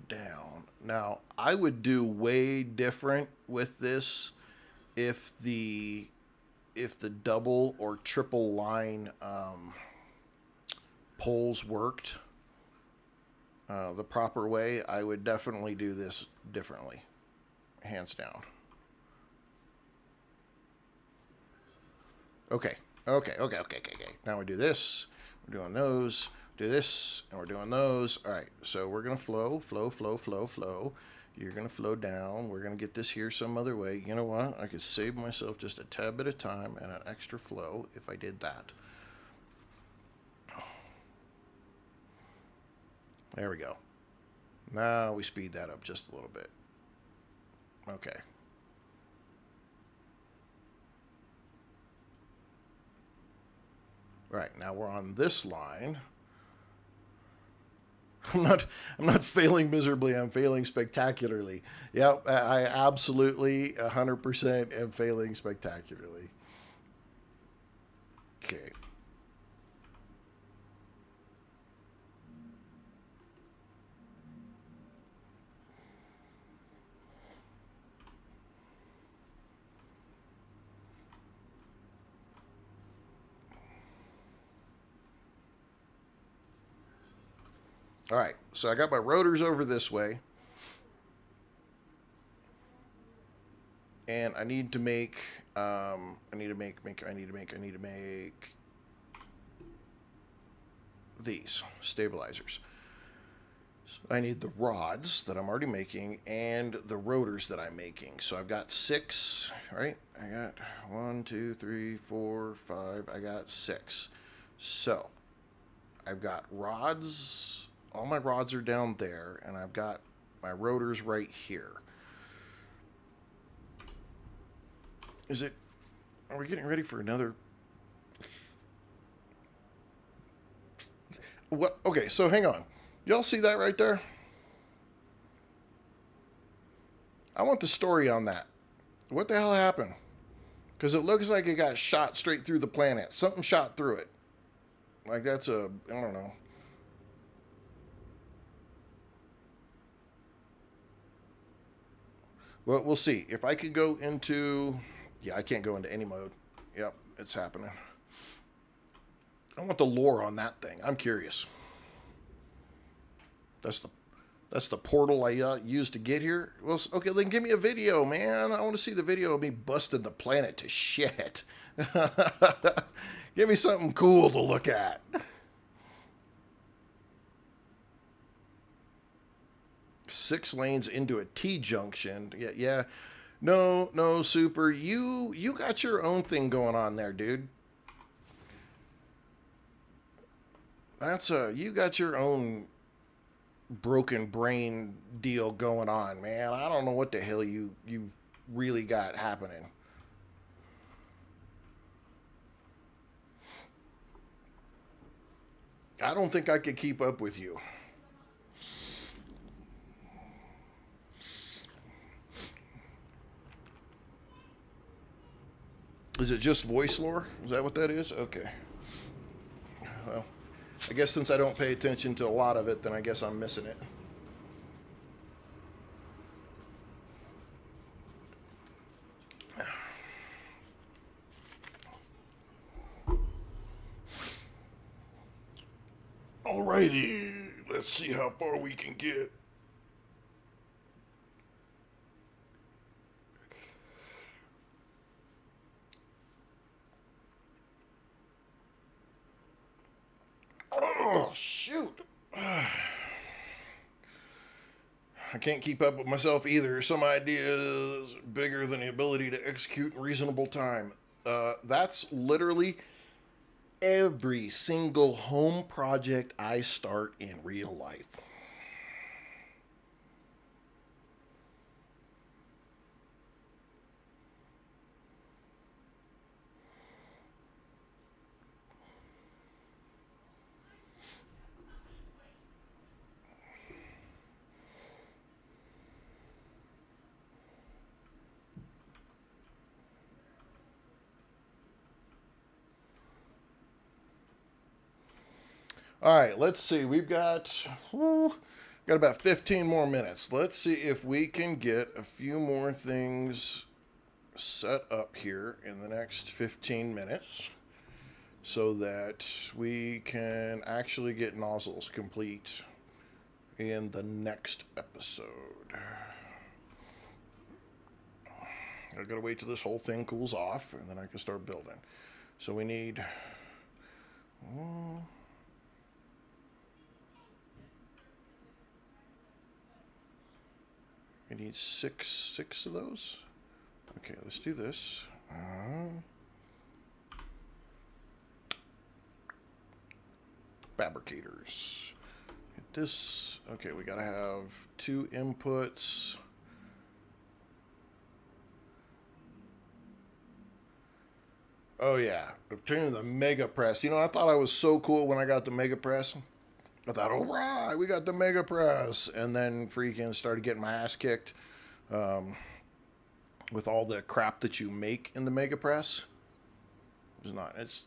down. Now, I would do way different with this if the double or triple line poles worked the proper way. I would definitely do this differently, hands down. Okay. Now we do this. We're doing those. do this, and we're doing those. All right, so we're going to flow. You're going to flow down. We're going to get this here some other way. You know what? I could save myself just a tad bit of time and an extra flow if I did that. There we go. Now we speed that up just a little bit. Okay. Right, now we're on this line. I'm not failing miserably, I'm failing spectacularly. Yep, I absolutely 100% am failing spectacularly. Okay. All right, so I got my rotors over this way. And I need to make, I need to make these stabilizers. So I need the rods that I'm already making and the rotors that I'm making. So I've got 6, right? I got 1, 2, 3, 4, 5. I got 6. So I've got rods. All my rods are down there, and I've got my rotors right here. Is it... Are we getting ready for another... What? Okay, so hang on. Y'all see that right there? I want the story on that. What the hell happened? Because it looks like it got shot straight through the planet. Something shot through it. Like that's a... I don't know. Well, we'll see. If I could go into... Yeah, I can't go into any mode. Yep, it's happening. I want the lore on that thing. I'm curious. That's the portal I used to get here. Well, okay, then give me a video, man. I want to see the video of me busting the planet to shit. Give me something cool to look at. Six lanes into a T-junction. Yeah. No, Super. You got your own thing going on there, dude. You got your own broken brain deal going on, man. I don't know what the hell you really got happening. I don't think I could keep up with you. Is it just voice lore? Is that what that is? Okay. Well, I guess since I don't pay attention to a lot of it, then I guess I'm missing it. Alrighty, let's see how far we can get. Oh, shoot. I can't keep up with myself either. Some ideas bigger than the ability to execute in reasonable time. That's literally every single home project I start in real life. All right, let's see. We've got about 15 more minutes. Let's see if we can get a few more things set up here in the next 15 minutes so that we can actually get nozzles complete in the next episode. I've got to wait till this whole thing cools off, and then I can start building. So we need... I need six of those. Okay, let's do this. Fabricators. Hit this. Okay, we gotta have 2 inputs. Oh yeah, obtaining the Mega Press. You know, I thought I was so cool when I got the Mega Press. I thought, all right, we got the Mega Press, and then freaking started getting my ass kicked with all the crap that you make in the Mega Press. It's not. It's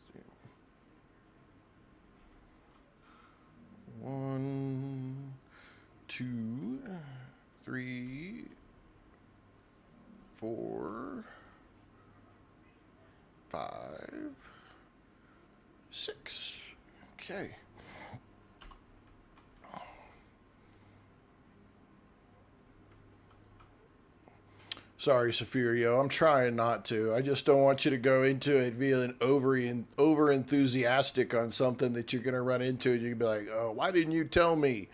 1, 2, 3, 4, 5, 6. Okay. Sorry, Safirio. I'm trying not to. I just don't want you to go into it feeling over enthusiastic on something that you're going to run into. And you can be like, oh, why didn't you tell me?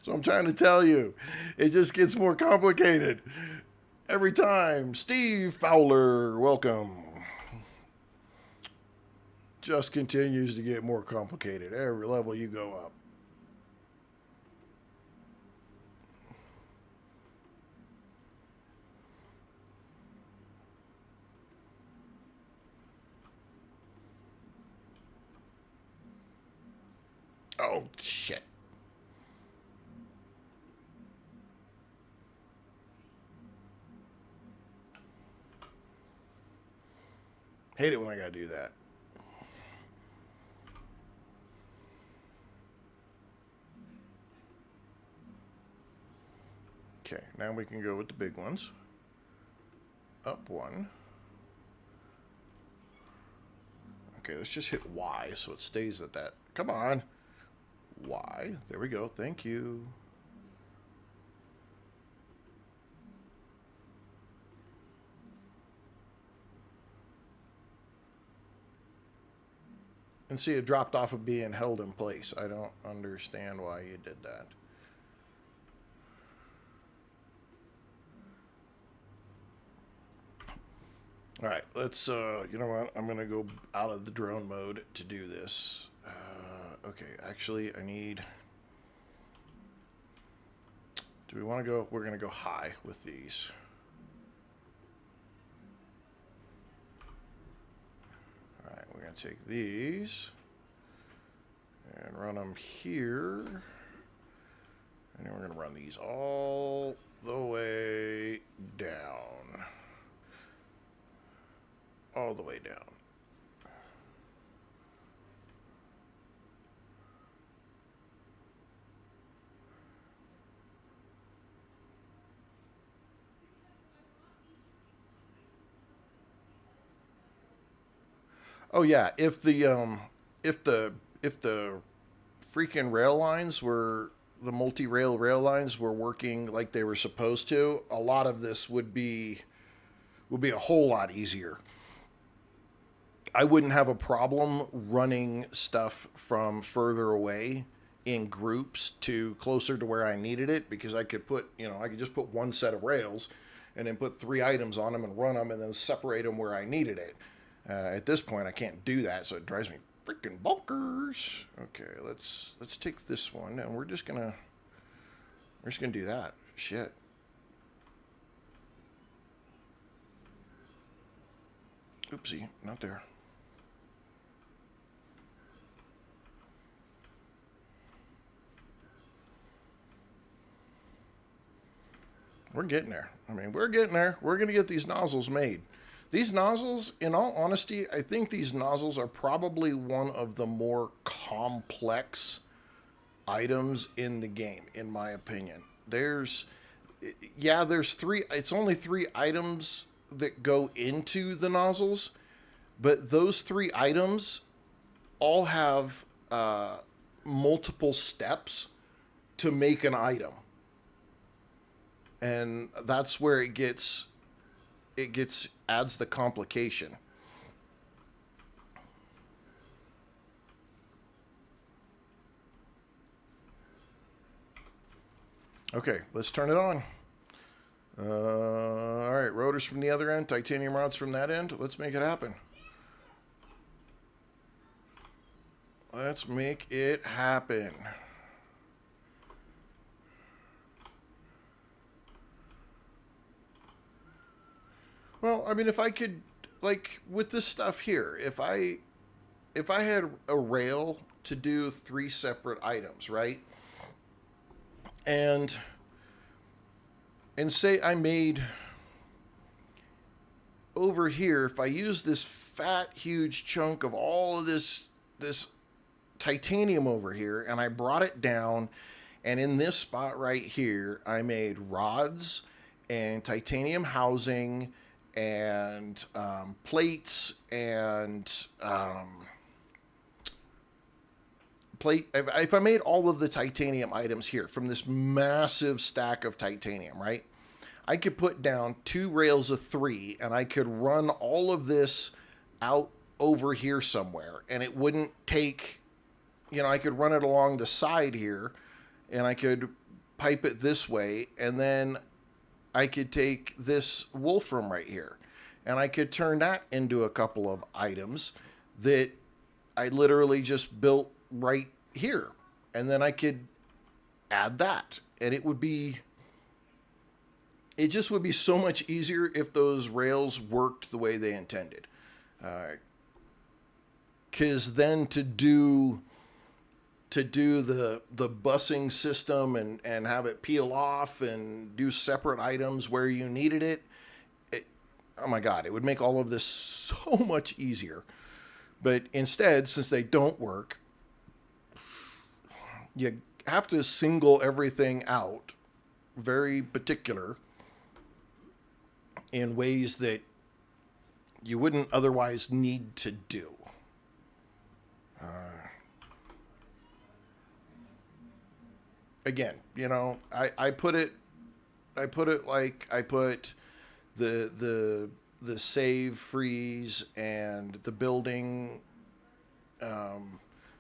So I'm trying to tell you. It just gets more complicated every time. Steve Fowler, welcome. Just continues to get more complicated every level you go up. Oh, shit. Hate it when I gotta do that. Okay, now we can go with the big ones. Up 1. Okay, let's just hit Y so it stays at that. Come on. Y. There we go. Thank you. And see, it dropped off of being held in place. I don't understand why you did that. All right, let's, you know what? I'm going to go out of the drone mode to do this. Okay, actually, I need... Do we want to go... We're going to go high with these. All right, we're going to take these and run them here. And then we're going to run these all the way down. All the way down. Oh yeah, if the freaking rail lines were the multi-rail rail lines were working like they were supposed to, a lot of this would be a whole lot easier. I wouldn't have a problem running stuff from further away in groups to closer to where I needed it, because I could put, you know, I could just put one set of rails and then put 3 items on them and run them and then separate them where I needed it. At this point, I can't do that, so it drives me freaking bonkers. Okay, let's take this one, and we're just gonna do that. Shit. Oopsie, not there. We're getting there. I mean, we're getting there. We're gonna get these nozzles made. These nozzles, in all honesty, I think these nozzles are probably one of the more complex items in the game, in my opinion. There's 3, it's only 3 items that go into the nozzles, but those 3 items all have multiple steps to make an item. And that's where it adds the complication. Okay, let's turn it on. All right, rotors from the other end, titanium rods from that end. Let's make it happen. Let's make it happen. Well, I mean, if I could, like, with this stuff here, if I had a rail to do 3 separate items, right? And say I made over here, if I use this fat huge chunk of all of this titanium over here and I brought it down, and in this spot right here I made rods and titanium housing and plates and plate. If I made all of the titanium items here from this massive stack of titanium, right? I could put down 2 rails of 3 and I could run all of this out over here somewhere, and it wouldn't take, I could run it along the side here and I could pipe it this way, and then I could take this wolfram right here and I could turn that into a couple of items that I literally just built right here, and then I could add that, and it just would be so much easier if those rails worked the way they intended. Because then to do the bussing system and have it peel off and do separate items where you needed it, oh my God, it would make all of this so much easier. But instead, since they don't work, you have to single everything out, very particular, in ways that you wouldn't otherwise need to do. Again, I put it like I put the save freeze and the building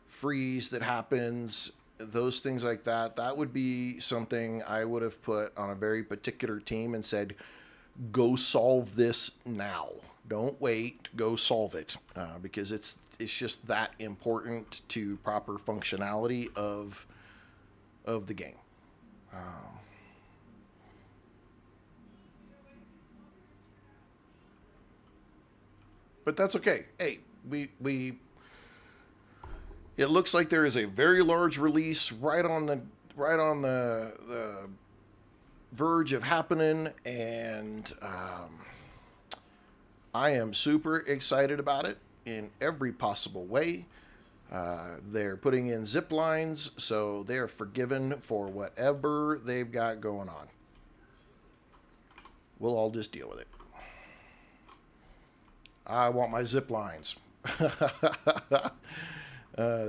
freeze that happens, those things like that. That would be something I would have put on a very particular team and said, go solve this now. Don't wait. Go solve it, because it's just that important to proper functionality of the game. But that's okay. Hey, we it looks like there is a very large release right on the verge of happening, and I am super excited about it in every possible way. They're putting in zip lines, so they're forgiven for whatever they've got going on. We'll all just deal with it. I want my zip lines.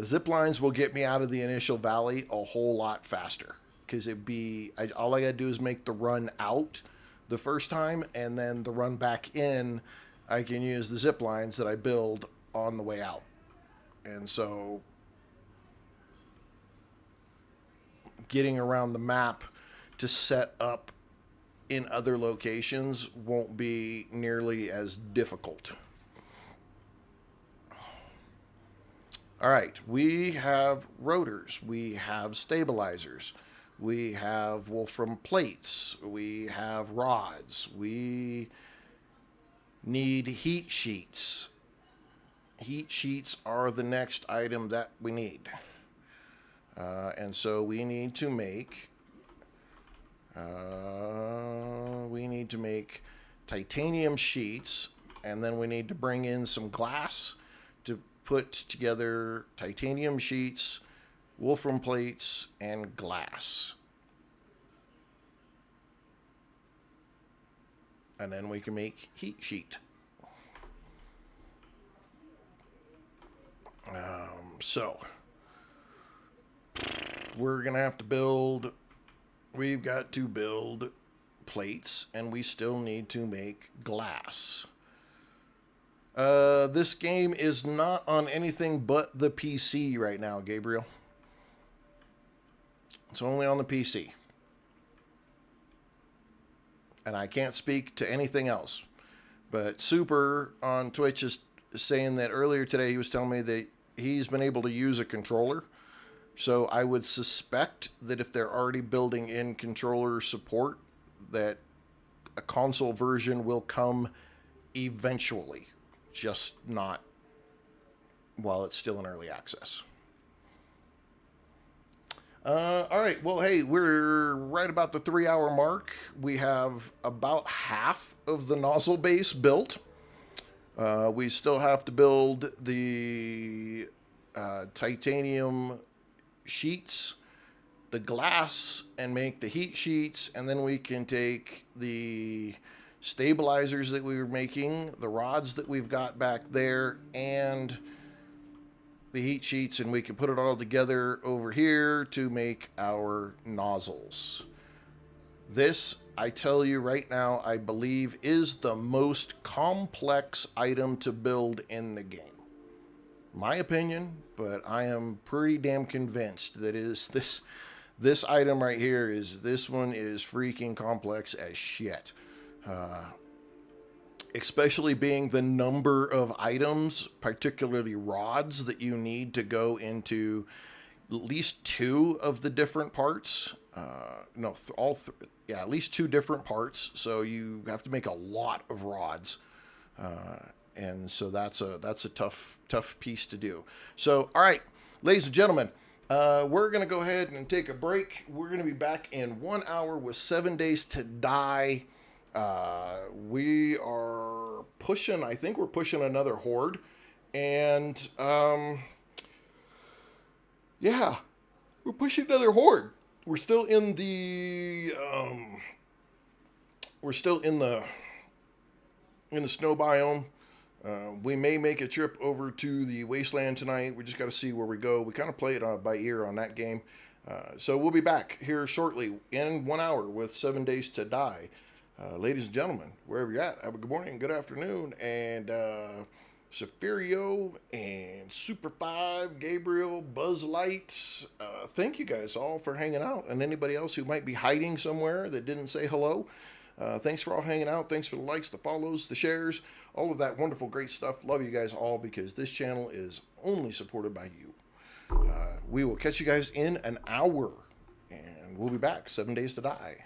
Zip lines will get me out of the initial valley a whole lot faster, because all I gotta do is make the run out the first time, and then the run back in, I can use the zip lines that I build on the way out. And so getting around the map to set up in other locations won't be nearly as difficult. All right, we have rotors, we have stabilizers, we have wolfram plates, we have rods, we need heat sheets. Heat sheets are the next item that we need. And so we need to make titanium sheets, and then we need to bring in some glass to put together titanium sheets, wolfram plates, and glass. And then we can make heat sheet. So we're gonna have to we've got to build plates, and we still need to make glass. This game is not on anything but the PC right now, Gabriel. It's only on the PC. And I can't speak to anything else. But Super on Twitch is saying that earlier today he was telling me that he's been able to use a controller. So I would suspect that if they're already building in controller support, that a console version will come eventually, just not while it's still in early access. All right. Well, hey, we're right about the 3-hour mark. We have about half of the nozzle base built. We still have to build the titanium sheets, the glass, and make the heat sheets, and then we can take the stabilizers that we were making, the rods that we've got back there, and the heat sheets, and we can put it all together over here to make our nozzles. This, I tell you right now, I believe is the most complex item to build in the game. My opinion, but I am pretty damn convinced that this item right here this one is freaking complex as shit. Especially being the number of items, particularly rods, that you need to go into at least 2 of the different parts. At least 2 different parts. So you have to make a lot of rods, and so that's a tough piece to do. So, all right, ladies and gentlemen, we're gonna go ahead and take a break. We're gonna be back in 1 hour with 7 Days to Die. We are pushing, I think we're pushing another horde, and yeah, we're pushing another horde. We're still in the snow biome. We may make a trip over to the wasteland tonight. We just got to see where we go. We kind of play it by ear on that game. So we'll be back here shortly in 1 hour with 7 Days to Die. Ladies and gentlemen, wherever you're at, have a good morning, good afternoon, and Safario and Super 5, Gabriel, Buzz Light, thank you guys all for hanging out, and anybody else who might be hiding somewhere that didn't say hello, thanks for all hanging out. Thanks for the likes, the follows, the shares, all of that wonderful, great stuff. Love you guys all, because this channel is only supported by you. We will catch you guys in an hour, and we'll be back. 7 Days to Die.